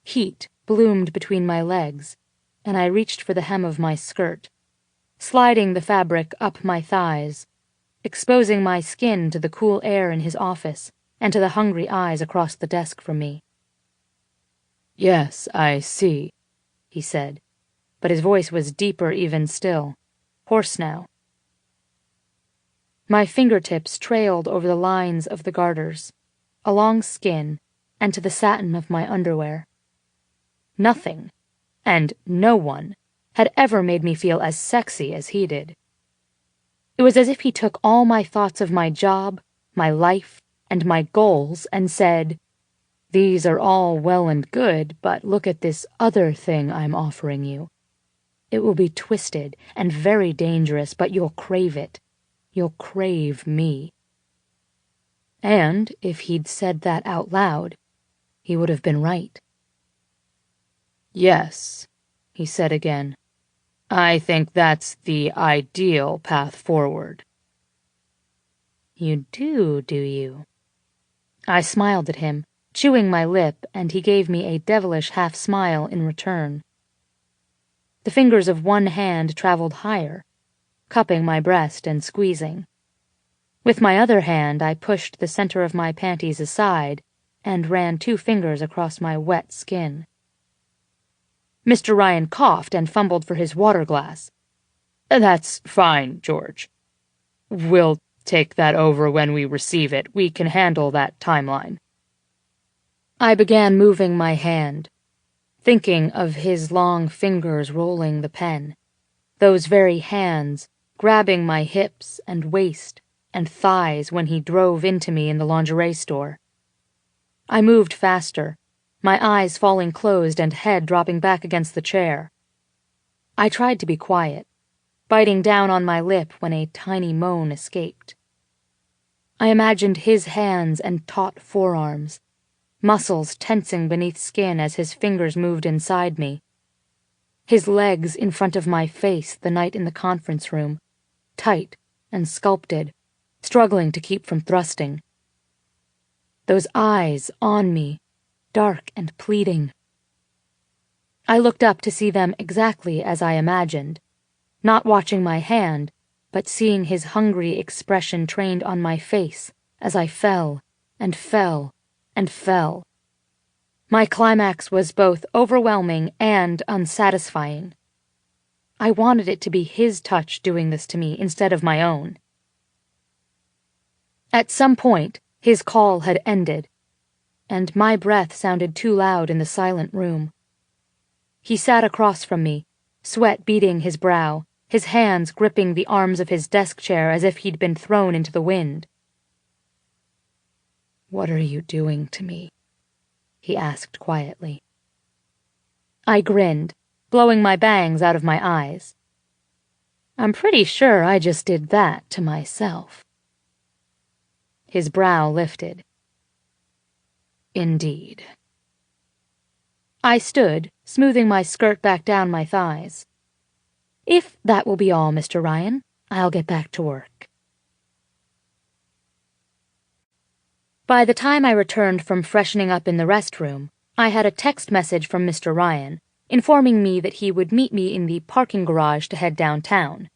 Heat bloomed between my legs, and I reached for the hem of my skirt, sliding the fabric up my thighs, exposing my skin to the cool air in his office and to the hungry eyes across the desk from me. "Yes, I see," he said, but his voice was deeper even still, hoarse now. My fingertips trailed over the lines of the garters, along skin, and to the satin of my underwear. Nothing, and no one, had ever made me feel as sexy as he did. It was as if he took all my thoughts of my job, my life, and my goals and said, "These are all well and good, but look at this other thing I'm offering you. It will be twisted and very dangerous, but you'll crave it. You'll crave me." And if he'd said that out loud, he would have been right. "Yes," he said again. "I think that's the ideal path forward." "You do you?" I smiled at him, chewing my lip, and he gave me a devilish half-smile in return. The fingers of one hand traveled higher, cupping my breast and squeezing. With my other hand, I pushed the center of my panties aside and ran 2 fingers across my wet skin. Mr. Ryan coughed and fumbled for his water glass. "That's fine, George." We'll take that over when we receive it. We can handle that timeline. I began moving my hand, thinking of his long fingers rolling the pen, those very hands grabbing my hips and waist and thighs when he drove into me in the lingerie store. I moved faster, my eyes falling closed and head dropping back against the chair. I tried to be quiet, biting down on my lip when a tiny moan escaped. I imagined his hands and taut forearms, muscles tensing beneath skin as his fingers moved inside me. His legs in front of my face the night in the conference room, tight and sculpted, struggling to keep from thrusting. Those eyes on me, dark and pleading. I looked up to see them exactly as I imagined, not watching my hand, but seeing his hungry expression trained on my face as I fell and fell and fell. My climax was both overwhelming and unsatisfying. I wanted it to be his touch doing this to me instead of my own. At some point, his call had ended, and my breath sounded too loud in the silent room. He sat across from me, sweat beading his brow, his hands gripping the arms of his desk chair as if he'd been thrown into the wind. "What are you doing to me?" he asked quietly. I grinned, blowing my bangs out of my eyes. "I'm pretty sure I just did that to myself." His brow lifted. "Indeed." I stood, smoothing my skirt back down my thighs. "If that will be all, Mr. Ryan, I'll get back to work." By the time I returned from freshening up in the restroom, I had a text message from Mr. Ryan, informing me that he would meet me in the parking garage to head downtown.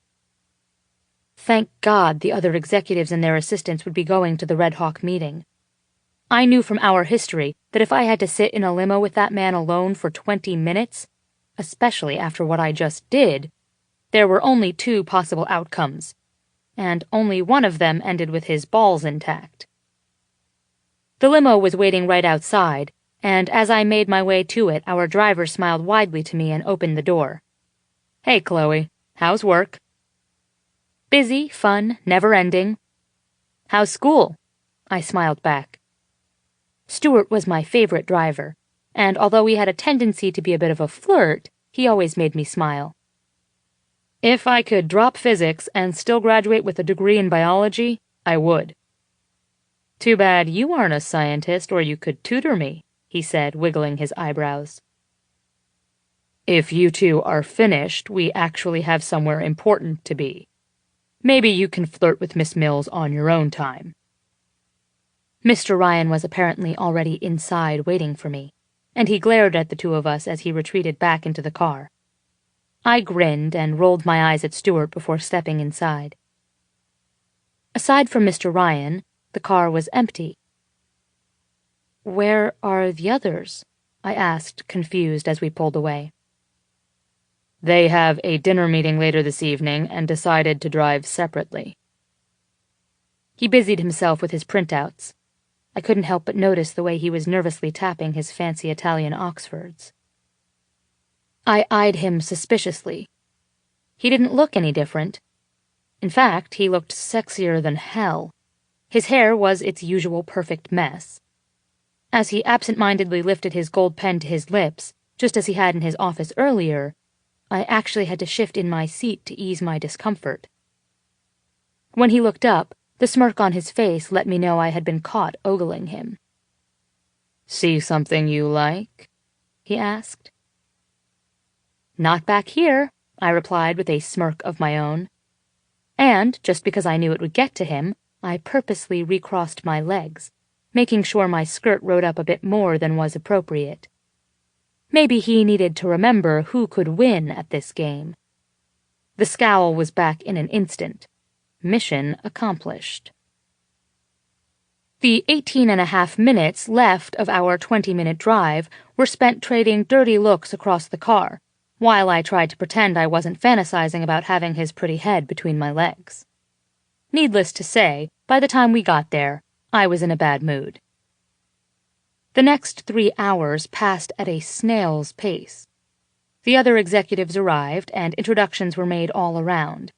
Thank God the other executives and their assistants would be going to the Red Hawk meeting. I knew from our history that if I had to sit in a limo with that man alone for 20 minutes, especially after what I just did, there were only 2 possible outcomes, and only one of them ended with his balls intact. The limo was waiting right outside, and as I made my way to it, our driver smiled widely to me and opened the door. "Hey, Chloe, how's work?" "Busy, fun, never-ending." "How's school?" I smiled back. Stuart was my favorite driver, and although he had a tendency to be a bit of a flirt, he always made me smile. "If I could drop physics and still graduate with a degree in biology, I would." "Too bad you aren't a scientist, or you could tutor me," he said, wiggling his eyebrows. "If you two are finished, we actually have somewhere important to be. Maybe you can flirt with Miss Mills on your own time." Mr. Ryan was apparently already inside waiting for me, and he glared at the 2 of us as he retreated back into the car. I grinned and rolled my eyes at Stuart before stepping inside. Aside from Mr. Ryan, the car was empty. "Where are the others?" I asked, confused, as we pulled away. "They have a dinner meeting later this evening and decided to drive separately." He busied himself with his printouts. I couldn't help but notice the way he was nervously tapping his fancy Italian Oxfords. I eyed him suspiciously. He didn't look any different. In fact, he looked sexier than hell. His hair was its usual perfect mess. As he absent-mindedly lifted his gold pen to his lips, just as he had in his office earlier, I actually had to shift in my seat to ease my discomfort. When he looked up, the smirk on his face let me know I had been caught ogling him. "See something you like?" he asked. "Not back here," I replied with a smirk of my own. And, just because I knew it would get to him, I purposely recrossed my legs, making sure my skirt rode up a bit more than was appropriate. Maybe he needed to remember who could win at this game. The scowl was back in an instant. Mission accomplished. The 18.5 minutes left of our 20-minute drive were spent trading dirty looks across the car, while I tried to pretend I wasn't fantasizing about having his pretty head between my legs. Needless to say, by the time we got there, I was in a bad mood. The next 3 hours passed at a snail's pace. The other executives arrived, and introductions were made all around.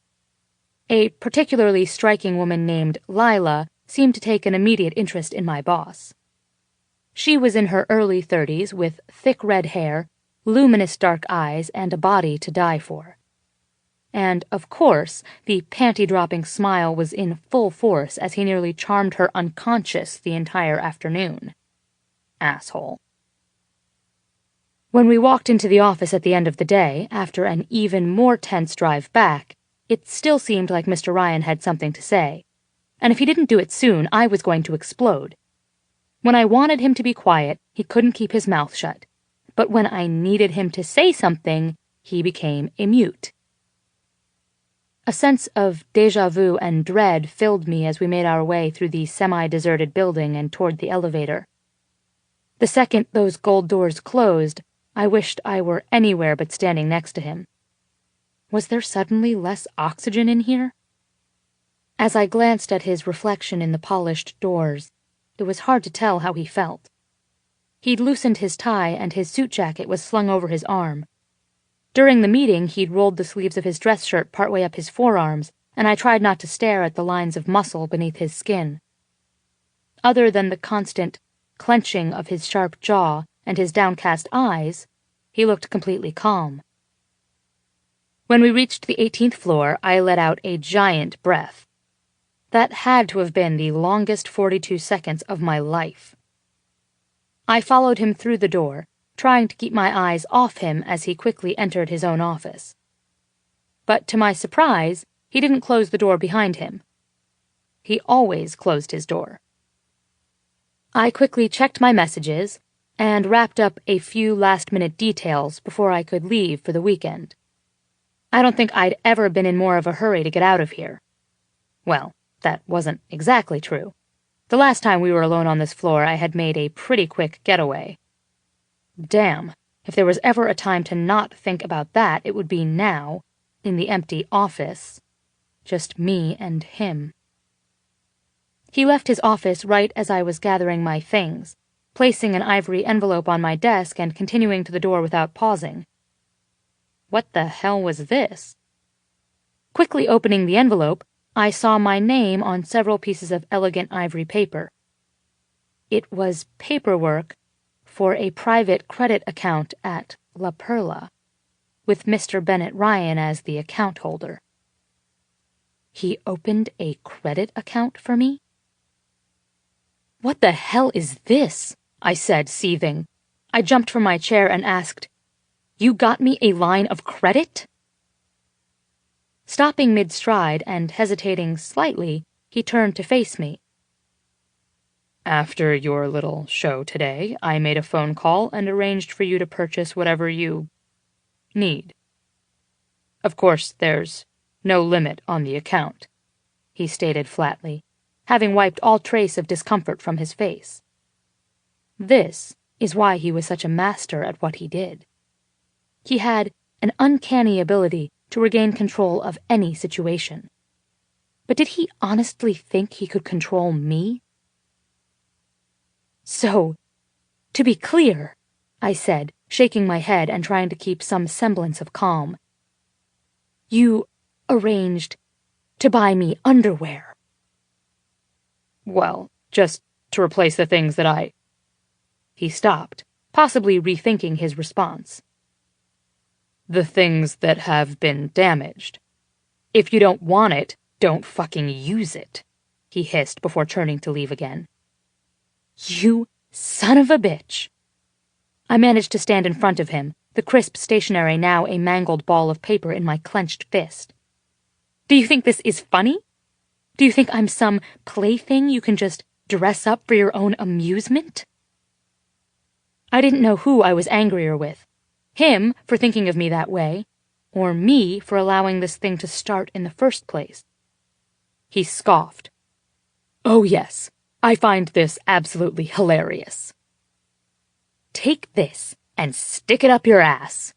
A particularly striking woman named Lila seemed to take an immediate interest in my boss. She was in her early 30s with thick red hair, luminous dark eyes, and a body to die for. And, of course, the panty-dropping smile was in full force as he nearly charmed her unconscious the entire afternoon. Asshole. When we walked into the office at the end of the day, after an even more tense drive back, it still seemed like Mr. Ryan had something to say, and if he didn't do it soon, I was going to explode. When I wanted him to be quiet, he couldn't keep his mouth shut, but when I needed him to say something, he became a mute. A sense of déjà vu and dread filled me as we made our way through the semi-deserted building and toward the elevator. The second those gold doors closed, I wished I were anywhere but standing next to him. Was there suddenly less oxygen in here? As I glanced at his reflection in the polished doors, it was hard to tell how he felt. He'd loosened his tie and his suit jacket was slung over his arm. During the meeting, he'd rolled the sleeves of his dress shirt partway up his forearms, and I tried not to stare at the lines of muscle beneath his skin. Other than the constant clenching of his sharp jaw and his downcast eyes, he looked completely calm. When we reached the 18th floor, I let out a giant breath. That had to have been the longest 42 seconds of my life. I followed him through the door, trying to keep my eyes off him as he quickly entered his own office. But to my surprise, he didn't close the door behind him. He always closed his door. I quickly checked my messages and wrapped up a few last-minute details before I could leave for the weekend. I don't think I'd ever been in more of a hurry to get out of here. Well, that wasn't exactly true. The last time we were alone on this floor, I had made a pretty quick getaway. Damn, if there was ever a time to not think about that, it would be now, in the empty office. Just me and him. He left his office right as I was gathering my things, placing an ivory envelope on my desk and continuing to the door without pausing. What the hell was this? Quickly opening the envelope, I saw my name on several pieces of elegant ivory paper. It was paperwork for a private credit account at La Perla, with Mr. Bennett Ryan as the account holder. He opened a credit account for me? What the hell is this? I said, seething. I jumped from my chair and asked, "You got me a line of credit?" Stopping mid-stride and hesitating slightly, he turned to face me. "After your little show today, I made a phone call and arranged for you to purchase whatever you need. Of course, there's no limit on the account," he stated flatly, having wiped all trace of discomfort from his face. This is why he was such a master at what he did. He had an uncanny ability to regain control of any situation. But did he honestly think he could control me? "So, to be clear," I said, shaking my head and trying to keep some semblance of calm, "you arranged to buy me underwear." "Well, just to replace the things that I—" He stopped, possibly rethinking his response. "The things that have been damaged. If you don't want it, don't fucking use it," he hissed before turning to leave again. "You son of a bitch." I managed to stand in front of him, the crisp stationery now a mangled ball of paper in my clenched fist. "Do you think this is funny? Do you think I'm some plaything you can just dress up for your own amusement?" I didn't know who I was angrier with. Him for thinking of me that way, or me for allowing this thing to start in the first place. He scoffed. "Oh yes, I find this absolutely hilarious." "Take this and stick it up your ass."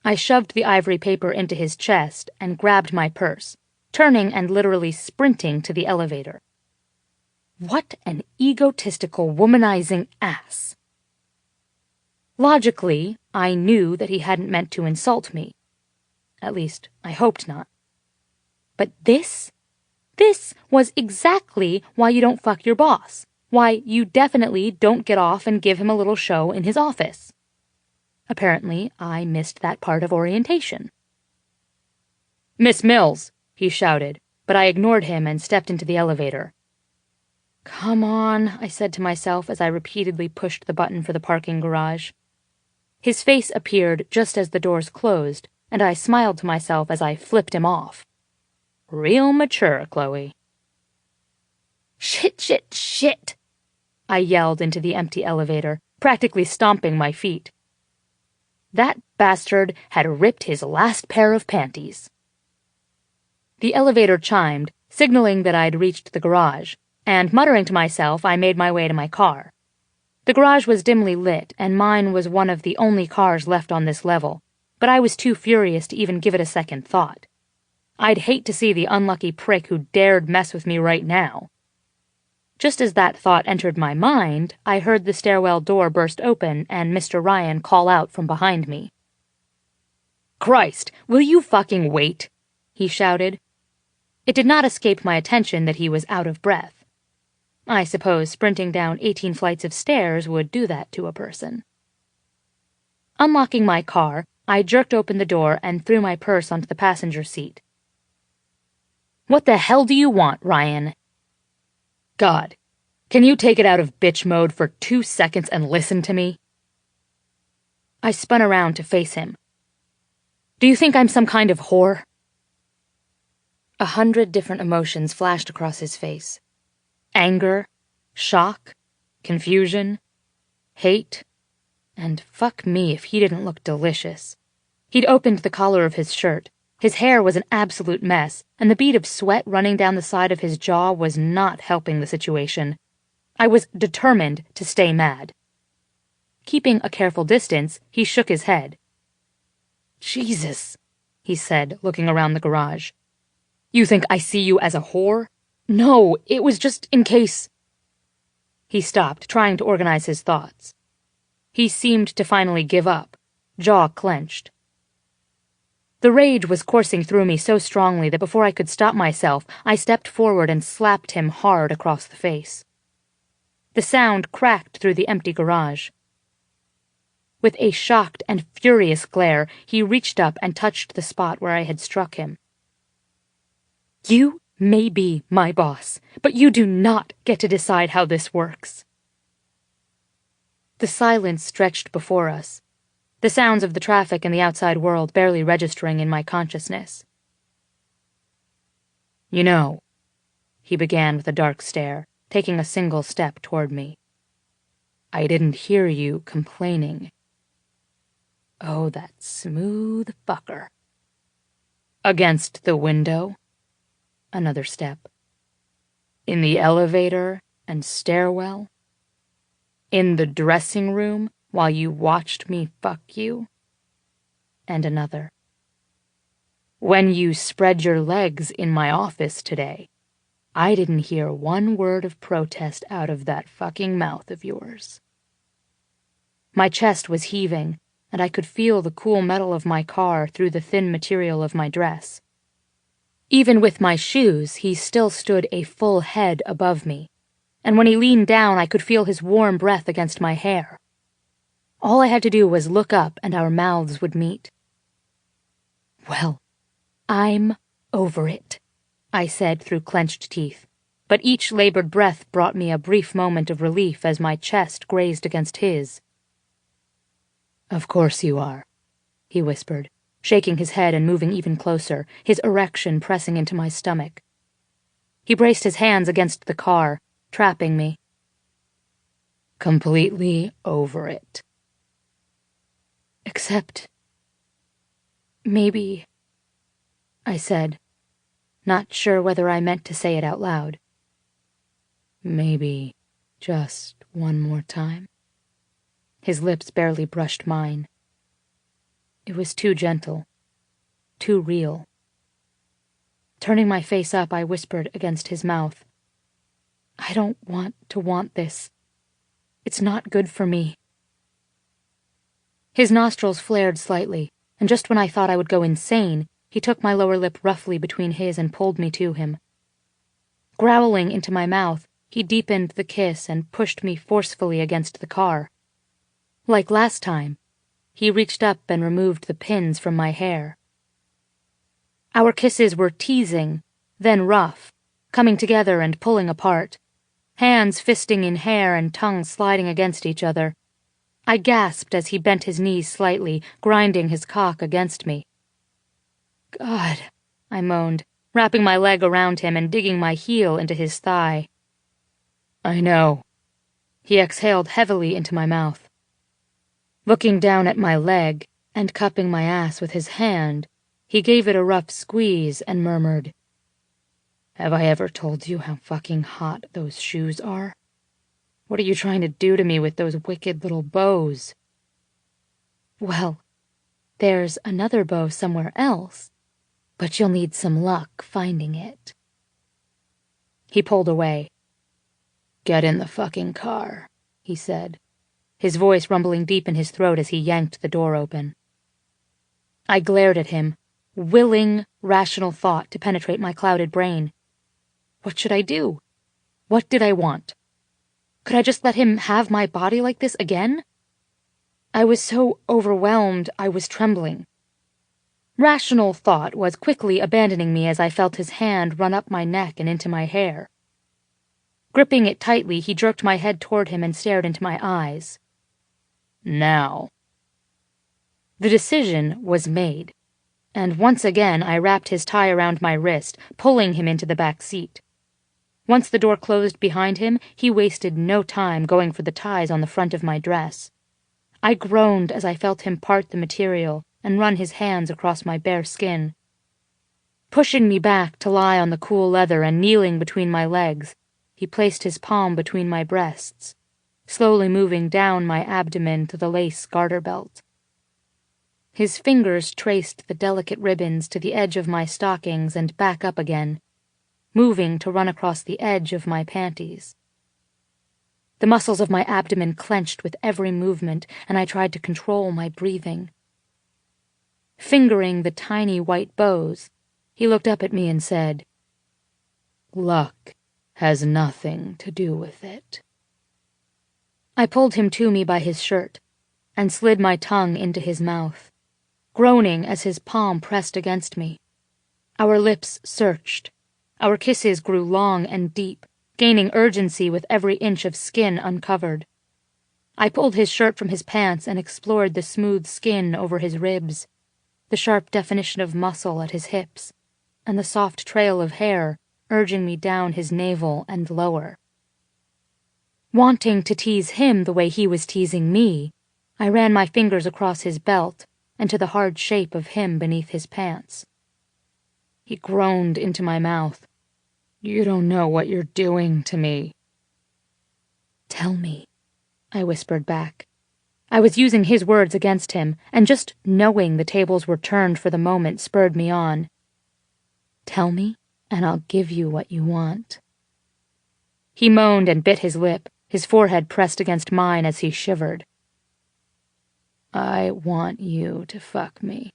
I shoved the ivory paper into his chest and grabbed my purse, turning and literally sprinting to the elevator. What an egotistical, womanizing ass. Logically, I knew that he hadn't meant to insult me. At least, I hoped not. But this was exactly why you don't fuck your boss. Why you definitely don't get off and give him a little show in his office. Apparently, I missed that part of orientation. "Miss Mills," he shouted, but I ignored him and stepped into the elevator. "Come on," I said to myself as I repeatedly pushed the button for the parking garage. His face appeared just as the doors closed, and I smiled to myself as I flipped him off. Real mature, Chloe. Shit! I yelled into the empty elevator, practically stomping my feet. That bastard had ripped his last pair of panties. The elevator chimed, signaling that I'd reached the garage, and muttering to myself, I made my way to my car. The garage was dimly lit, and mine was one of the only cars left on this level, but I was too furious to even give it a second thought. I'd hate to see the unlucky prick who dared mess with me right now. Just as that thought entered my mind, I heard the stairwell door burst open and Mr. Ryan call out from behind me. "Christ, will you fucking wait?" he shouted. It did not escape my attention that he was out of breath. I suppose sprinting down 18 flights of stairs would do that to a person. Unlocking my car, I jerked open the door and threw my purse onto the passenger seat. "What the hell do you want, Ryan?" "God, can you take it out of bitch mode for 2 seconds and listen to me?" I spun around to face him. "Do you think I'm some kind of whore?" 100 different emotions flashed across his face. Anger, shock, confusion, hate, and fuck me if he didn't look delicious. He'd opened the collar of his shirt. His hair was an absolute mess, and the bead of sweat running down the side of his jaw was not helping the situation. I was determined to stay mad. Keeping a careful distance, he shook his head. "Jesus," he said, looking around the garage. "You think I see you as a whore? No, it was just in case—" He stopped, trying to organize his thoughts. He seemed to finally give up, jaw clenched. The rage was coursing through me so strongly that before I could stop myself, I stepped forward and slapped him hard across the face. The sound cracked through the empty garage. With a shocked and furious glare, he reached up and touched the spot where I had struck him. "You may be my boss, but you do not get to decide how this works." The silence stretched before us, the sounds of the traffic and the outside world barely registering in my consciousness. "You know," he began with a dark stare, taking a single step toward me, "I didn't hear you complaining." Oh, that smooth fucker. "Against the window?" Another step. "In the elevator and stairwell? In the dressing room while you watched me fuck you?" And another. "When you spread your legs in my office today, I didn't hear one word of protest out of that fucking mouth of yours." My chest was heaving, and I could feel the cool metal of my car through the thin material of my dress. Even with my shoes, he still stood a full head above me, and when he leaned down, I could feel his warm breath against my hair. All I had to do was look up and our mouths would meet. "Well, I'm over it," I said through clenched teeth, but each labored breath brought me a brief moment of relief as my chest grazed against his. "Of course you are," he whispered, shaking his head and moving even closer, his erection pressing into my stomach. He braced his hands against the car, trapping me. "Completely over it." "Except... maybe," I said, not sure whether I meant to say it out loud. "Maybe just one more time?" His lips barely brushed mine. It was too gentle, too real. Turning my face up, I whispered against his mouth, "I don't want to want this. It's not good for me." His nostrils flared slightly, and just when I thought I would go insane, he took my lower lip roughly between his and pulled me to him. Growling into my mouth, he deepened the kiss and pushed me forcefully against the car. Like last time, he reached up and removed the pins from my hair. Our kisses were teasing, then rough, coming together and pulling apart, hands fisting in hair and tongues sliding against each other. I gasped as he bent his knees slightly, grinding his cock against me. "God," I moaned, wrapping my leg around him and digging my heel into his thigh. "I know." He exhaled heavily into my mouth. Looking down at my leg and cupping my ass with his hand, he gave it a rough squeeze and murmured, "Have I ever told you how fucking hot those shoes are? What are you trying to do to me with those wicked little bows?" "Well, there's another bow somewhere else, but you'll need some luck finding it." He pulled away. "Get in the fucking car," he said, his voice rumbling deep in his throat as he yanked the door open. I glared at him, willing rational thought to penetrate my clouded brain. What should I do? What did I want? Could I just let him have my body like this again? I was so overwhelmed I was trembling. Rational thought was quickly abandoning me as I felt his hand run up my neck and into my hair. Gripping it tightly, he jerked my head toward him and stared into my eyes. "Now." The decision was made, and once again I wrapped his tie around my wrist, pulling him into the back seat. Once the door closed behind him, he wasted no time going for the ties on the front of my dress. I groaned as I felt him part the material and run his hands across my bare skin. Pushing me back to lie on the cool leather and kneeling between my legs, he placed his palm between my breasts, slowly moving down my abdomen to the lace garter belt. His fingers traced the delicate ribbons to the edge of my stockings and back up again, moving to run across the edge of my panties. The muscles of my abdomen clenched with every movement, and I tried to control my breathing. Fingering the tiny white bows, he looked up at me and said, "Luck has nothing to do with it." I pulled him to me by his shirt and slid my tongue into his mouth, groaning as his palm pressed against me. Our lips searched. Our kisses grew long and deep, gaining urgency with every inch of skin uncovered. I pulled his shirt from his pants and explored the smooth skin over his ribs, the sharp definition of muscle at his hips, and the soft trail of hair urging me down his navel and lower. Wanting to tease him the way he was teasing me, I ran my fingers across his belt and to the hard shape of him beneath his pants. He groaned into my mouth. "You don't know what you're doing to me." "Tell me," I whispered back. I was using his words against him, and just knowing the tables were turned for the moment spurred me on. "Tell me, and I'll give you what you want." He moaned and bit his lip, his forehead pressed against mine as he shivered. "I want you to fuck me."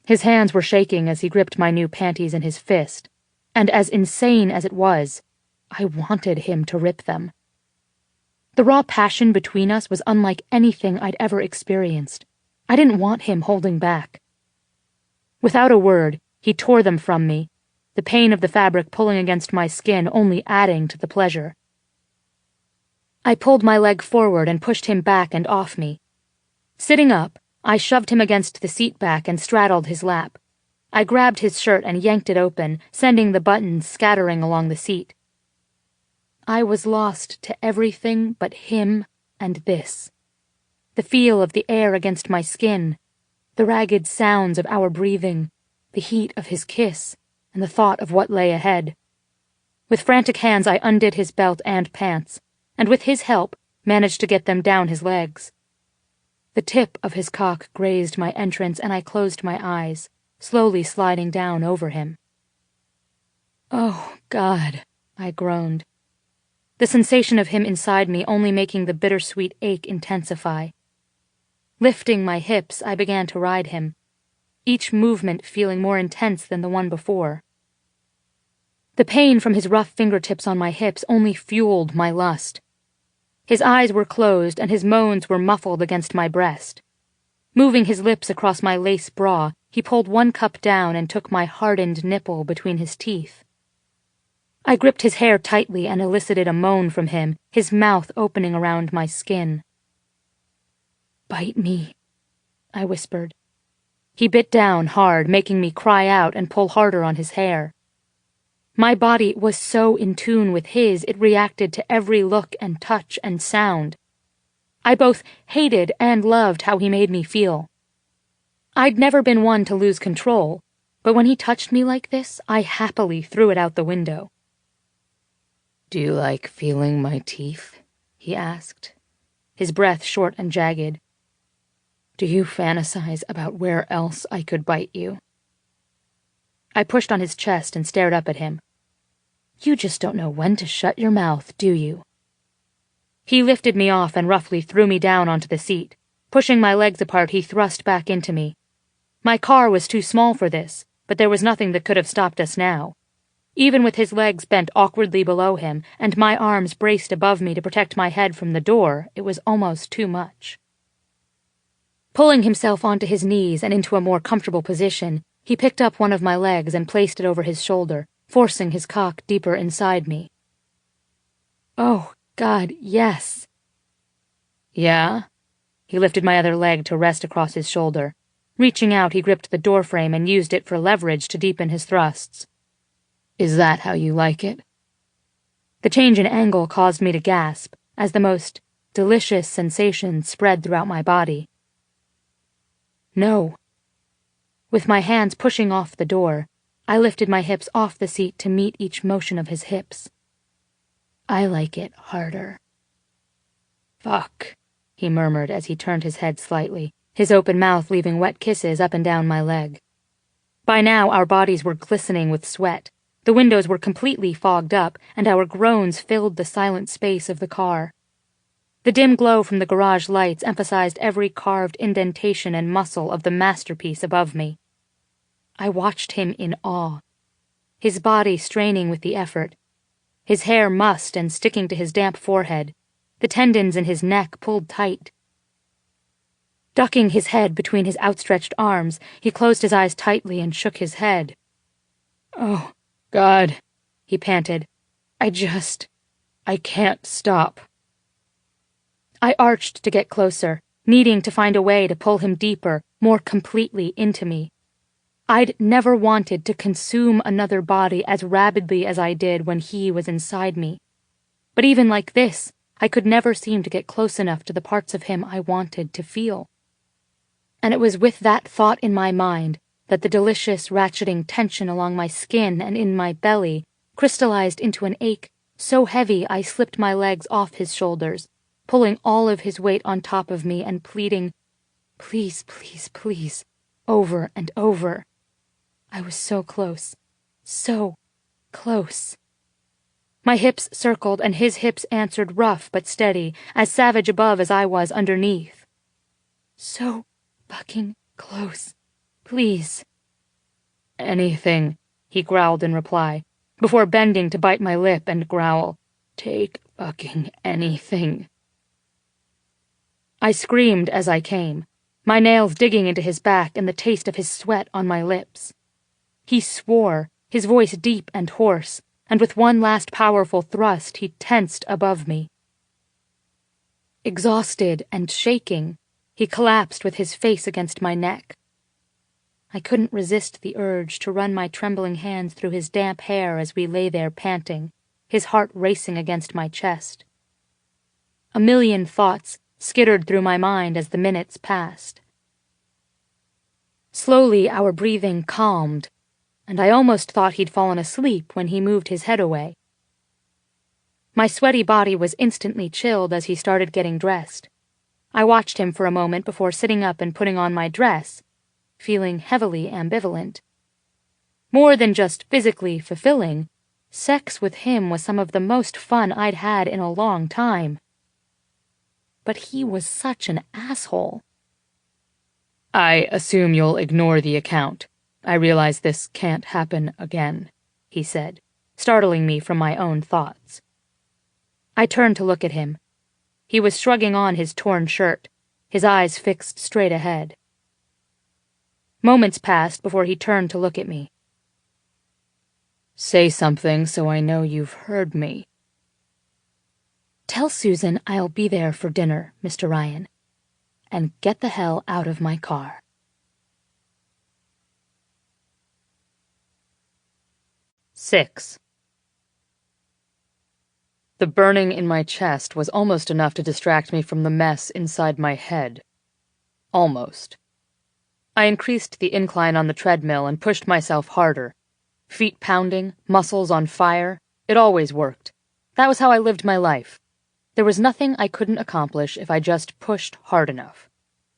His hands were shaking as he gripped my new panties in his fist, and as insane as it was, I wanted him to rip them. The raw passion between us was unlike anything I'd ever experienced. I didn't want him holding back. Without a word, he tore them from me, the pain of the fabric pulling against my skin only adding to the pleasure. I pulled my leg forward and pushed him back and off me. Sitting up, I shoved him against the seat back and straddled his lap. I grabbed his shirt and yanked it open, sending the buttons scattering along the seat. I was lost to everything but him and this. The feel of the air against my skin, the ragged sounds of our breathing, the heat of his kiss, and the thought of what lay ahead. With frantic hands I undid his belt and pants, and with his help managed to get them down his legs. The tip of his cock grazed my entrance and I closed my eyes, slowly sliding down over him. "Oh, God," I groaned. The sensation of him inside me only making the bittersweet ache intensify. Lifting my hips, I began to ride him, each movement feeling more intense than the one before. The pain from his rough fingertips on my hips only fueled my lust. His eyes were closed and his moans were muffled against my breast. Moving his lips across my lace bra, he pulled one cup down and took my hardened nipple between his teeth. I gripped his hair tightly and elicited a moan from him, his mouth opening around my skin. "Bite me," I whispered. He bit down hard, making me cry out and pull harder on his hair. My body was so in tune with his, it reacted to every look and touch and sound. I both hated and loved how he made me feel. I'd never been one to lose control, but when he touched me like this, I happily threw it out the window. "Do you like feeling my teeth?" he asked, his breath short and jagged. "Do you fantasize about where else I could bite you?" I pushed on his chest and stared up at him. "You just don't know when to shut your mouth, do you?" He lifted me off and roughly threw me down onto the seat. Pushing my legs apart, he thrust back into me. My car was too small for this, but there was nothing that could have stopped us now. Even with his legs bent awkwardly below him and my arms braced above me to protect my head from the door, it was almost too much. Pulling himself onto his knees and into a more comfortable position, he picked up one of my legs and placed it over his shoulder, forcing his cock deeper inside me. "Oh, God, yes." "Yeah?" He lifted my other leg to rest across his shoulder. Reaching out, he gripped the doorframe and used it for leverage to deepen his thrusts. "Is that how you like it?" The change in angle caused me to gasp as the most delicious sensation spread throughout my body. "No." With my hands pushing off the door, I lifted my hips off the seat to meet each motion of his hips. "I like it harder." "Fuck," he murmured as he turned his head slightly, his open mouth leaving wet kisses up and down my leg. By now our bodies were glistening with sweat. The windows were completely fogged up, and our groans filled the silent space of the car. The dim glow from the garage lights emphasized every carved indentation and muscle of the masterpiece above me. I watched him in awe, his body straining with the effort, his hair mussed and sticking to his damp forehead, the tendons in his neck pulled tight. Ducking his head between his outstretched arms, he closed his eyes tightly and shook his head. "Oh, God," he panted. I can't stop." I arched to get closer, needing to find a way to pull him deeper, more completely into me. I'd never wanted to consume another body as rabidly as I did when he was inside me. But even like this, I could never seem to get close enough to the parts of him I wanted to feel. And it was with that thought in my mind that the delicious ratcheting tension along my skin and in my belly crystallized into an ache so heavy I slipped my legs off his shoulders, pulling all of his weight on top of me and pleading, "Please, please, please," over and over. I was so close, so close. My hips circled and his hips answered rough but steady, as savage above as I was underneath. "So fucking close. Please." "Anything," he growled in reply, before bending to bite my lip and growl, "Take fucking anything." I screamed as I came, my nails digging into his back and the taste of his sweat on my lips. He swore, his voice deep and hoarse, and with one last powerful thrust he tensed above me. Exhausted and shaking, he collapsed with his face against my neck. I couldn't resist the urge to run my trembling hands through his damp hair as we lay there panting, his heart racing against my chest. A million thoughts skittered through my mind as the minutes passed. Slowly our breathing calmed, and I almost thought he'd fallen asleep when he moved his head away. My sweaty body was instantly chilled as he started getting dressed. I watched him for a moment before sitting up and putting on my dress, feeling heavily ambivalent. More than just physically fulfilling, Sex with him was some of the most fun I'd had in a long time. But he was such an asshole. I assume you'll ignore the account. I realize this can't happen again, he said, startling me from my own thoughts. I turned to look at him. He was shrugging on his torn shirt, his eyes fixed straight ahead. Moments passed before he turned to look at me. Say something so I know you've heard me. Tell Susan I'll be there for dinner, Mr. Ryan, and get the hell out of my car. Six. The burning in my chest was almost enough to distract me from the mess inside my head. Almost. I increased the incline on the treadmill and pushed myself harder. Feet pounding, muscles on fire. It always worked. That was how I lived my life. There was nothing I couldn't accomplish if I just pushed hard enough.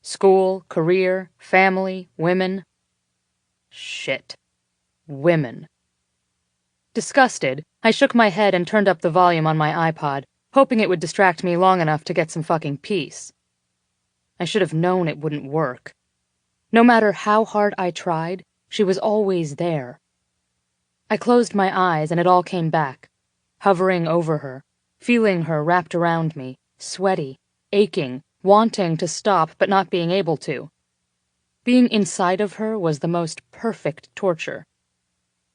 School, career, family, women. Shit. Women. Disgusted, I shook my head and turned up the volume on my iPod, hoping it would distract me long enough to get some fucking peace. I should have known it wouldn't work. No matter how hard I tried, she was always there. I closed my eyes and it all came back, hovering over her, feeling her wrapped around me, sweaty, aching, wanting to stop but not being able to. Being inside of her was the most perfect torture.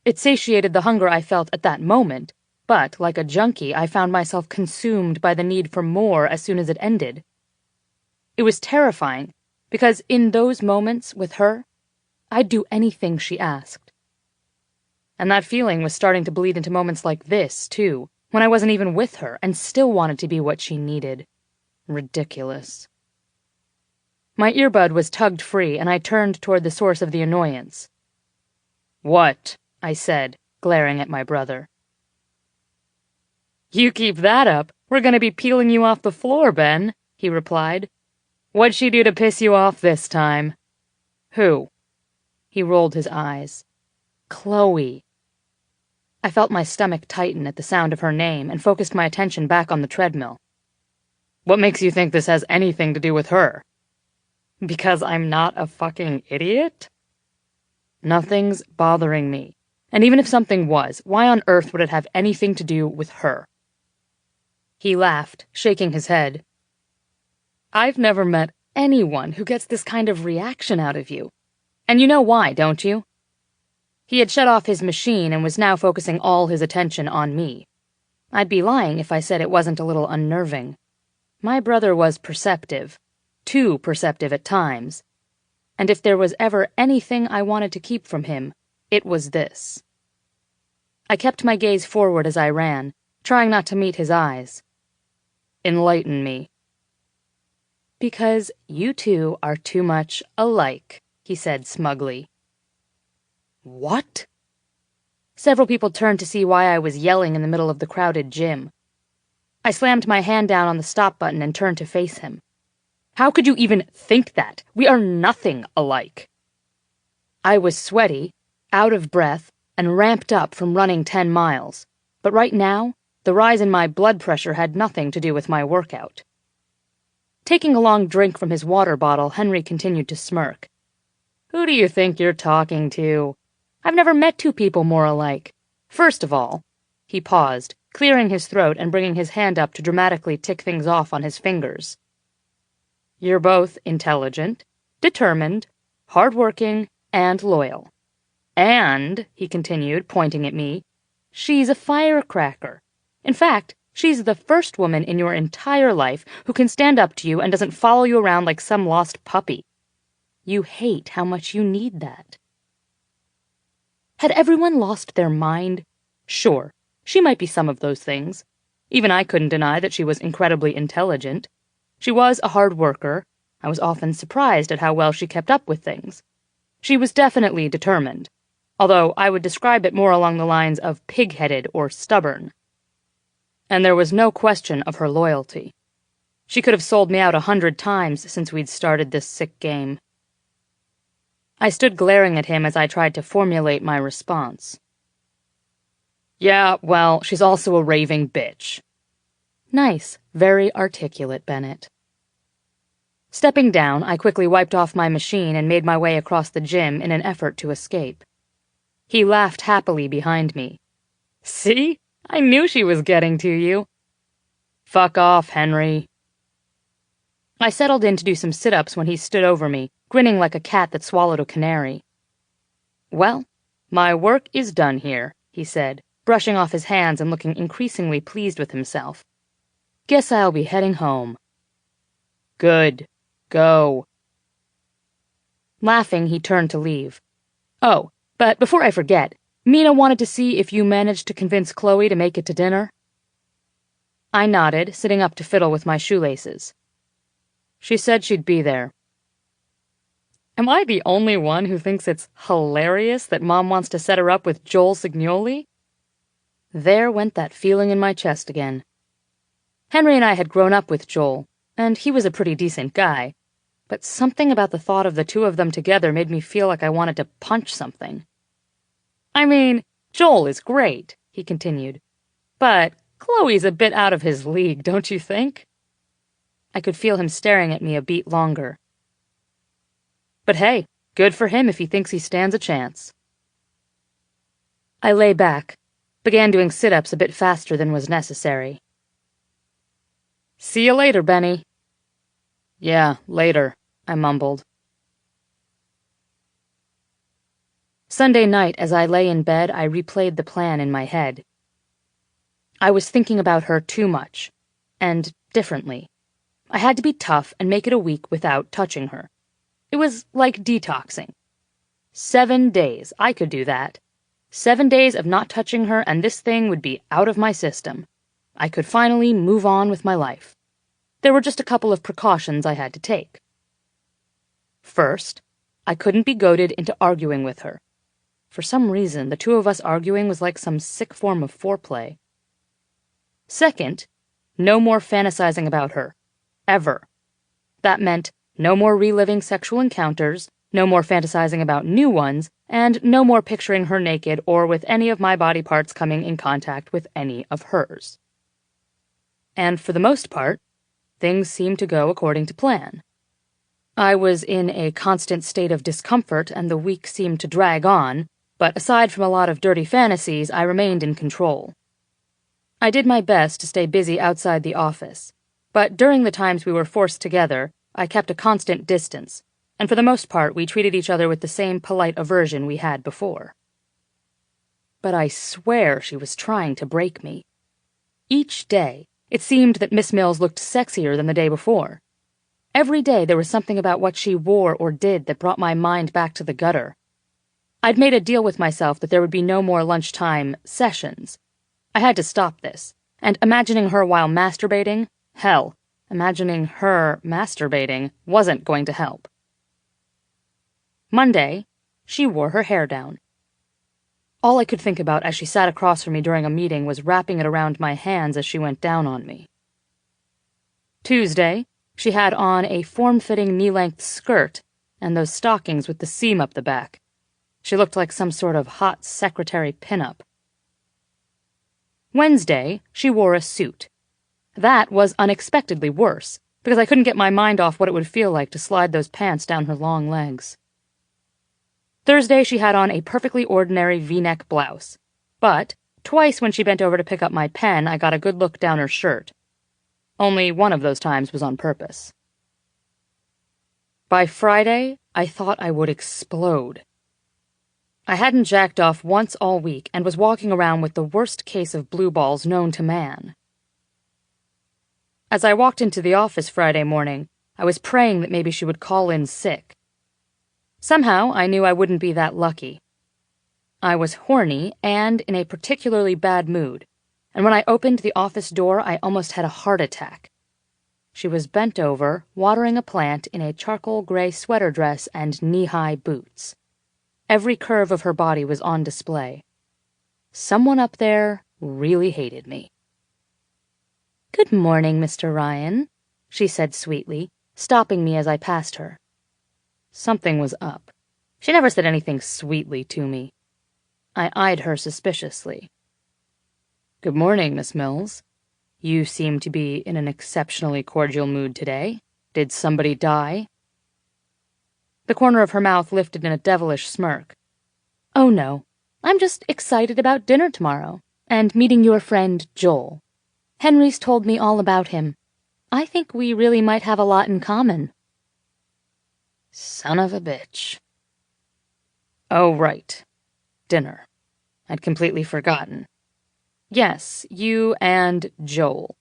It satiated the hunger I felt at that moment, but, like a junkie, I found myself consumed by the need for more as soon as it ended. It was terrifying, because in those moments with her, I'd do anything she asked. And that feeling was starting to bleed into moments like this, too, when I wasn't even with her and still wanted to be what she needed. Ridiculous. My earbud was tugged free, and I turned toward the source of the annoyance. What? I said, glaring at my brother. You keep that up, we're going to be peeling you off the floor, Ben, he replied. What'd she do to piss you off this time? Who? He rolled his eyes. Chloe. I felt my stomach tighten at the sound of her name and focused my attention back on the treadmill. What makes you think this has anything to do with her? Because I'm not a fucking idiot? Nothing's bothering me. And even if something was, why on earth would it have anything to do with her? He laughed, shaking his head. I've never met anyone who gets this kind of reaction out of you. And you know why, don't you? He had shut off his machine and was now focusing all his attention on me. I'd be lying if I said it wasn't a little unnerving. My brother was perceptive, too perceptive at times. And if there was ever anything I wanted to keep from him, it was this. I kept my gaze forward as I ran, trying not to meet his eyes. Enlighten me. Because you two are too much alike, he said smugly. What? Several people turned to see why I was yelling in the middle of the crowded gym. I slammed my hand down on the stop button and turned to face him. How could you even think that? We are nothing alike. I was sweaty, out of breath, and ramped up from running 10 miles, but right now, the rise in my blood pressure had nothing to do with my workout. Taking a long drink from his water bottle, Henry continued to smirk. Who do you think you're talking to? I've never met two people more alike. First of all, he paused, clearing his throat and bringing his hand up to dramatically tick things off on his fingers. You're both intelligent, determined, hardworking, and loyal. And, he continued, pointing at me, she's a firecracker. In fact, she's the first woman in your entire life who can stand up to you and doesn't follow you around like some lost puppy. You hate how much you need that. Had everyone lost their mind? Sure, she might be some of those things. Even I couldn't deny that she was incredibly intelligent. She was a hard worker. I was often surprised at how well she kept up with things. She was definitely determined, although I would describe it more along the lines of pig-headed or stubborn. And there was no question of her loyalty. She could have sold me out 100 times since we'd started this sick game. I stood glaring at him as I tried to formulate my response. Yeah, well, she's also a raving bitch. Nice, very articulate, Bennett. Stepping down, I quickly wiped off my machine and made my way across the gym in an effort to escape. He laughed happily behind me. See? I knew she was getting to you. Fuck off, Henry. I settled in to do some sit-ups when he stood over me, grinning like a cat that swallowed a canary. Well, my work is done here, he said, brushing off his hands and looking increasingly pleased with himself. Guess I'll be heading home. Good. Go. Laughing, he turned to leave. Oh, but before I forget, Mina wanted to see if you managed to convince Chloe to make it to dinner. I nodded, sitting up to fiddle with my shoelaces. She said she'd be there. Am I the only one who thinks it's hilarious that Mom wants to set her up with Joel Signoli? There went that feeling in my chest again. Henry and I had grown up with Joel, and he was a pretty decent guy, but something about the thought of the two of them together made me feel like I wanted to punch something. I mean, Joel is great, he continued, but Chloe's a bit out of his league, don't you think? I could feel him staring at me a beat longer. But hey, good for him if he thinks he stands a chance. I lay back, began doing sit-ups a bit faster than was necessary. See you later, Benny. Yeah, later, I mumbled. Sunday night, as I lay in bed, I replayed the plan in my head. I was thinking about her too much, and differently. I had to be tough and make it a week without touching her. It was like detoxing. 7 days, I could do that. 7 days of not touching her, and this thing would be out of my system. I could finally move on with my life. There were just a couple of precautions I had to take. First, I couldn't be goaded into arguing with her. For some reason, the two of us arguing was like some sick form of foreplay. Second, no more fantasizing about her. Ever. That meant no more reliving sexual encounters, no more fantasizing about new ones, and no more picturing her naked or with any of my body parts coming in contact with any of hers. And for the most part, things seemed to go according to plan. I was in a constant state of discomfort, and the week seemed to drag on, but aside from a lot of dirty fantasies, I remained in control. I did my best to stay busy outside the office, but during the times we were forced together, I kept a constant distance, and for the most part we treated each other with the same polite aversion we had before. But I swear she was trying to break me. Each day, it seemed that Miss Mills looked sexier than the day before. Every day there was something about what she wore or did that brought my mind back to the gutter. I'd made a deal with myself that there would be no more lunchtime sessions. I had to stop this, and imagining her while masturbating, hell, imagining her masturbating wasn't going to help. Monday, she wore her hair down. All I could think about as she sat across from me during a meeting was wrapping it around my hands as she went down on me. Tuesday, she had on a form-fitting knee-length skirt and those stockings with the seam up the back. She looked like some sort of hot secretary pinup. Wednesday, she wore a suit. That was unexpectedly worse, because I couldn't get my mind off what it would feel like to slide those pants down her long legs. Thursday, she had on a perfectly ordinary V-neck blouse, but twice when she bent over to pick up my pen, I got a good look down her shirt. Only one of those times was on purpose. By Friday, I thought I would explode. I hadn't jacked off once all week and was walking around with the worst case of blue balls known to man. As I walked into the office Friday morning, I was praying that maybe she would call in sick. Somehow, I knew I wouldn't be that lucky. I was horny and in a particularly bad mood, and when I opened the office door, I almost had a heart attack. She was bent over, watering a plant in a charcoal gray sweater dress and knee-high boots. Every curve of her body was on display. Someone up there really hated me. "Good morning, Mr. Ryan," she said sweetly, stopping me as I passed her. Something was up. She never said anything sweetly to me. I eyed her suspiciously. Good morning, Miss Mills. You seem to be in an exceptionally cordial mood today. Did somebody die? The corner of her mouth lifted in a devilish smirk. Oh, no. I'm just excited about dinner tomorrow, and meeting your friend Joel. Henry's told me all about him. I think we really might have a lot in common. Son of a bitch. Oh, right. Dinner. I'd completely forgotten. Yes, you and Joel.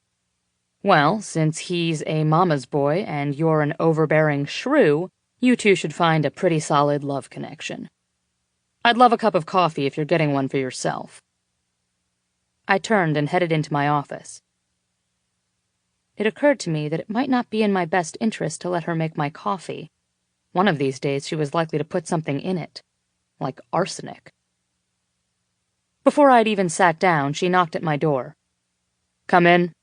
Well, since he's a mama's boy and you're an overbearing shrew, you two should find a pretty solid love connection. I'd love a cup of coffee if you're getting one for yourself. I turned and headed into my office. It occurred to me that it might not be in my best interest to let her make my coffee. One of these days she was likely to put something in it, like arsenic. Before I'd even sat down, she knocked at my door. Come in.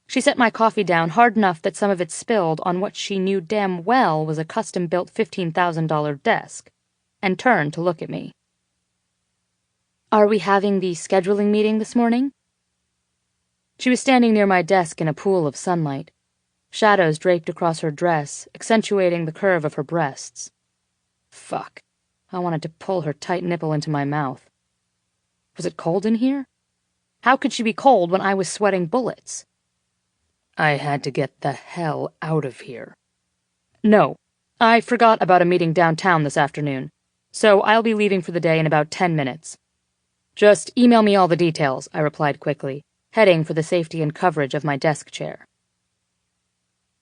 She set my coffee down hard enough that some of it spilled on what she knew damn well was a custom-built $15,000 desk, and turned to look at me. Are we having the scheduling meeting this morning? She was standing near my desk in a pool of sunlight, shadows draped across her dress, accentuating the curve of her breasts. Fuck. I wanted to pull her tight nipple into my mouth. Was it cold in here? How could she be cold when I was sweating bullets? I had to get the hell out of here. No, I forgot about a meeting downtown this afternoon, so I'll be leaving for the day in about 10 minutes. Just email me all the details, I replied quickly, heading for the safety and coverage of my desk chair.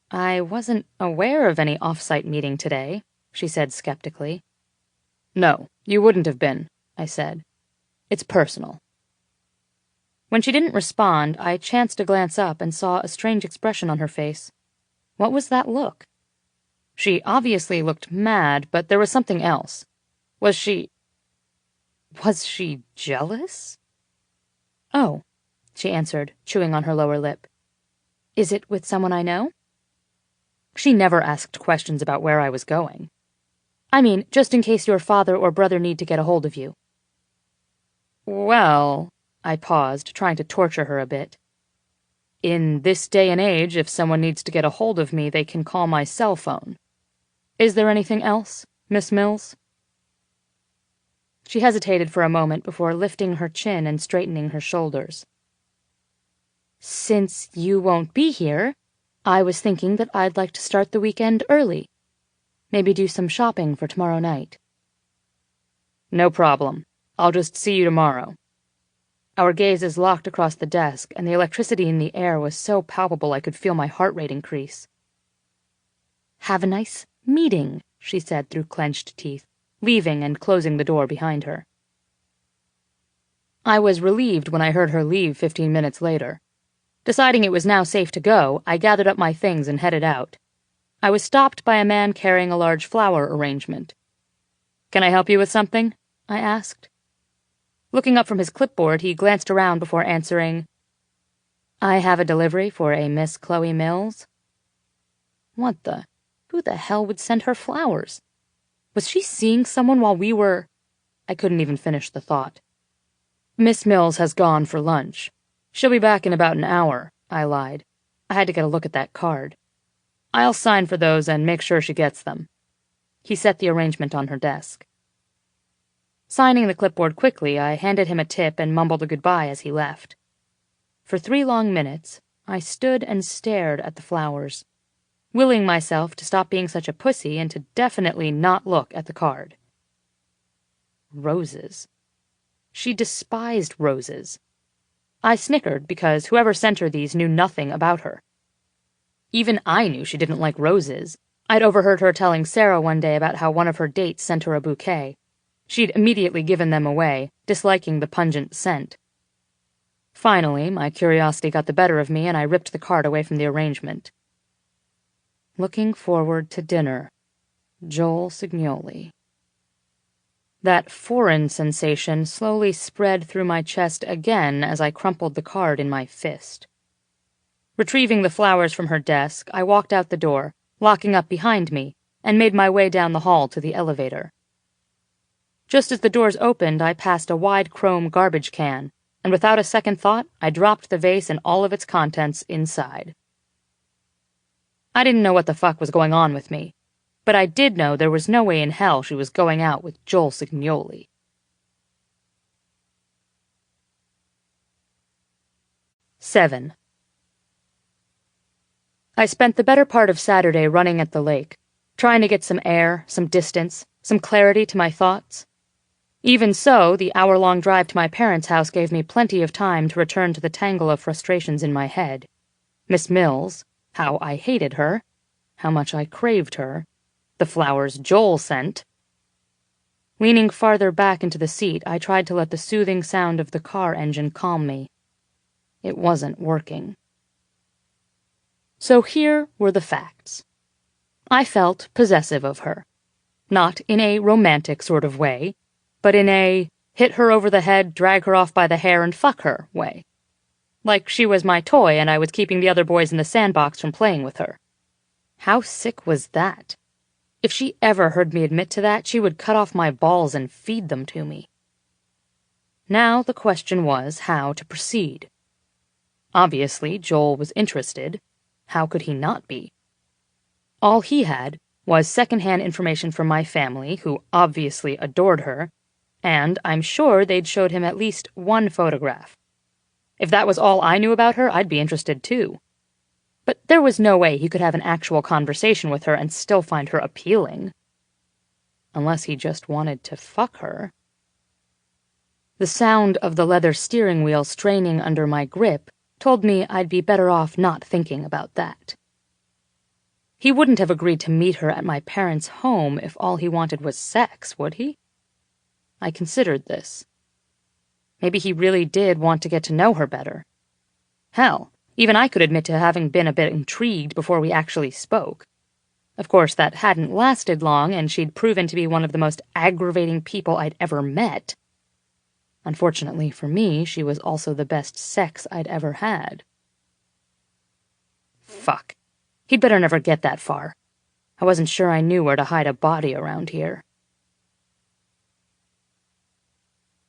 I wasn't aware of any off-site meeting today, she said skeptically. No, you wouldn't have been, I said. It's personal. When she didn't respond, I chanced to glance up and saw a strange expression on her face. What was that look? She obviously looked mad, but there was something else. Was she jealous? Oh, she answered, chewing on her lower lip. Is it with someone I know? She never asked questions about where I was going. I mean, just in case your father or brother need to get a hold of you. Well, I paused, trying to torture her a bit. In this day and age, if someone needs to get a hold of me, they can call my cell phone. Is there anything else, Miss Mills? She hesitated for a moment before lifting her chin and straightening her shoulders. Since you won't be here, I was thinking that I'd like to start the weekend early. Maybe do some shopping for tomorrow night. No problem. I'll just see you tomorrow. Our gazes locked across the desk, and the electricity in the air was so palpable I could feel my heart rate increase. Have a nice meeting, she said through clenched teeth, leaving and closing the door behind her. I was relieved when I heard her leave 15 minutes later. Deciding it was now safe to go, I gathered up my things and headed out. I was stopped by a man carrying a large flower arrangement. Can I help you with something? I asked. Looking up from his clipboard, he glanced around before answering, I have a delivery for a Miss Chloe Mills. What the? Who the hell would send her flowers? Was she seeing someone while we were... I couldn't even finish the thought. Miss Mills has gone for lunch. She'll be back in about an hour, I lied. I had to get a look at that card. I'll sign for those and make sure she gets them. He set the arrangement on her desk. Signing the clipboard quickly, I handed him a tip and mumbled a goodbye as he left. For 3 long minutes, I stood and stared at the flowers, willing myself to stop being such a pussy and to definitely not look at the card. Roses. She despised roses. I snickered because whoever sent her these knew nothing about her. Even I knew she didn't like roses. I'd overheard her telling Sarah one day about how one of her dates sent her a bouquet. She'd immediately given them away, disliking the pungent scent. Finally, my curiosity got the better of me and I ripped the card away from the arrangement. Looking forward to dinner. Joel Signoli. That foreign sensation slowly spread through my chest again as I crumpled the card in my fist. Retrieving the flowers from her desk, I walked out the door, locking up behind me, and made my way down the hall to the elevator. Just as the doors opened, I passed a wide chrome garbage can, and without a second thought, I dropped the vase and all of its contents inside. I didn't know what the fuck was going on with me, but I did know there was no way in hell she was going out with Joel Signoli. Seven. I spent the better part of Saturday running at the lake, trying to get some air, some distance, some clarity to my thoughts. Even so, the hour-long drive to my parents' house gave me plenty of time to return to the tangle of frustrations in my head. Miss Mills, how I hated her, how much I craved her, the flowers Joel sent. Leaning farther back into the seat, I tried to let the soothing sound of the car engine calm me. It wasn't working. So here were the facts. I felt possessive of her. Not in a romantic sort of way, but in a hit her over the head, drag her off by the hair, and fuck her way. Like she was my toy and I was keeping the other boys in the sandbox from playing with her. How sick was that? If she ever heard me admit to that, she would cut off my balls and feed them to me. Now the question was how to proceed. Obviously, Joel was interested. How could he not be? All he had was secondhand information from my family, who obviously adored her, and I'm sure they'd showed him at least one photograph. If that was all I knew about her, I'd be interested too. But there was no way he could have an actual conversation with her and still find her appealing. Unless he just wanted to fuck her. The sound of the leather steering wheel straining under my grip told me I'd be better off not thinking about that. He wouldn't have agreed to meet her at my parents' home if all he wanted was sex, would he? I considered this. Maybe he really did want to get to know her better. Hell, even I could admit to having been a bit intrigued before we actually spoke. Of course, that hadn't lasted long, and she'd proven to be one of the most aggravating people I'd ever met. Unfortunately for me, she was also the best sex I'd ever had. Fuck. He'd better never get that far. I wasn't sure I knew where to hide a body around here.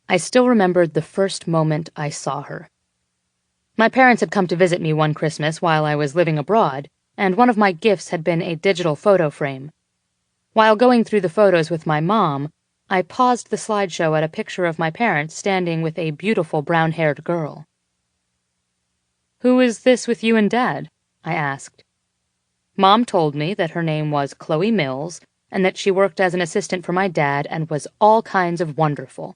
I still remembered the first moment I saw her. My parents had come to visit me one Christmas while I was living abroad, and one of my gifts had been a digital photo frame. While going through the photos with my mom, I paused the slideshow at a picture of my parents standing with a beautiful brown-haired girl. "Who is this with you and Dad?" I asked. Mom told me that her name was Chloe Mills, and that she worked as an assistant for my dad and was all kinds of wonderful.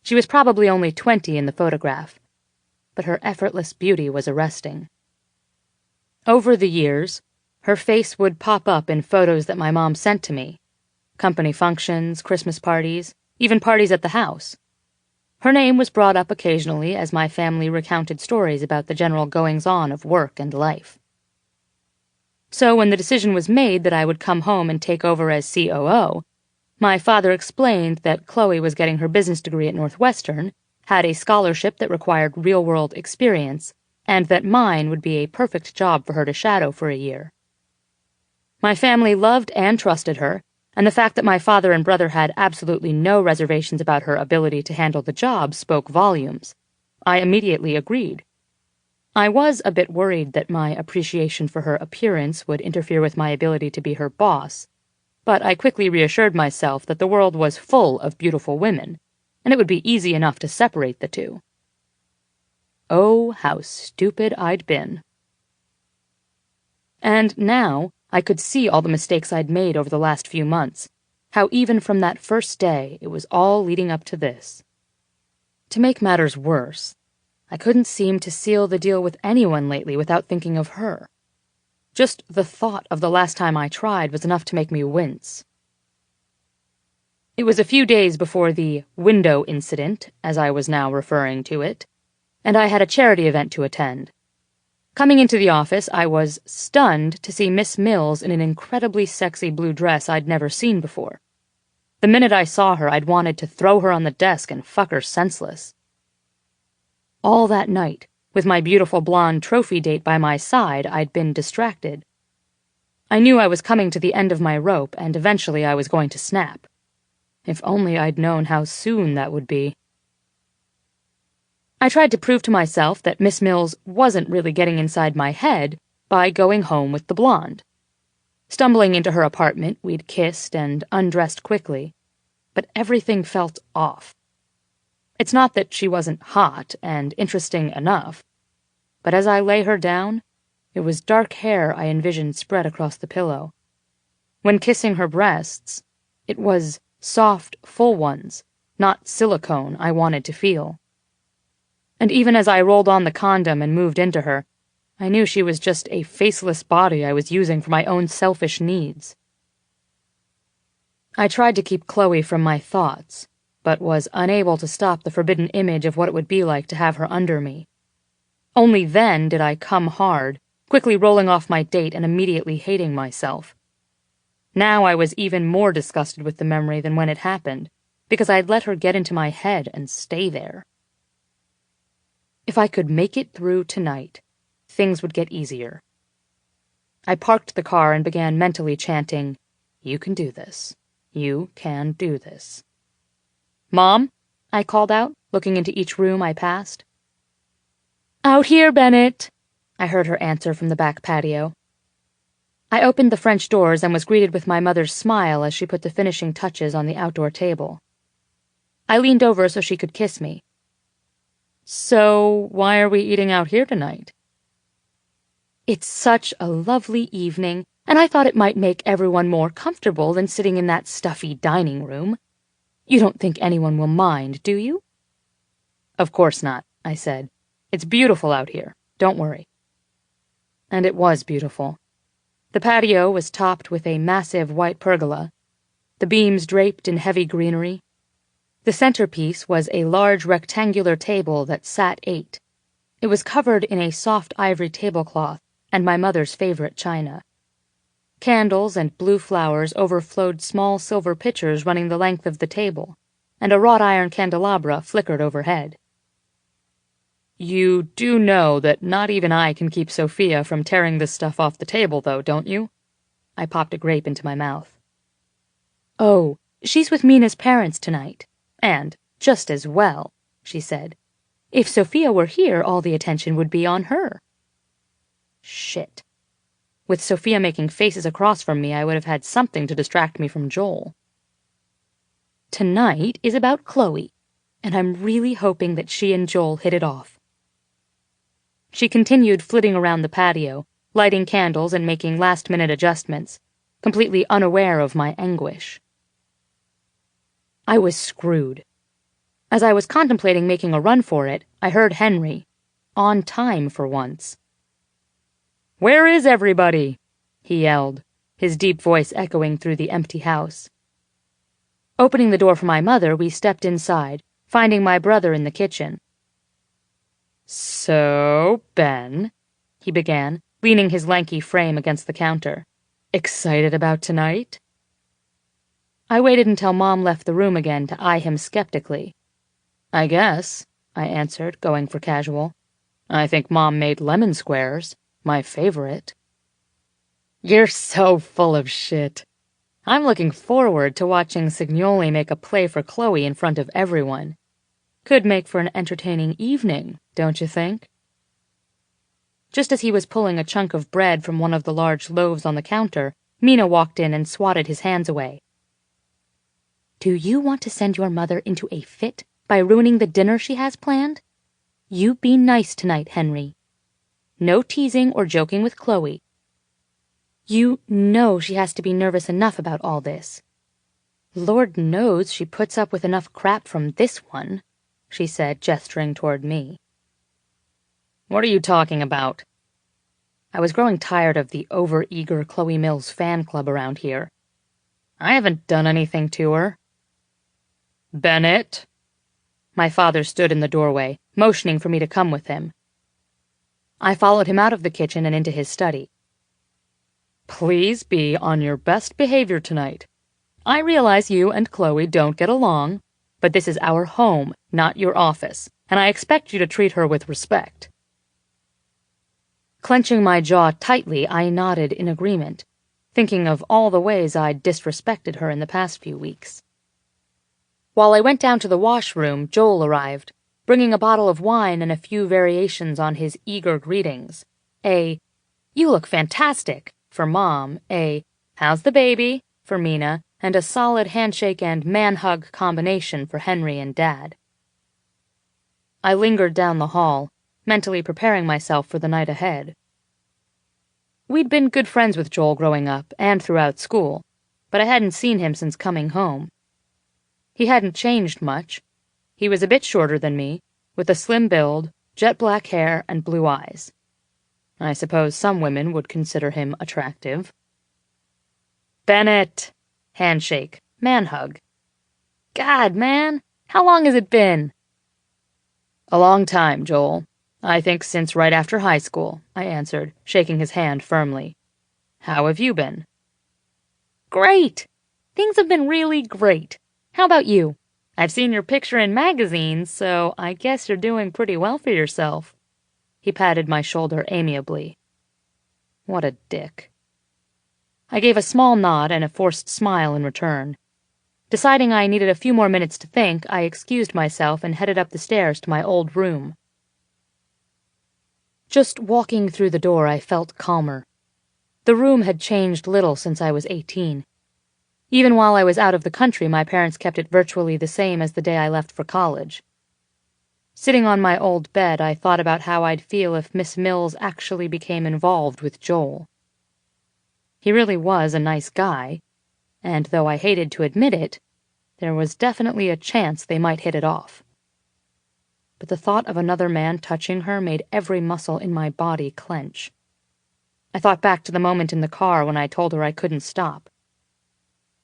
She was probably only 20 in the photograph, but her effortless beauty was arresting. Over the years, her face would pop up in photos that my mom sent to me. Company functions, Christmas parties, even parties at the house. Her name was brought up occasionally as my family recounted stories about the general goings-on of work and life. So when the decision was made that I would come home and take over as COO, my father explained that Chloe was getting her business degree at Northwestern, had a scholarship that required real-world experience, and that mine would be a perfect job for her to shadow for a year. My family loved and trusted her, and the fact that my father and brother had absolutely no reservations about her ability to handle the job spoke volumes. I immediately agreed. I was a bit worried that my appreciation for her appearance would interfere with my ability to be her boss, but I quickly reassured myself that the world was full of beautiful women, and it would be easy enough to separate the two. Oh, how stupid I'd been. And now I could see all the mistakes I'd made over the last few months, how even from that first day it was all leading up to this. To make matters worse, I couldn't seem to seal the deal with anyone lately without thinking of her. Just the thought of the last time I tried was enough to make me wince. It was a few days before the window incident, as I was now referring to it, and I had a charity event to attend. Coming into the office, I was stunned to see Miss Mills in an incredibly sexy blue dress I'd never seen before. The minute I saw her, I'd wanted to throw her on the desk and fuck her senseless. All that night, with my beautiful blonde trophy date by my side, I'd been distracted. I knew I was coming to the end of my rope, and eventually I was going to snap. If only I'd known how soon that would be. I tried to prove to myself that Miss Mills wasn't really getting inside my head by going home with the blonde. Stumbling into her apartment, we'd kissed and undressed quickly, but everything felt off. It's not that she wasn't hot and interesting enough, but as I lay her down, it was dark hair I envisioned spread across the pillow. When kissing her breasts, it was soft, full ones, not silicone, I wanted to feel. And even as I rolled on the condom and moved into her, I knew she was just a faceless body I was using for my own selfish needs. I tried to keep Chloe from my thoughts, but was unable to stop the forbidden image of what it would be like to have her under me. Only then did I come hard, quickly rolling off my date and immediately hating myself. Now I was even more disgusted with the memory than when it happened, because I'd let her get into my head and stay there. If I could make it through tonight, things would get easier. I parked the car and began mentally chanting, "You can do this. You can do this." "Mom?" I called out, looking into each room I passed. "Out here, Bennett," I heard her answer from the back patio. I opened the French doors and was greeted with my mother's smile as she put the finishing touches on the outdoor table. I leaned over so she could kiss me. "So, why are we eating out here tonight?" "It's such a lovely evening, and I thought it might make everyone more comfortable than sitting in that stuffy dining room. You don't think anyone will mind, do you?" "Of course not," I said. "It's beautiful out here. Don't worry." And it was beautiful. The patio was topped with a massive white pergola, the beams draped in heavy greenery. The centerpiece was a large rectangular table that sat 8. It was covered in a soft ivory tablecloth and my mother's favorite china. Candles and blue flowers overflowed small silver pitchers running the length of the table, and a wrought iron candelabra flickered overhead. "You do know that not even I can keep Sophia from tearing this stuff off the table, though, don't you?" I popped a grape into my mouth. "Oh, she's with Mina's parents tonight. And, just as well," she said. "If Sophia were here, all the attention would be on her." Shit. With Sophia making faces across from me, I would have had something to distract me from Joel. "Tonight is about Chloe, and I'm really hoping that she and Joel hit it off." She continued flitting around the patio, lighting candles and making last-minute adjustments, completely unaware of my anguish. I was screwed. As I was contemplating making a run for it, I heard Henry, on time for once. "Where is everybody?" he yelled, his deep voice echoing through the empty house. Opening the door for my mother, we stepped inside, finding my brother in the kitchen. "So, Ben," he began, leaning his lanky frame against the counter. "Excited about tonight?" I waited until Mom left the room again to eye him skeptically. "I guess," I answered, going for casual. "I think Mom made lemon squares, my favorite." "You're so full of shit. I'm looking forward to watching Signoli make a play for Chloe in front of everyone. Could make for an entertaining evening, don't you think?" Just as he was pulling a chunk of bread from one of the large loaves on the counter, Mina walked in and swatted his hands away. "Do you want to send your mother into a fit by ruining the dinner she has planned? You be nice tonight, Henry. No teasing or joking with Chloe. You know she has to be nervous enough about all this. Lord knows she puts up with enough crap from this one," she said, gesturing toward me. "What are you talking about?" I was growing tired of the over-eager Chloe Mills fan club around here. "I haven't done anything to her." "Bennett?" My father stood in the doorway, motioning for me to come with him. I followed him out of the kitchen and into his study. "Please be on your best behavior tonight. I realize you and Chloe don't get along, but this is our home, not your office, and I expect you to treat her with respect." Clenching my jaw tightly, I nodded in agreement, thinking of all the ways I'd disrespected her in the past few weeks. While I went down to the washroom, Joel arrived, bringing a bottle of wine and a few variations on his eager greetings. A, "You look fantastic," for Mom, a, "How's the baby?" for Mina, and a solid handshake and man-hug combination for Henry and Dad. I lingered down the hall, mentally preparing myself for the night ahead. We'd been good friends with Joel growing up and throughout school, but I hadn't seen him since coming home. He hadn't changed much. He was a bit shorter than me, with a slim build, jet black hair, and blue eyes. I suppose some women would consider him attractive. "Bennett!" Handshake, man-hug. "God, man, how long has it been?" "A long time, Joel. I think since right after high school," I answered, shaking his hand firmly. "How have you been?" "Great! Things have been really great. How about you? I've seen your picture in magazines, so I guess you're doing pretty well for yourself." He patted my shoulder amiably. What a dick. I gave a small nod and a forced smile in return. Deciding I needed a few more minutes to think, I excused myself and headed up the stairs to my old room. Just walking through the door, I felt calmer. The room had changed little since I was 18. Even while I was out of the country, my parents kept it virtually the same as the day I left for college. Sitting on my old bed, I thought about how I'd feel if Miss Mills actually became involved with Joel. He really was a nice guy, and though I hated to admit it, there was definitely a chance they might hit it off. But the thought of another man touching her made every muscle in my body clench. I thought back to the moment in the car when I told her I couldn't stop.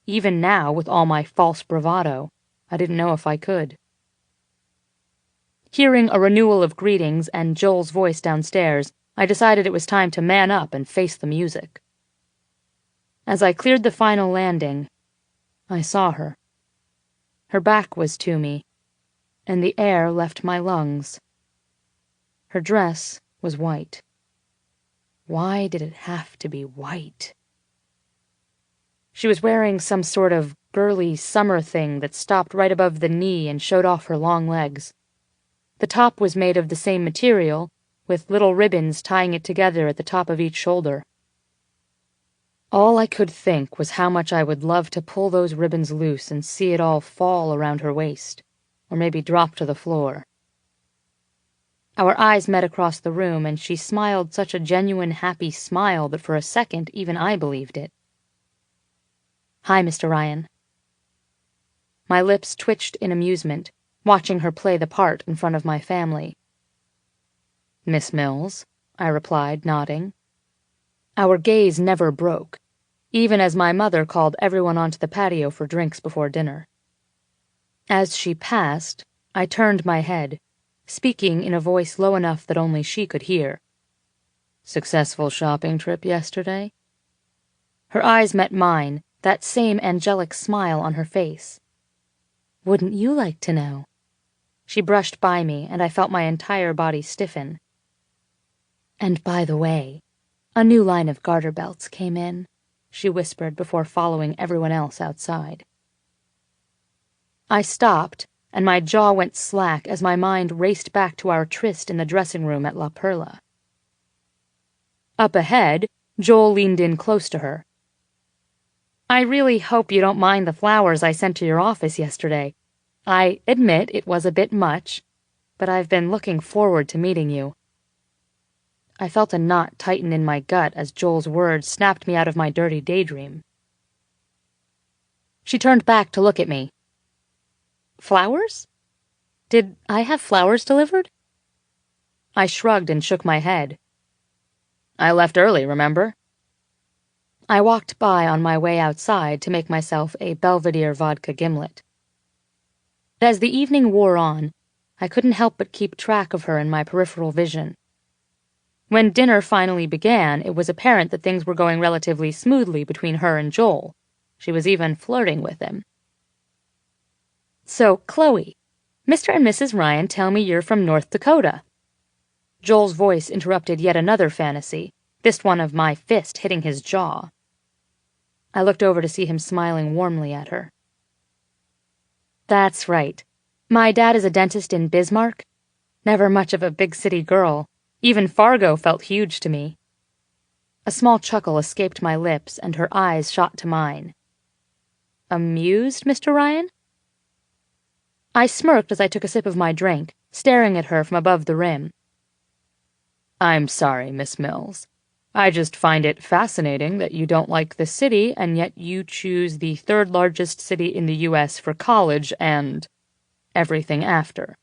Even now, with all my false bravado, I didn't know if I could. Hearing a renewal of greetings and Joel's voice downstairs, I decided it was time to man up and face the music. As I cleared the final landing, I saw her. Her back was to me, and the air left my lungs. Her dress was white. Why did it have to be white? She was wearing some sort of girly summer thing that stopped right above the knee and showed off her long legs. The top was made of the same material, with little ribbons tying it together at the top of each shoulder. All I could think was how much I would love to pull those ribbons loose and see it all fall around her waist, or maybe drop to the floor. Our eyes met across the room, and she smiled such a genuine, happy smile that for a second even I believed it. "Hi, Mr. Ryan." My lips twitched in amusement, watching her play the part in front of my family. "Miss Mills," I replied, nodding. Our gaze never broke, even as my mother called everyone onto the patio for drinks before dinner. As she passed, I turned my head, speaking in a voice low enough that only she could hear. "Successful shopping trip yesterday?" Her eyes met mine, that same angelic smile on her face. "Wouldn't you like to know?" She brushed by me, and I felt my entire body stiffen. "And by the way, a new line of garter belts came in," she whispered before following everyone else outside. I stopped, and my jaw went slack as my mind raced back to our tryst in the dressing room at La Perla. Up ahead, Joel leaned in close to her. "I really hope you don't mind the flowers I sent to your office yesterday. I admit it was a bit much, but I've been looking forward to meeting you." I felt a knot tighten in my gut as Joel's words snapped me out of my dirty daydream. She turned back to look at me. "Flowers? Did I have flowers delivered?" I shrugged and shook my head. "I left early, remember?" I walked by on my way outside to make myself a Belvedere vodka gimlet. As the evening wore on, I couldn't help but keep track of her in my peripheral vision. When dinner finally began, it was apparent that things were going relatively smoothly between her and Joel. She was even flirting with him. "So, Chloe, Mr. and Mrs. Ryan tell me you're from North Dakota." Joel's voice interrupted yet another fantasy, this one of my fist hitting his jaw. I looked over to see him smiling warmly at her. "That's right. My dad is a dentist in Bismarck, Never much of a big city girl. Even Fargo felt huge to me. A small chuckle escaped my lips, and her eyes shot to mine. Amused, Mr. Ryan? I smirked as I took a sip of my drink, staring at her from above the rim. I'm sorry, Miss Mills. I just find it fascinating that you don't like the city, and yet you choose the third largest city in the U.S. for college and everything after.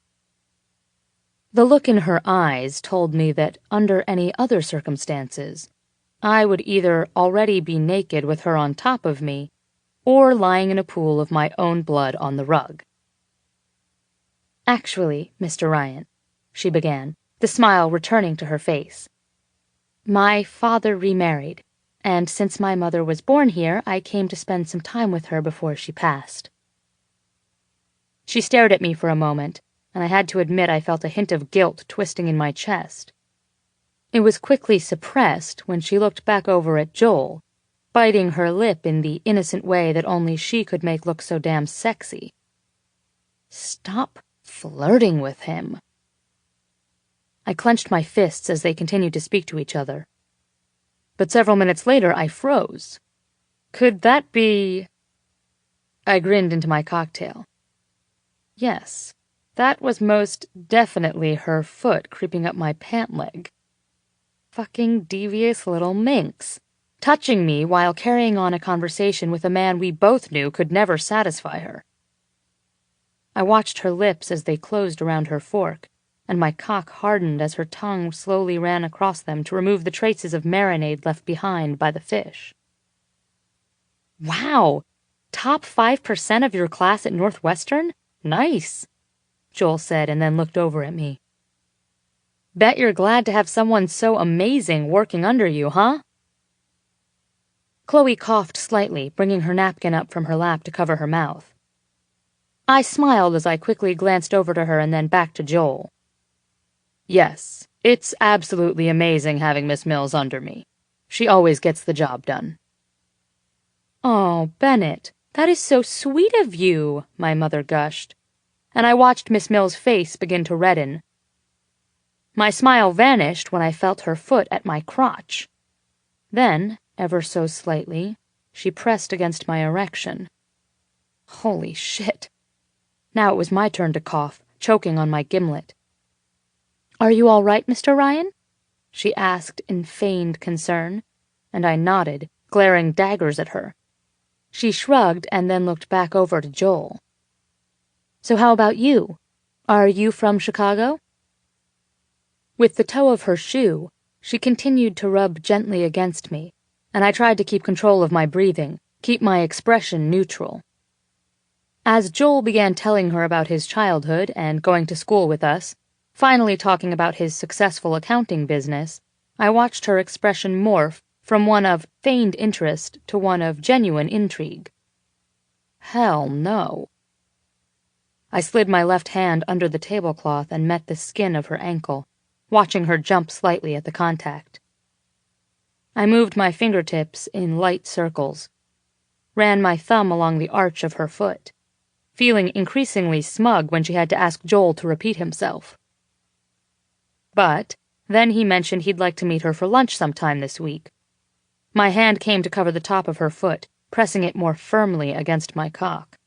The look in her eyes told me that under any other circumstances, I would either already be naked with her on top of me, or lying in a pool of my own blood on the rug. Actually, Mr. Ryan, she began, the smile returning to her face. My father remarried, and since my mother was born here, I came to spend some time with her before she passed. She stared at me for a moment, and I had to admit I felt a hint of guilt twisting in my chest. It was quickly suppressed when she looked back over at Joel, biting her lip in the innocent way that only she could make look so damn sexy. Stop flirting with him. I clenched my fists as they continued to speak to each other. But several minutes later, I froze. Could that be... I grinned into my cocktail. Yes, that was most definitely her foot creeping up my pant leg. Fucking devious little minx, touching me while carrying on a conversation with a man we both knew could never satisfy her. I watched her lips as they closed around her fork, and my cock hardened as her tongue slowly ran across them to remove the traces of marinade left behind by the fish. Wow! Top 5% of your class at Northwestern? Nice, Joel said and then looked over at me. Bet you're glad to have someone so amazing working under you, huh? Chloe coughed slightly, bringing her napkin up from her lap to cover her mouth. I smiled as I quickly glanced over to her and then back to Joel. Yes, it's absolutely amazing having Miss Mills under me. She always gets the job done. Oh, Bennett, that is so sweet of you, my mother gushed, and I watched Miss Mills' face begin to redden. My smile vanished when I felt her foot at my crotch. Then, ever so slightly, she pressed against my erection. Holy shit. Now it was my turn to cough, choking on my gimlet. Are you all right, Mr. Ryan? She asked in feigned concern, and I nodded, glaring daggers at her. She shrugged and then looked back over to Joel. So how about you? Are you from Chicago? With the toe of her shoe, she continued to rub gently against me, and I tried to keep control of my breathing, keep my expression neutral. As Joel began telling her about his childhood and going to school with us, finally talking about his successful accounting business, I watched her expression morph from one of feigned interest to one of genuine intrigue. Hell no. I slid my left hand under the tablecloth and met the skin of her ankle, watching her jump slightly at the contact. I moved my fingertips in light circles, ran my thumb along the arch of her foot, feeling increasingly smug when she had to ask Joel to repeat himself. But then he mentioned he'd like to meet her for lunch sometime this week. My hand came to cover the top of her foot, pressing it more firmly against my cock.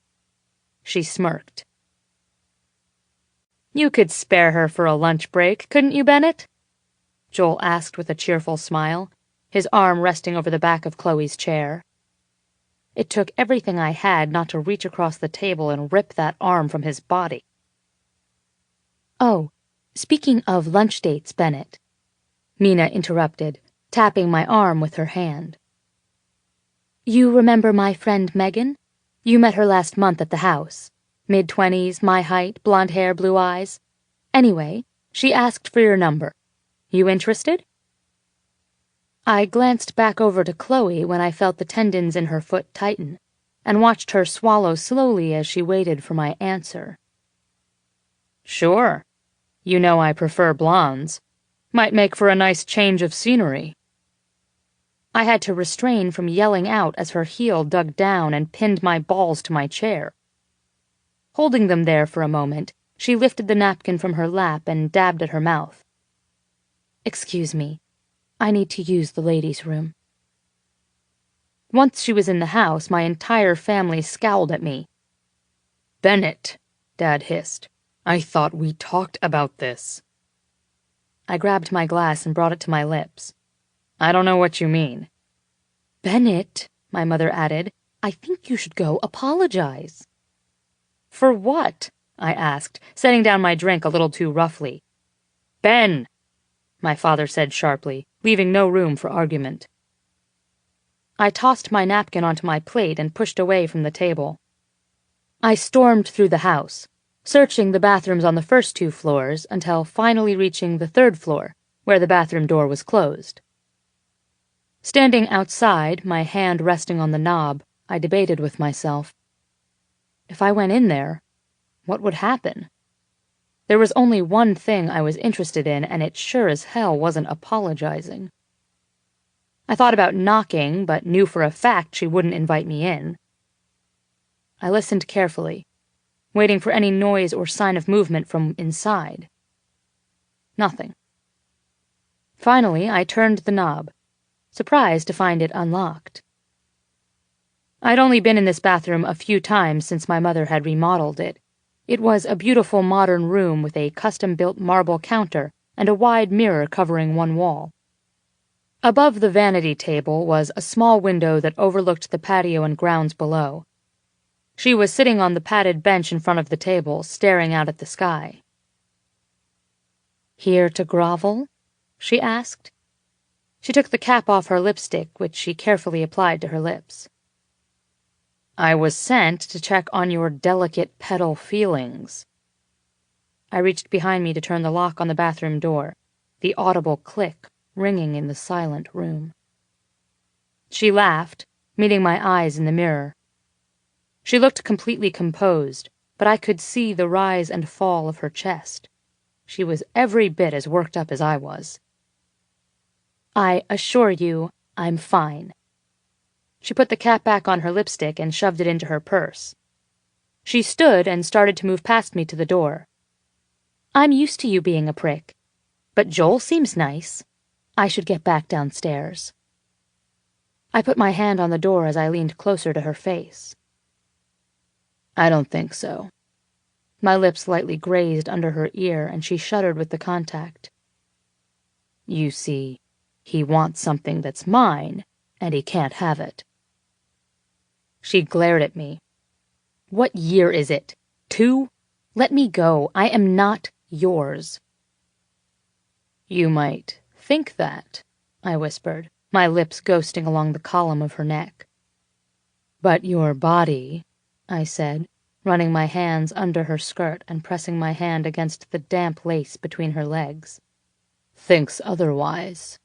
She smirked. You could spare her for a lunch break, couldn't you, Bennett? Joel asked with a cheerful smile, his arm resting over the back of Chloe's chair. It took everything I had not to reach across the table and rip that arm from his body. Oh, speaking of lunch dates, Bennett, Mina interrupted, tapping my arm with her hand. You remember my friend Megan? You met her last month at the house. Mid-20s, my height, blonde hair, blue eyes. Anyway, she asked for your number. You interested? I glanced back over to Chloe when I felt the tendons in her foot tighten, and watched her swallow slowly as she waited for my answer. Sure. You know I prefer blondes. Might make for a nice change of scenery. I had to restrain from yelling out as her heel dug down and pinned my balls to my chair. Holding them there for a moment, She lifted the napkin from her lap and dabbed at her mouth. "Excuse me. I need to use the ladies' room." Once she was in the house, my entire family scowled at me. "Bennett," Dad hissed. "I thought we talked about this." I grabbed my glass and brought it to my lips. "I don't know what you mean." "Bennett," my mother added, "I think you should go apologize." "For what?" I asked, setting down my drink a little too roughly. "Ben!" my father said sharply, leaving no room for argument. I tossed my napkin onto my plate and pushed away from the table. I stormed through the house, searching the bathrooms on the first 2 floors until finally reaching the 3rd floor, where the bathroom door was closed. Standing outside, my hand resting on the knob, I debated with myself. If I went in there, what would happen? There was only one thing I was interested in, and it sure as hell wasn't apologizing. I thought about knocking, but knew for a fact she wouldn't invite me in. I listened carefully, waiting for any noise or sign of movement from inside. Nothing. Finally, I turned the knob, surprised to find it unlocked. I'd only been in this bathroom a few times since my mother had remodeled it. It was a beautiful modern room with a custom-built marble counter and a wide mirror covering one wall. Above the vanity table was a small window that overlooked the patio and grounds below. She was sitting on the padded bench in front of the table, staring out at the sky. "Here to grovel?" she asked. She took the cap off her lipstick, which she carefully applied to her lips. "I was sent to check on your delicate petal feelings." I reached behind me to turn the lock on the bathroom door, the audible click ringing in the silent room. She laughed, meeting my eyes in the mirror. She looked completely composed, but I could see the rise and fall of her chest. She was every bit as worked up as I was. "I assure you, I'm fine." She put the cap back on her lipstick and shoved it into her purse. She stood and started to move past me to the door. "I'm used to you being a prick, but Joel seems nice. I should get back downstairs." I put my hand on the door as I leaned closer to her face. "I don't think so." My lips lightly grazed under her ear, and she shuddered with the contact. "You see, he wants something that's mine, and he can't have it." She glared at me. "What year is it? 2? Let me go. I am not yours." "You might think that," I whispered, my lips ghosting along the column of her neck. "But your body," I said, running my hands under her skirt and pressing my hand against the damp lace between her legs, "thinks otherwise."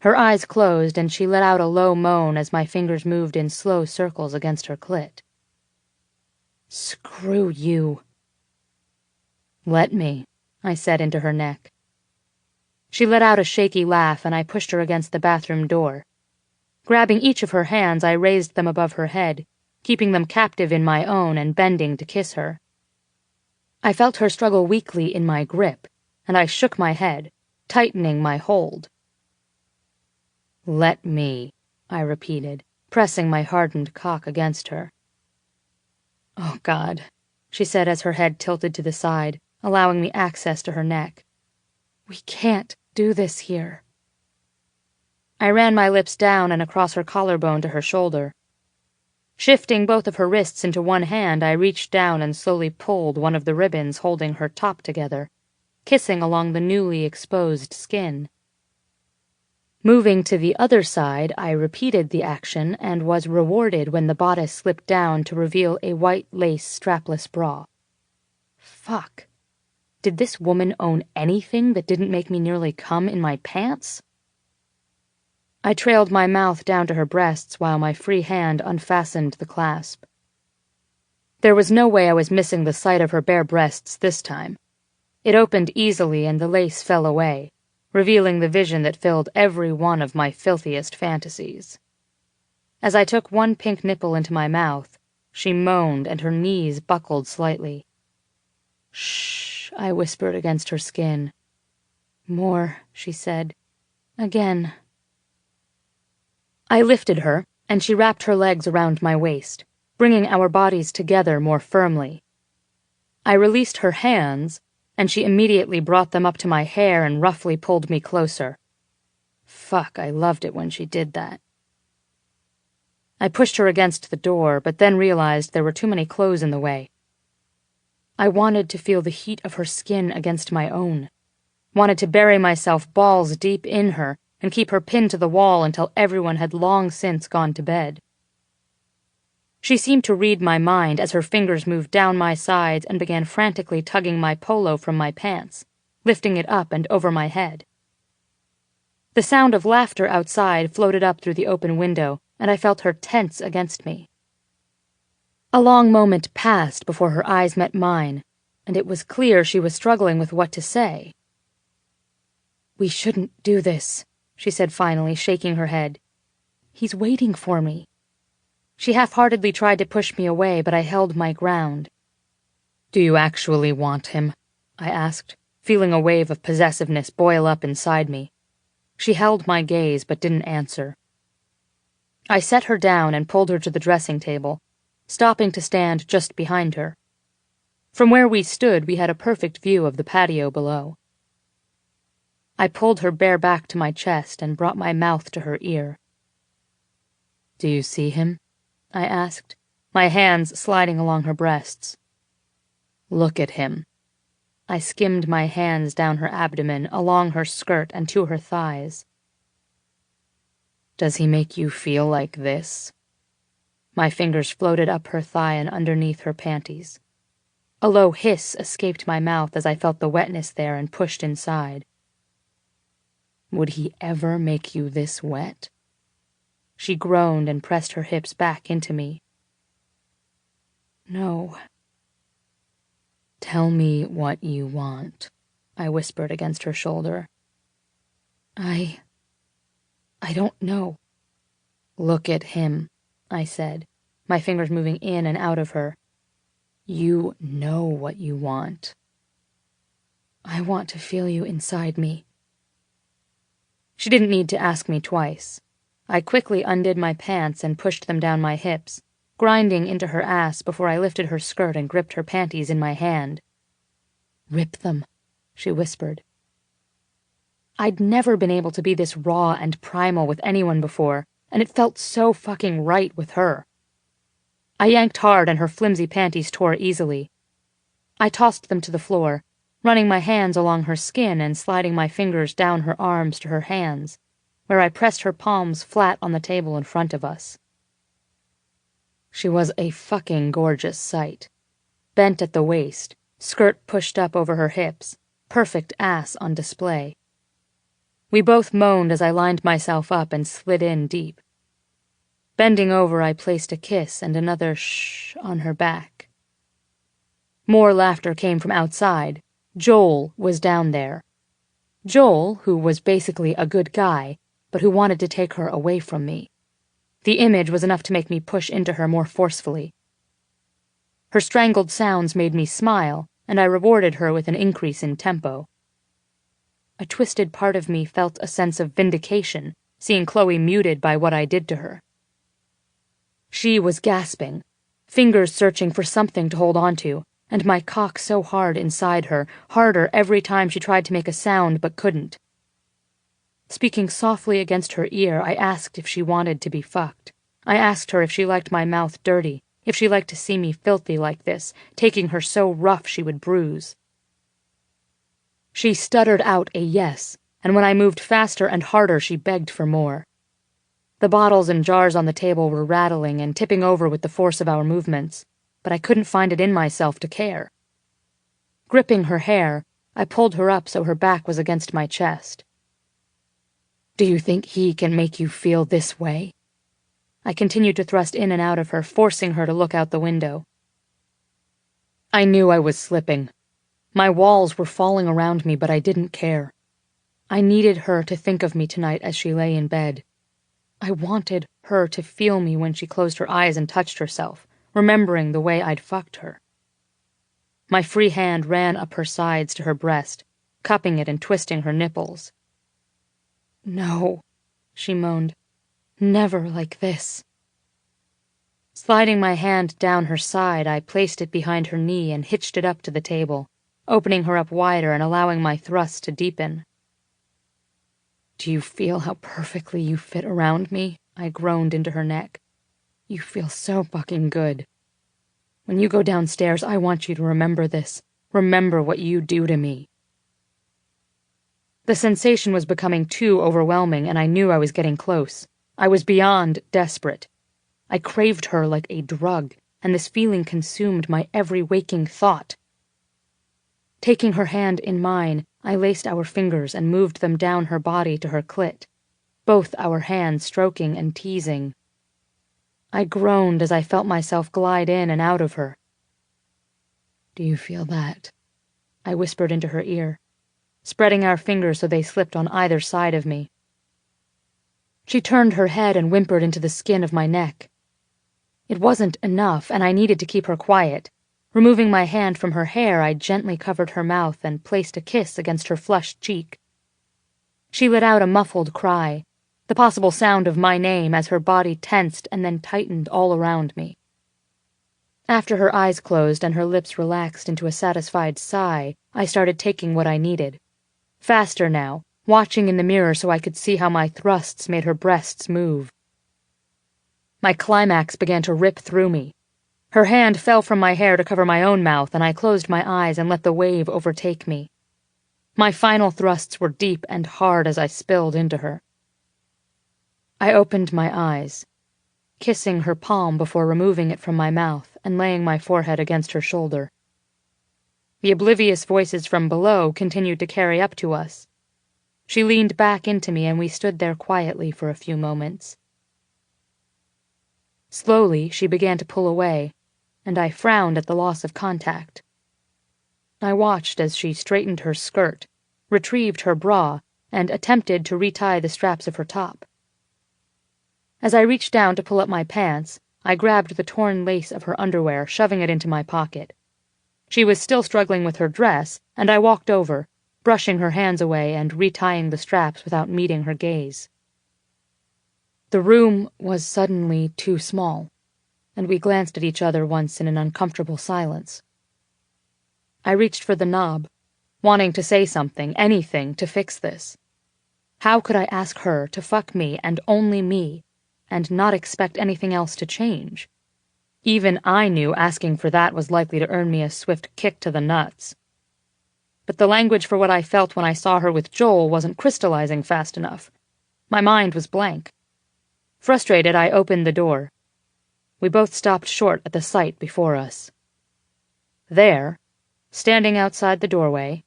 Her eyes closed, and she let out a low moan as my fingers moved in slow circles against her clit. "Screw you." "Let me," I said into her neck. She let out a shaky laugh, and I pushed her against the bathroom door. Grabbing each of her hands, I raised them above her head, keeping them captive in my own and bending to kiss her. I felt her struggle weakly in my grip, and I shook my head, tightening my hold. "Let me," I repeated, pressing my hardened cock against her. "Oh, God," she said as her head tilted to the side, allowing me access to her neck. "We can't do this here." I ran my lips down and across her collarbone to her shoulder. Shifting both of her wrists into one hand, I reached down and slowly pulled one of the ribbons holding her top together, kissing along the newly exposed skin. Moving to the other side, I repeated the action and was rewarded when the bodice slipped down to reveal a white lace strapless bra. Fuck. Did this woman own anything that didn't make me nearly come in my pants? I trailed my mouth down to her breasts while my free hand unfastened the clasp. There was no way I was missing the sight of her bare breasts this time. It opened easily and the lace fell away, revealing the vision that filled every one of my filthiest fantasies. As I took one pink nipple into my mouth, she moaned and her knees buckled slightly, Shh, I whispered against her skin. More, she said. Again. I lifted her, and she wrapped her legs around my waist, bringing our bodies together more firmly. I released her hands, and she immediately brought them up to my hair and roughly pulled me closer. Fuck, I loved it when she did that. I pushed her against the door, but then realized there were too many clothes in the way. I wanted to feel the heat of her skin against my own, wanted to bury myself balls deep in her and keep her pinned to the wall until everyone had long since gone to bed. She seemed to read my mind as her fingers moved down my sides and began frantically tugging my polo from my pants, lifting it up and over my head. The sound of laughter outside floated up through the open window, and I felt her tense against me. A long moment passed before her eyes met mine, and it was clear she was struggling with what to say. "We shouldn't do this," she said finally, shaking her head. "He's waiting for me." She half-heartedly tried to push me away, but I held my ground. "Do you actually want him?" I asked, feeling a wave of possessiveness boil up inside me. She held my gaze but didn't answer. I set her down and pulled her to the dressing table, stopping to stand just behind her. From where we stood, we had a perfect view of the patio below. I pulled her bare back to my chest and brought my mouth to her ear. "Do you see him?" I asked, my hands sliding along her breasts. "Look at him." I skimmed my hands down her abdomen, along her skirt and to her thighs. "Does he make you feel like this?" My fingers floated up her thigh and underneath her panties. A low hiss escaped my mouth as I felt the wetness there and pushed inside. "Would he ever make you this wet?" She groaned and pressed her hips back into me. "No." "Tell me what you want," I whispered against her shoulder. I don't know." "Look at him," I said, my fingers moving in and out of her. "You know what you want." "I want to feel you inside me." She didn't need to ask me twice. I quickly undid my pants and pushed them down my hips, grinding into her ass before I lifted her skirt and gripped her panties in my hand. "Rip them," she whispered. I'd never been able to be this raw and primal with anyone before, and it felt so fucking right with her. I yanked hard and her flimsy panties tore easily. I tossed them to the floor, running my hands along her skin and sliding my fingers down her arms to her hands, where I pressed her palms flat on the table in front of us. She was a fucking gorgeous sight. Bent at the waist, skirt pushed up over her hips, perfect ass on display. We both moaned as I lined myself up and slid in deep. Bending over, I placed a kiss and another shh on her back. More laughter came from outside. Joel was down there. Joel, who was basically a good guy, but who wanted to take her away from me. The image was enough to make me push into her more forcefully. Her strangled sounds made me smile, and I rewarded her with an increase in tempo. A twisted part of me felt a sense of vindication, seeing Chloe muted by what I did to her. She was gasping, fingers searching for something to hold on to, and my cock so hard inside her, harder every time she tried to make a sound but couldn't. Speaking softly against her ear, I asked if she wanted to be fucked. I asked her if she liked my mouth dirty, if she liked to see me filthy like this, taking her so rough she would bruise. She stuttered out a yes, and when I moved faster and harder, she begged for more. The bottles and jars on the table were rattling and tipping over with the force of our movements, but I couldn't find it in myself to care. Gripping her hair, I pulled her up so her back was against my chest. "Do you think he can make you feel this way?" I continued to thrust in and out of her, forcing her to look out the window. I knew I was slipping. My walls were falling around me, but I didn't care. I needed her to think of me tonight as she lay in bed. I wanted her to feel me when she closed her eyes and touched herself, remembering the way I'd fucked her. My free hand ran up her sides to her breast, cupping it and twisting her nipples. "No," she moaned. "Never like this." Sliding my hand down her side, I placed it behind her knee and hitched it up to the table, opening her up wider and allowing my thrust to deepen. "Do you feel how perfectly you fit around me?" I groaned into her neck. "You feel so fucking good. When you go downstairs, I want you to remember this. Remember what you do to me." The sensation was becoming too overwhelming, and I knew I was getting close. I was beyond desperate. I craved her like a drug, and this feeling consumed my every waking thought. Taking her hand in mine, I laced our fingers and moved them down her body to her clit, both our hands stroking and teasing. I groaned as I felt myself glide in and out of her. "Do you feel that?" I whispered into her ear, spreading our fingers so they slipped on either side of me. She turned her head and whimpered into the skin of my neck. It wasn't enough, and I needed to keep her quiet. Removing my hand from her hair, I gently covered her mouth and placed a kiss against her flushed cheek. She let out a muffled cry, the possible sound of my name as her body tensed and then tightened all around me. After her eyes closed and her lips relaxed into a satisfied sigh, I started taking what I needed. Faster now, watching in the mirror so I could see how my thrusts made her breasts move. My climax began to rip through me. Her hand fell from my hair to cover my own mouth, and I closed my eyes and let the wave overtake me. My final thrusts were deep and hard as I spilled into her. I opened my eyes, kissing her palm before removing it from my mouth and laying my forehead against her shoulder. The oblivious voices from below continued to carry up to us. She leaned back into me, and we stood there quietly for a few moments. Slowly, she began to pull away, and I frowned at the loss of contact. I watched as she straightened her skirt, retrieved her bra, and attempted to retie the straps of her top. As I reached down to pull up my pants, I grabbed the torn lace of her underwear, shoving it into my pocket. She was still struggling with her dress, and I walked over, brushing her hands away and retying the straps without meeting her gaze. The room was suddenly too small, and we glanced at each other once in an uncomfortable silence. I reached for the knob, wanting to say something, anything, to fix this. How could I ask her to fuck me and only me, and not expect anything else to change? Even I knew asking for that was likely to earn me a swift kick to the nuts. But the language for what I felt when I saw her with Joel wasn't crystallizing fast enough. My mind was blank. Frustrated, I opened the door. We both stopped short at the sight before us. There, standing outside the doorway,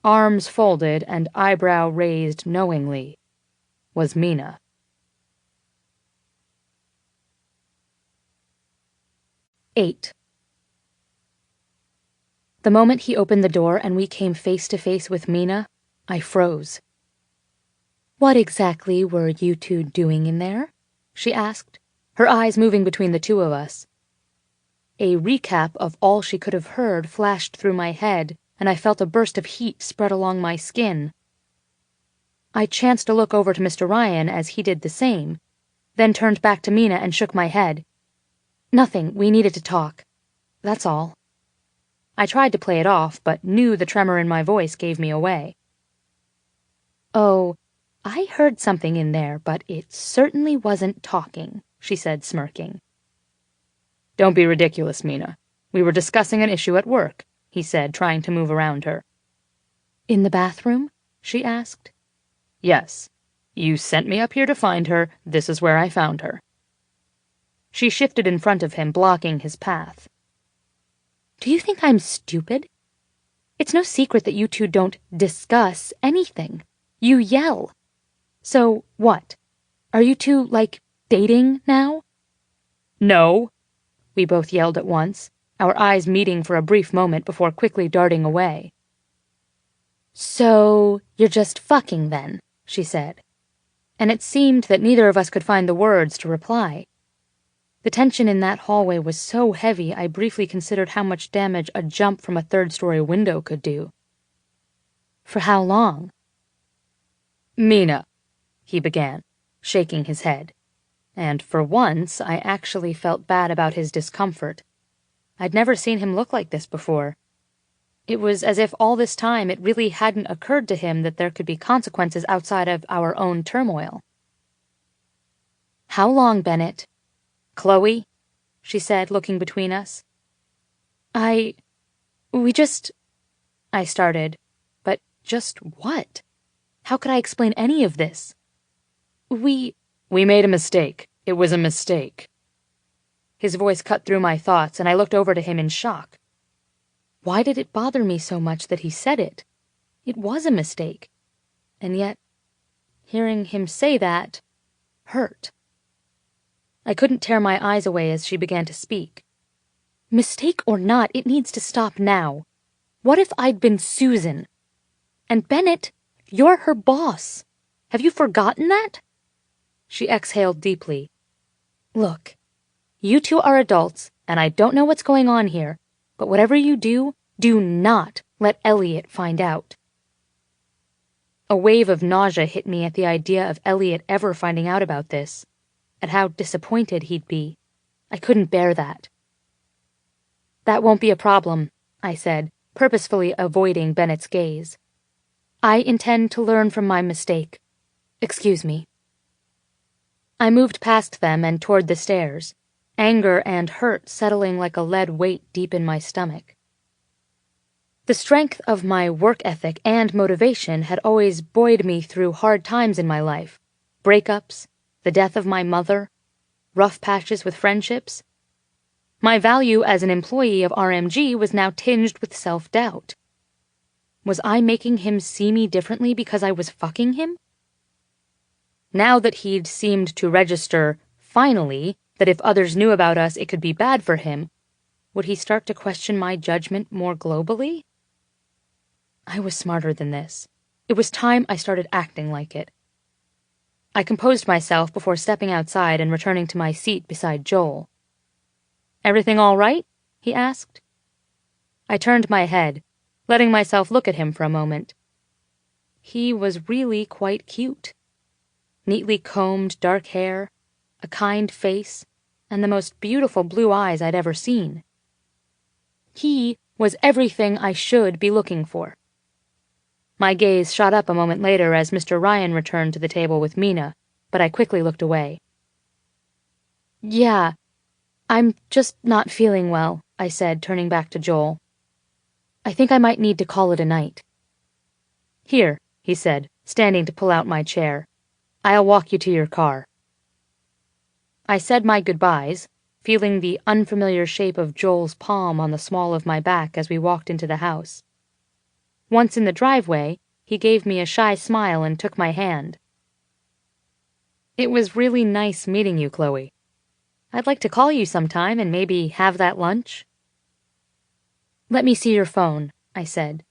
arms folded and eyebrow raised knowingly, was Mina. 8. The moment he opened the door and we came face to face with Mina, I froze. "What exactly were you two doing in there?" she asked, her eyes moving between the two of us. A recap of all she could have heard flashed through my head, and I felt a burst of heat spread along my skin. I chanced to look over to Mr. Ryan as he did the same, then turned back to Mina and shook my head. "Nothing, we needed to talk. That's all." I tried to play it off, but knew the tremor in my voice gave me away. "Oh, I heard something in there, but it certainly wasn't talking," she said, smirking. "Don't be ridiculous, Mina. We were discussing an issue at work," he said, trying to move around her. "In the bathroom?" she asked. "Yes. You sent me up here to find her. This is where I found her." She shifted in front of him, blocking his path. "Do you think I'm stupid? It's no secret that you two don't discuss anything. You yell. So, what? Are you two, like, dating now?" "No," we both yelled at once, our eyes meeting for a brief moment before quickly darting away. "So, you're just fucking then," she said, and it seemed that neither of us could find the words to reply. The tension in that hallway was so heavy I briefly considered how much damage a jump from a third-story window could do. For how long? Mina, he began, shaking his head. And for once, I actually felt bad about his discomfort. I'd never seen him look like this before. It was as if all this time it really hadn't occurred to him that there could be consequences outside of our own turmoil. How long, Bennett? Chloe, she said, looking between us. I started, but just what? How could I explain any of this? We made a mistake. It was a mistake. His voice cut through my thoughts, and I looked over to him in shock. Why did it bother me so much that he said it? It was a mistake. And yet, hearing him say that hurt. I couldn't tear my eyes away as she began to speak. Mistake or not, it needs to stop now. What if I'd been Susan? And Bennett, you're her boss. Have you forgotten that? She exhaled deeply. Look, you two are adults, and I don't know what's going on here, but whatever you do, do not let Elliot find out. A wave of nausea hit me at the idea of Elliot ever finding out about this, at how disappointed he'd be. I couldn't bear that. That won't be a problem, I said, purposefully avoiding Bennett's gaze. I intend to learn from my mistake. Excuse me. I moved past them and toward the stairs, anger and hurt settling like a lead weight deep in my stomach. The strength of my work ethic and motivation had always buoyed me through hard times in my life. Breakups, the death of my mother, rough patches with friendships. My value as an employee of RMG was now tinged with self-doubt. Was I making him see me differently because I was fucking him? Now that he'd seemed to register, finally, that if others knew about us it could be bad for him, would he start to question my judgment more globally? I was smarter than this. It was time I started acting like it. I composed myself before stepping outside and returning to my seat beside Joel. Everything all right? He asked. I turned my head, letting myself look at him for a moment. He was really quite cute. Neatly combed dark hair, a kind face, and the most beautiful blue eyes I'd ever seen. He was everything I should be looking for. My gaze shot up a moment later as Mr. Ryan returned to the table with Mina, but I quickly looked away. Yeah, I'm just not feeling well, I said, turning back to Joel. I think I might need to call it a night. Here, he said, standing to pull out my chair. I'll walk you to your car. I said my goodbyes, feeling the unfamiliar shape of Joel's palm on the small of my back as we walked into the house. Once in the driveway, he gave me a shy smile and took my hand. It was really nice meeting you, Chloe. I'd like to call you sometime and maybe have that lunch. Let me see your phone, I said.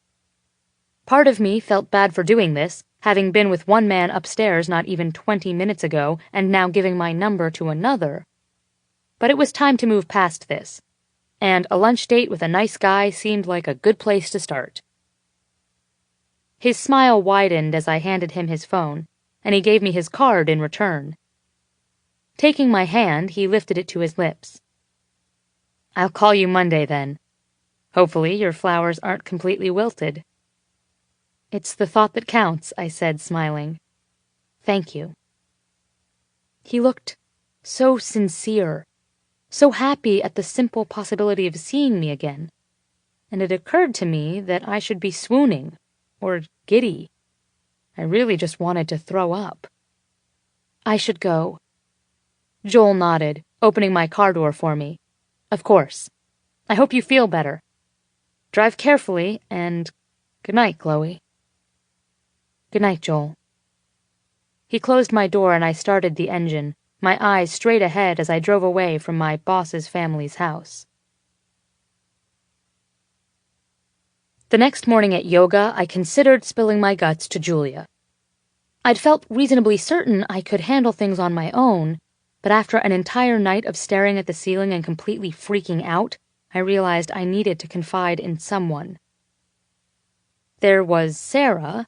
Part of me felt bad for doing this, having been with one man upstairs not even 20 minutes ago and now giving my number to another. But it was time to move past this, and a lunch date with a nice guy seemed like a good place to start. His smile widened as I handed him his phone, and he gave me his card in return. Taking my hand, he lifted it to his lips. I'll call you Monday, then. Hopefully your flowers aren't completely wilted. It's the thought that counts, I said, smiling. Thank you. He looked so sincere, so happy at the simple possibility of seeing me again, and it occurred to me that I should be swooning, or giddy. I really just wanted to throw up. I should go. Joel nodded, opening my car door for me. Of course. I hope you feel better. Drive carefully, and good night, Chloe. Good night, Joel. He closed my door and I started the engine, my eyes straight ahead as I drove away from my boss's family's house. The next morning at yoga, I considered spilling my guts to Julia. I'd felt reasonably certain I could handle things on my own, but after an entire night of staring at the ceiling and completely freaking out, I realized I needed to confide in someone. There was Sarah,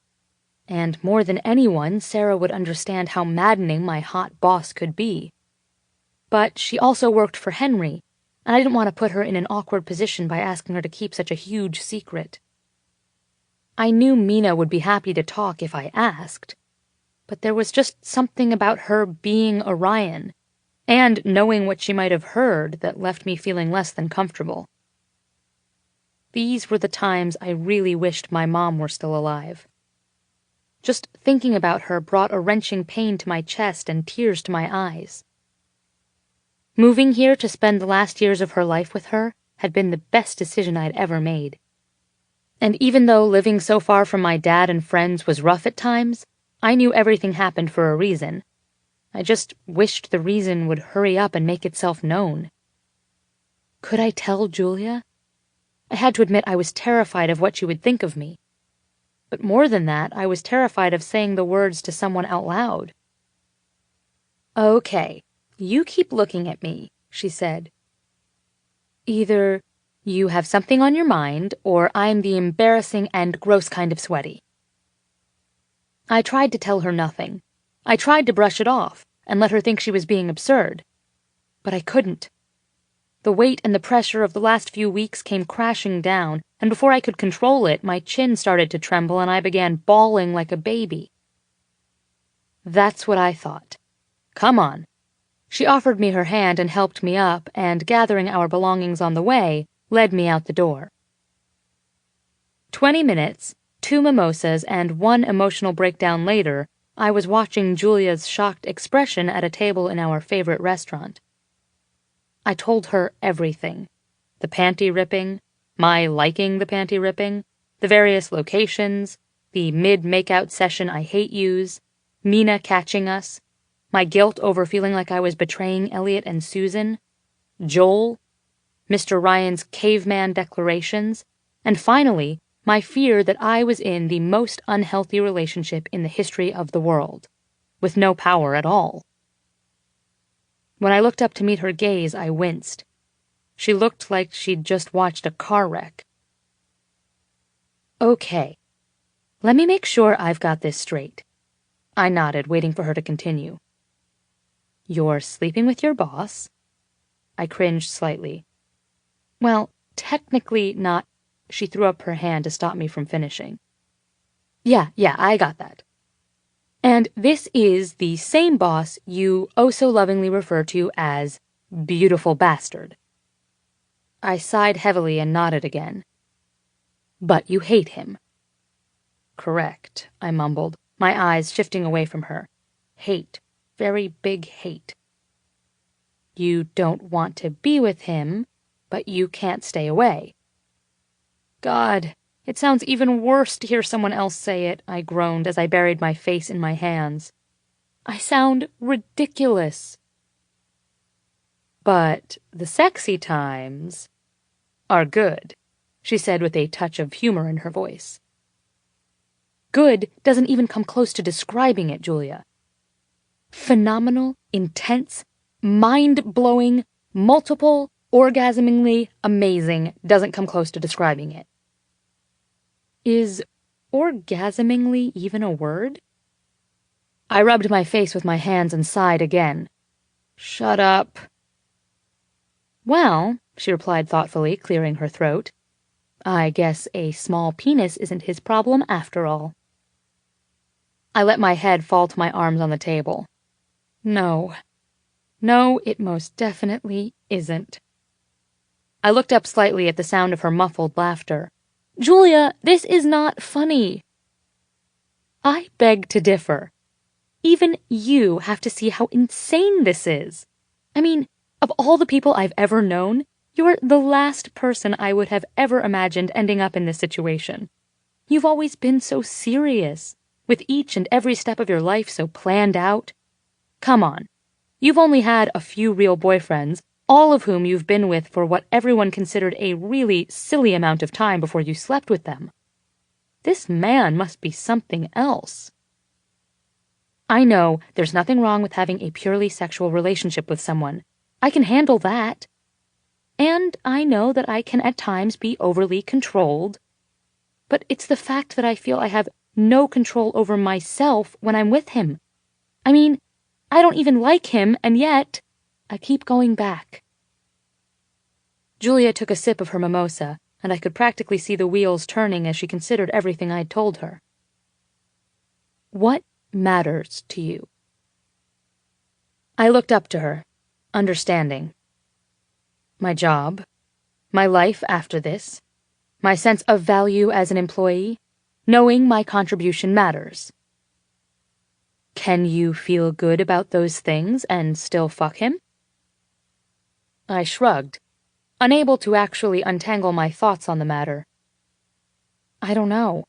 and more than anyone, Sarah would understand how maddening my hot boss could be. But she also worked for Henry, and I didn't want to put her in an awkward position by asking her to keep such a huge secret. I knew Mina would be happy to talk if I asked, but there was just something about her being Orion, and knowing what she might have heard, that left me feeling less than comfortable. These were the times I really wished my mom were still alive. Just thinking about her brought a wrenching pain to my chest and tears to my eyes. Moving here to spend the last years of her life with her had been the best decision I'd ever made. And even though living so far from my dad and friends was rough at times, I knew everything happened for a reason. I just wished the reason would hurry up and make itself known. Could I tell Julia? I had to admit I was terrified of what she would think of me. But more than that, I was terrified of saying the words to someone out loud. "Okay, you keep looking at me," she said. "Either you have something on your mind, or I'm the embarrassing and gross kind of sweaty." I tried to tell her nothing. I tried to brush it off and let her think she was being absurd. But I couldn't. The weight and the pressure of the last few weeks came crashing down, and before I could control it, my chin started to tremble and I began bawling like a baby. That's what I thought. Come on. She offered me her hand and helped me up, and gathering our belongings on the way, led me out the door. 20 minutes, 2 mimosas, and 1 emotional breakdown later, I was watching Julia's shocked expression at a table in our favorite restaurant. I told her everything. The panty ripping, my liking the panty ripping, the various locations, the mid-makeout session I hate yous, Mina catching us, my guilt over feeling like I was betraying Elliot and Susan, Joel, Mr. Ryan's caveman declarations, and finally, my fear that I was in the most unhealthy relationship in the history of the world, with no power at all. When I looked up to meet her gaze, I winced. She looked like she'd just watched a car wreck. "Okay, let me make sure I've got this straight." I nodded, waiting for her to continue. "You're sleeping with your boss?" I cringed slightly. "Well, technically not." She threw up her hand to stop me from finishing. Yeah, I got that. "And this is the same boss you oh so lovingly refer to as beautiful bastard." I sighed heavily and nodded again. "But you hate him." "Correct," I mumbled, my eyes shifting away from her. "Hate. Very big hate." "You don't want to be with him, but you can't stay away." God, it sounds even worse to hear someone else say it, I groaned as I buried my face in my hands. I sound ridiculous. "But the sexy times are good," she said with a touch of humor in her voice. "Good doesn't even come close to describing it, Julia. Phenomenal, intense, mind-blowing, multiple, orgasmingly amazing doesn't come close to describing it." Is orgasmingly even a word? I rubbed my face with my hands and sighed again. "Shut up." "Well," she replied thoughtfully, clearing her throat, "I guess a small penis isn't his problem after all." I let my head fall to my arms on the table. No, it most definitely isn't. I looked up slightly at the sound of her muffled laughter. "Julia, this is not funny." I beg to differ. Even you have to see how insane this is. I mean, of all the people I've ever known, you're the last person I would have ever imagined ending up in this situation. You've always been so serious, with each and every step of your life so planned out. Come on. You've only had a few real boyfriends, all of whom you've been with for what everyone considered a really silly amount of time before you slept with them. This man must be something else. I know there's nothing wrong with having a purely sexual relationship with someone. I can handle that. And I know that I can at times be overly controlled. But it's the fact that I feel I have no control over myself when I'm with him. I mean, I don't even like him, and yet I keep going back. Julia took a sip of her mimosa, and I could practically see the wheels turning as she considered everything I'd told her. What matters to you? I looked up to her, understanding. My job, my life after this, my sense of value as an employee, knowing my contribution matters. Can you feel good about those things and still fuck him? I shrugged, unable to actually untangle my thoughts on the matter. I don't know.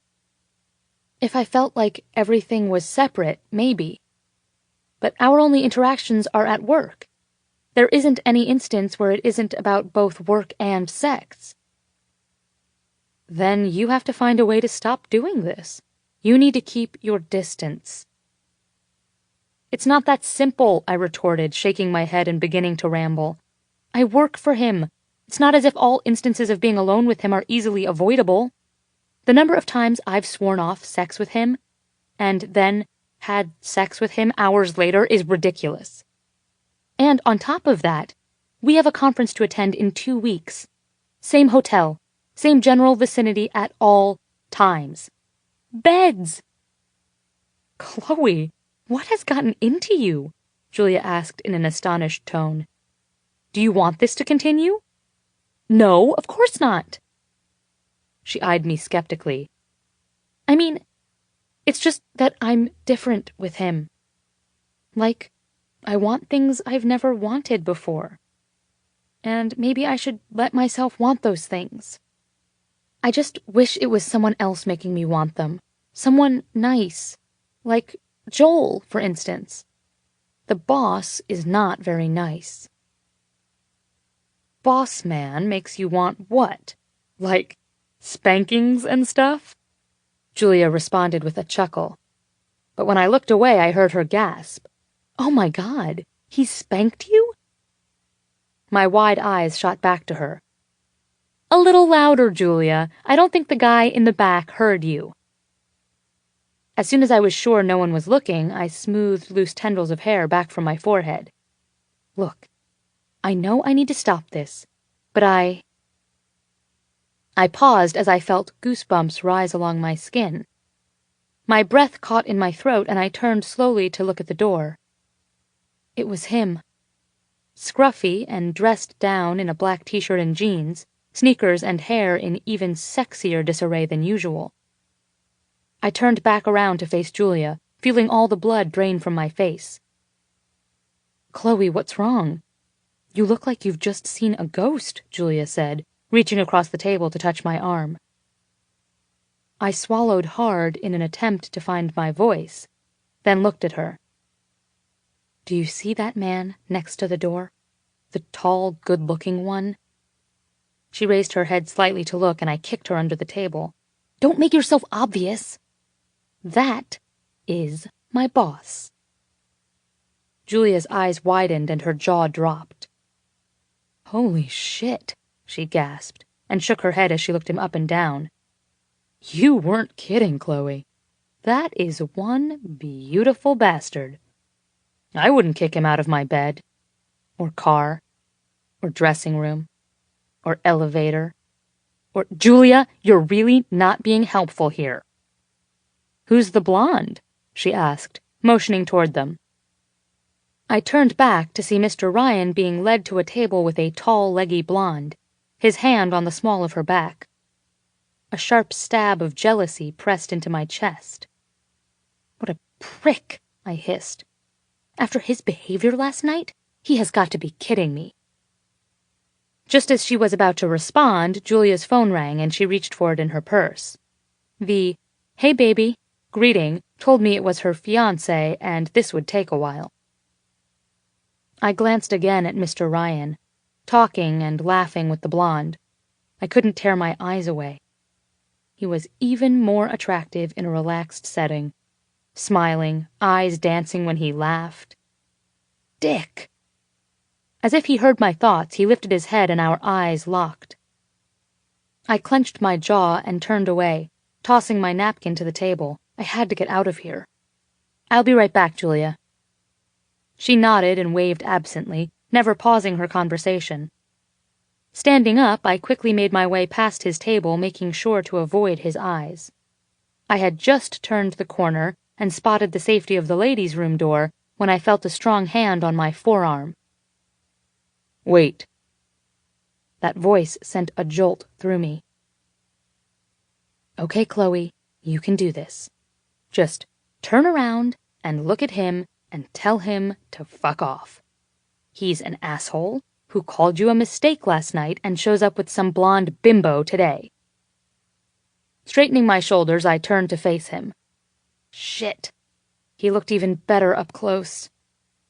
If I felt like everything was separate, maybe. But our only interactions are at work. There isn't any instance where it isn't about both work and sex. Then you have to find a way to stop doing this. You need to keep your distance. It's not that simple, I retorted, shaking my head and beginning to ramble. I work for him. It's not as if all instances of being alone with him are easily avoidable. The number of times I've sworn off sex with him and then had sex with him hours later is ridiculous. And on top of that, we have a conference to attend in 2 weeks. Same hotel, same general vicinity at all times. Beds! Chloe, what has gotten into you? Julia asked in an astonished tone. Do you want this to continue? No, of course not. She eyed me skeptically. I mean, it's just that I'm different with him. Like, I want things I've never wanted before. And maybe I should let myself want those things. I just wish it was someone else making me want them. Someone nice. Like Joel, for instance. The boss is not very nice. Boss man makes you want what? Like spankings and stuff? Julia responded with a chuckle. But when I looked away, I heard her gasp. Oh my God, he spanked you? My wide eyes shot back to her. A little louder, Julia. I don't think the guy in the back heard you. As soon as I was sure no one was looking, I smoothed loose tendrils of hair back from my forehead. Look, I know I need to stop this, but I paused as I felt goosebumps rise along my skin. My breath caught in my throat, and I turned slowly to look at the door. It was him. Scruffy and dressed down in a black t-shirt and jeans, sneakers and hair in even sexier disarray than usual. I turned back around to face Julia, feeling all the blood drain from my face. Chloe, what's wrong? You look like you've just seen a ghost, Julia said, reaching across the table to touch my arm. I swallowed hard in an attempt to find my voice, then looked at her. Do you see that man next to the door? The tall, good-looking one? She raised her head slightly to look, and I kicked her under the table. Don't make yourself obvious. That is my boss. Julia's eyes widened and her jaw dropped. Holy shit, she gasped, and shook her head as she looked him up and down. You weren't kidding, Chloe. That is one beautiful bastard. I wouldn't kick him out of my bed, or car, or dressing room, or elevator, or... Julia, you're really not being helpful here. Who's the blonde? She asked, motioning toward them. I turned back to see Mr. Ryan being led to a table with a tall, leggy blonde, his hand on the small of her back. A sharp stab of jealousy pressed into my chest. What a prick, I hissed. After his behavior last night, he has got to be kidding me. Just as she was about to respond, Julia's phone rang and she reached for it in her purse. The, "Hey baby," greeting told me it was her fiancé and this would take a while. I glanced again at Mr. Ryan, talking and laughing with the blonde. I couldn't tear my eyes away. He was even more attractive in a relaxed setting. smiling, eyes dancing when he laughed. Dick! As if he heard my thoughts, he lifted his head and our eyes locked. I clenched my jaw and turned away, tossing my napkin to the table. I had to get out of here. I'll be right back, Julia. She nodded and waved absently, never pausing her conversation. Standing up, I quickly made my way past his table, making sure to avoid his eyes. I had just turned the corner and spotted the safety of the ladies' room door when I felt a strong hand on my forearm. Wait. That voice sent a jolt through me. Okay, Chloe, you can do this. Just turn around and look at him and tell him to fuck off. He's an asshole who called you a mistake last night and shows up with some blonde bimbo today. Straightening my shoulders, I turned to face him. Shit. He looked even better up close.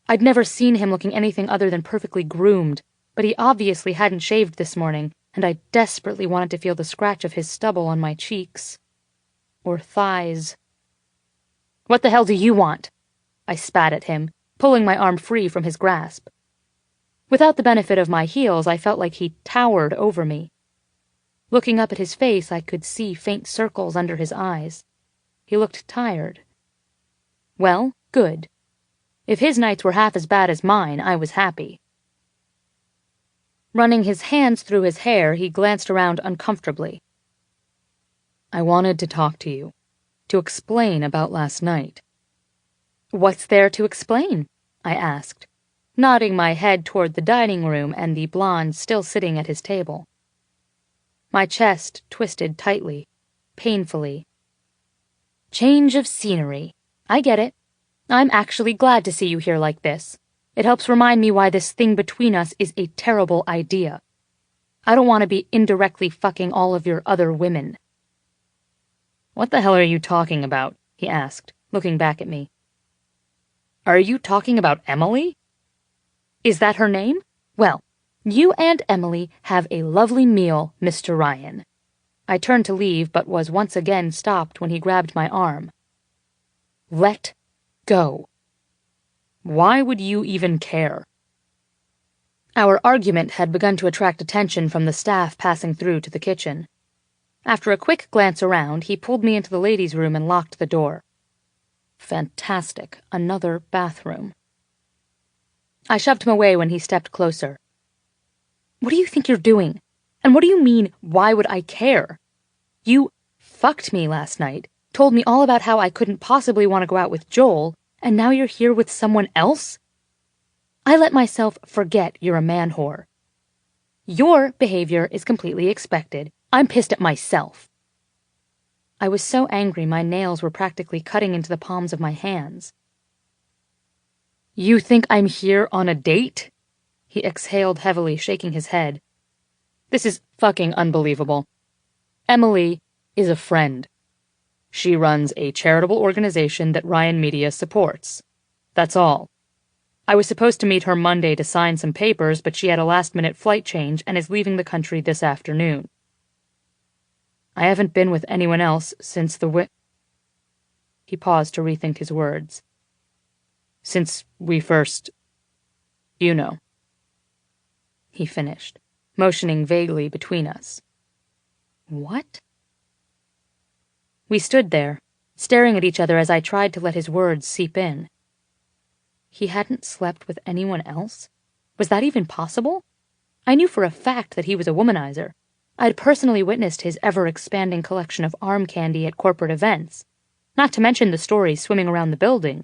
I'd never seen him looking anything other than perfectly groomed, but he obviously hadn't shaved this morning, and I desperately wanted to feel the scratch of his stubble on my cheeks. Or thighs. What the hell do you want? I spat at him, pulling my arm free from his grasp. Without the benefit of my heels, I felt like he towered over me. Looking up at his face, I could see faint circles under his eyes. He looked tired. Well, good. If his nights were half as bad as mine, I was happy. Running his hands through his hair, he glanced around uncomfortably. I wanted to talk to you, to explain about last night. What's there to explain? I asked, nodding my head toward the dining room and the blonde still sitting at his table. My chest twisted tightly, painfully. Change of scenery. I get it. I'm actually glad to see you here like this. It helps remind me why this thing between us is a terrible idea. I don't want to be indirectly fucking all of your other women. What the hell are you talking about? He asked, looking back at me. Are you talking about Emily? Is that her name? Well, you and Emily have a lovely meal, Mr. Ryan. I turned to leave, but was once again stopped when he grabbed my arm. Let go. Why would you even care? Our argument had begun to attract attention from the staff passing through to the kitchen. After a quick glance around, he pulled me into the ladies' room and locked the door. Fantastic, another bathroom. I shoved him away when he stepped closer. What do you think you're doing? And what do you mean, why would I care? You fucked me last night, told me all about how I couldn't possibly want to go out with Joel, and now you're here with someone else? I let myself forget you're a man whore. Your behavior is completely expected. I'm pissed at myself. I was so angry my nails were practically cutting into the palms of my hands. You think I'm here on a date? He exhaled heavily, shaking his head. This is fucking unbelievable. Emily is a friend. She runs a charitable organization that Ryan Media supports. That's all. I was supposed to meet her Monday to sign some papers, but she had a last-minute flight change and is leaving the country this afternoon. I haven't been with anyone else since He paused to rethink his words. Since we first... You know. He finished, motioning vaguely between us. What? We stood there, staring at each other as I tried to let his words seep in. He hadn't slept with anyone else? Was that even possible? I knew for a fact that he was a womanizer. I'd personally witnessed his ever-expanding collection of arm candy at corporate events, not to mention the stories swimming around the building.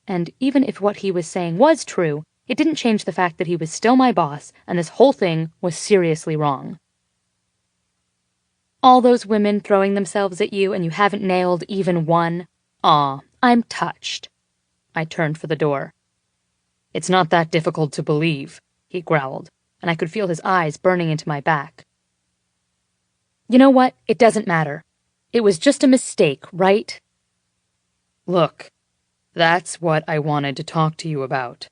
And even if what he was saying was true, it didn't change the fact that he was still my boss, and this whole thing was seriously wrong. All those women throwing themselves at you and you haven't nailed even one? Aw, I'm touched. I turned for the door. It's not that difficult to believe, he growled, and I could feel his eyes burning into my back. You know what? It doesn't matter. It was just a mistake, right? Look, that's what I wanted to talk to you about.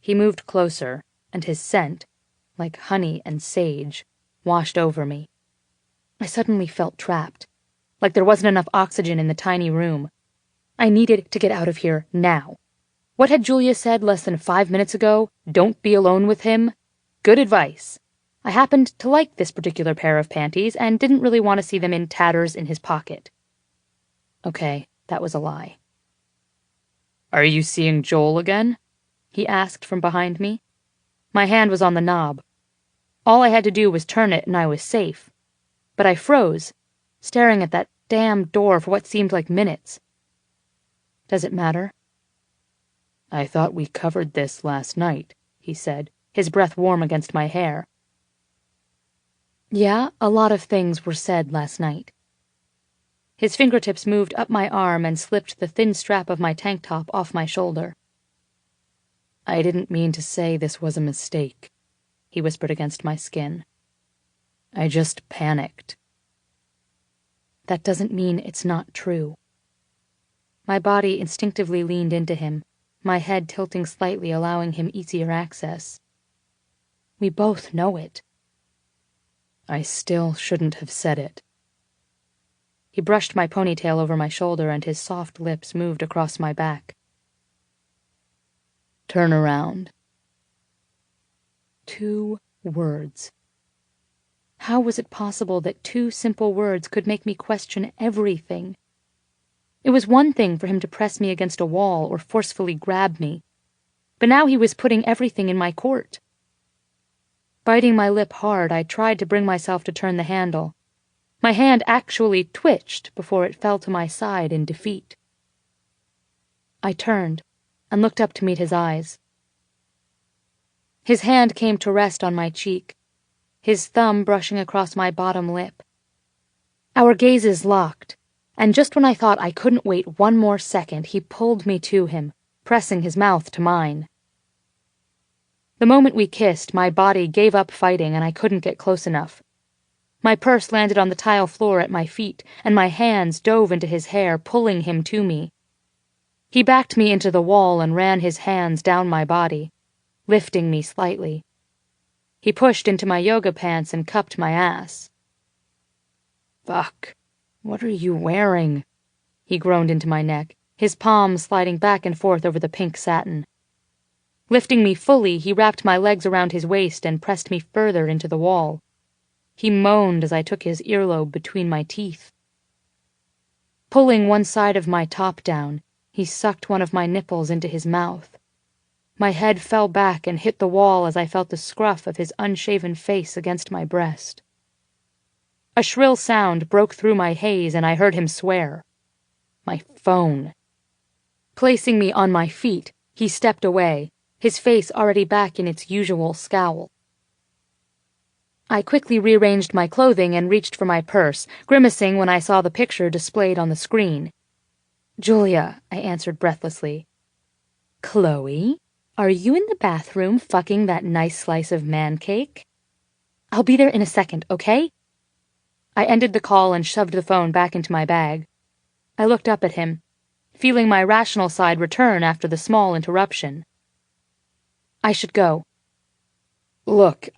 He moved closer, and his scent, like honey and sage, washed over me. I suddenly felt trapped, like there wasn't enough oxygen in the tiny room, I needed to get out of here now. What had Julia said less than 5 minutes ago? Don't be alone with him? Good advice. I happened to like this particular pair of panties and didn't really want to see them in tatters in his pocket. Okay, that was a lie. Are you seeing Joel again? He asked from behind me. My hand was on the knob. All I had to do was turn it and I was safe. But I froze, staring at that damn door for what seemed like minutes. Does it matter? I thought we covered this last night, he said, his breath warm against my hair. Yeah, a lot of things were said last night. His fingertips moved up my arm and slipped the thin strap of my tank top off my shoulder. I didn't mean to say this was a mistake, he whispered against my skin. I just panicked. That doesn't mean it's not true. My body instinctively leaned into him, my head tilting slightly, allowing him easier access. We both know it. I still shouldn't have said it. He brushed my ponytail over my shoulder and his soft lips moved across my back. Turn around. 2 words. How was it possible that 2 simple words could make me question everything? It was one thing for him to press me against a wall or forcefully grab me, but now he was putting everything in my court. Biting my lip hard, I tried to bring myself to turn the handle. My hand actually twitched before it fell to my side in defeat. I turned and looked up to meet his eyes. His hand came to rest on my cheek, his thumb brushing across my bottom lip. Our gazes locked, and just when I thought I couldn't wait one more second, he pulled me to him, pressing his mouth to mine. The moment we kissed, my body gave up fighting and I couldn't get close enough. My purse landed on the tile floor at my feet, and my hands dove into his hair, pulling him to me. He backed me into the wall and ran his hands down my body, lifting me slightly. He pushed into my yoga pants and cupped my ass. Fuck, what are you wearing? He groaned into my neck, his palms sliding back and forth over the pink satin. Lifting me fully, he wrapped my legs around his waist and pressed me further into the wall. He moaned as I took his earlobe between my teeth. Pulling one side of my top down, he sucked one of my nipples into his mouth. My head fell back and hit the wall as I felt the scruff of his unshaven face against my breast. A shrill sound broke through my haze and I heard him swear. My phone. Placing me on my feet, he stepped away, his face already back in its usual scowl. I quickly rearranged my clothing and reached for my purse, grimacing when I saw the picture displayed on the screen. Julia, I answered breathlessly. Chloe, are you in the bathroom fucking that nice slice of man cake? I'll be there in a second, okay? I ended the call and shoved the phone back into my bag. I looked up at him, feeling my rational side return after the small interruption. I should go. Look,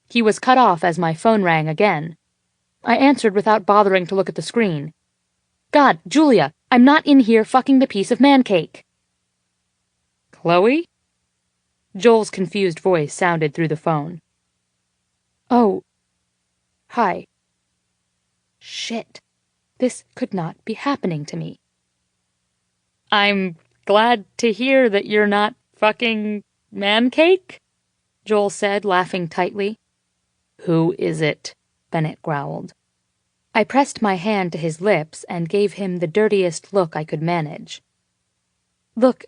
He was cut off as my phone rang again. I answered without bothering to look at the screen. God, Julia, I'm not in here fucking the piece of man cake. Chloe? Joel's confused voice sounded through the phone. Oh. Hi. Shit. This could not be happening to me. I'm glad to hear that you're not fucking man cake, Joel said, laughing tightly. Who is it? Bennett growled. I pressed my hand to his lips and gave him the dirtiest look I could manage. Look,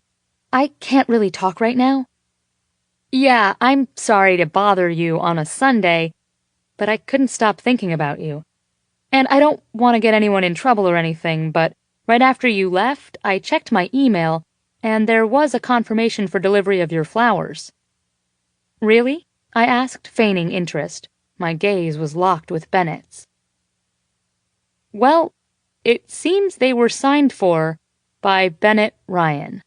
I can't really talk right now. Yeah, I'm sorry to bother you on a Sunday, but I couldn't stop thinking about you. And I don't want to get anyone in trouble or anything, but right after you left, I checked my email, and there was a confirmation for delivery of your flowers. Really? I asked, feigning interest. My gaze was locked with Bennett's. Well, it seems they were signed for by Bennett Ryan.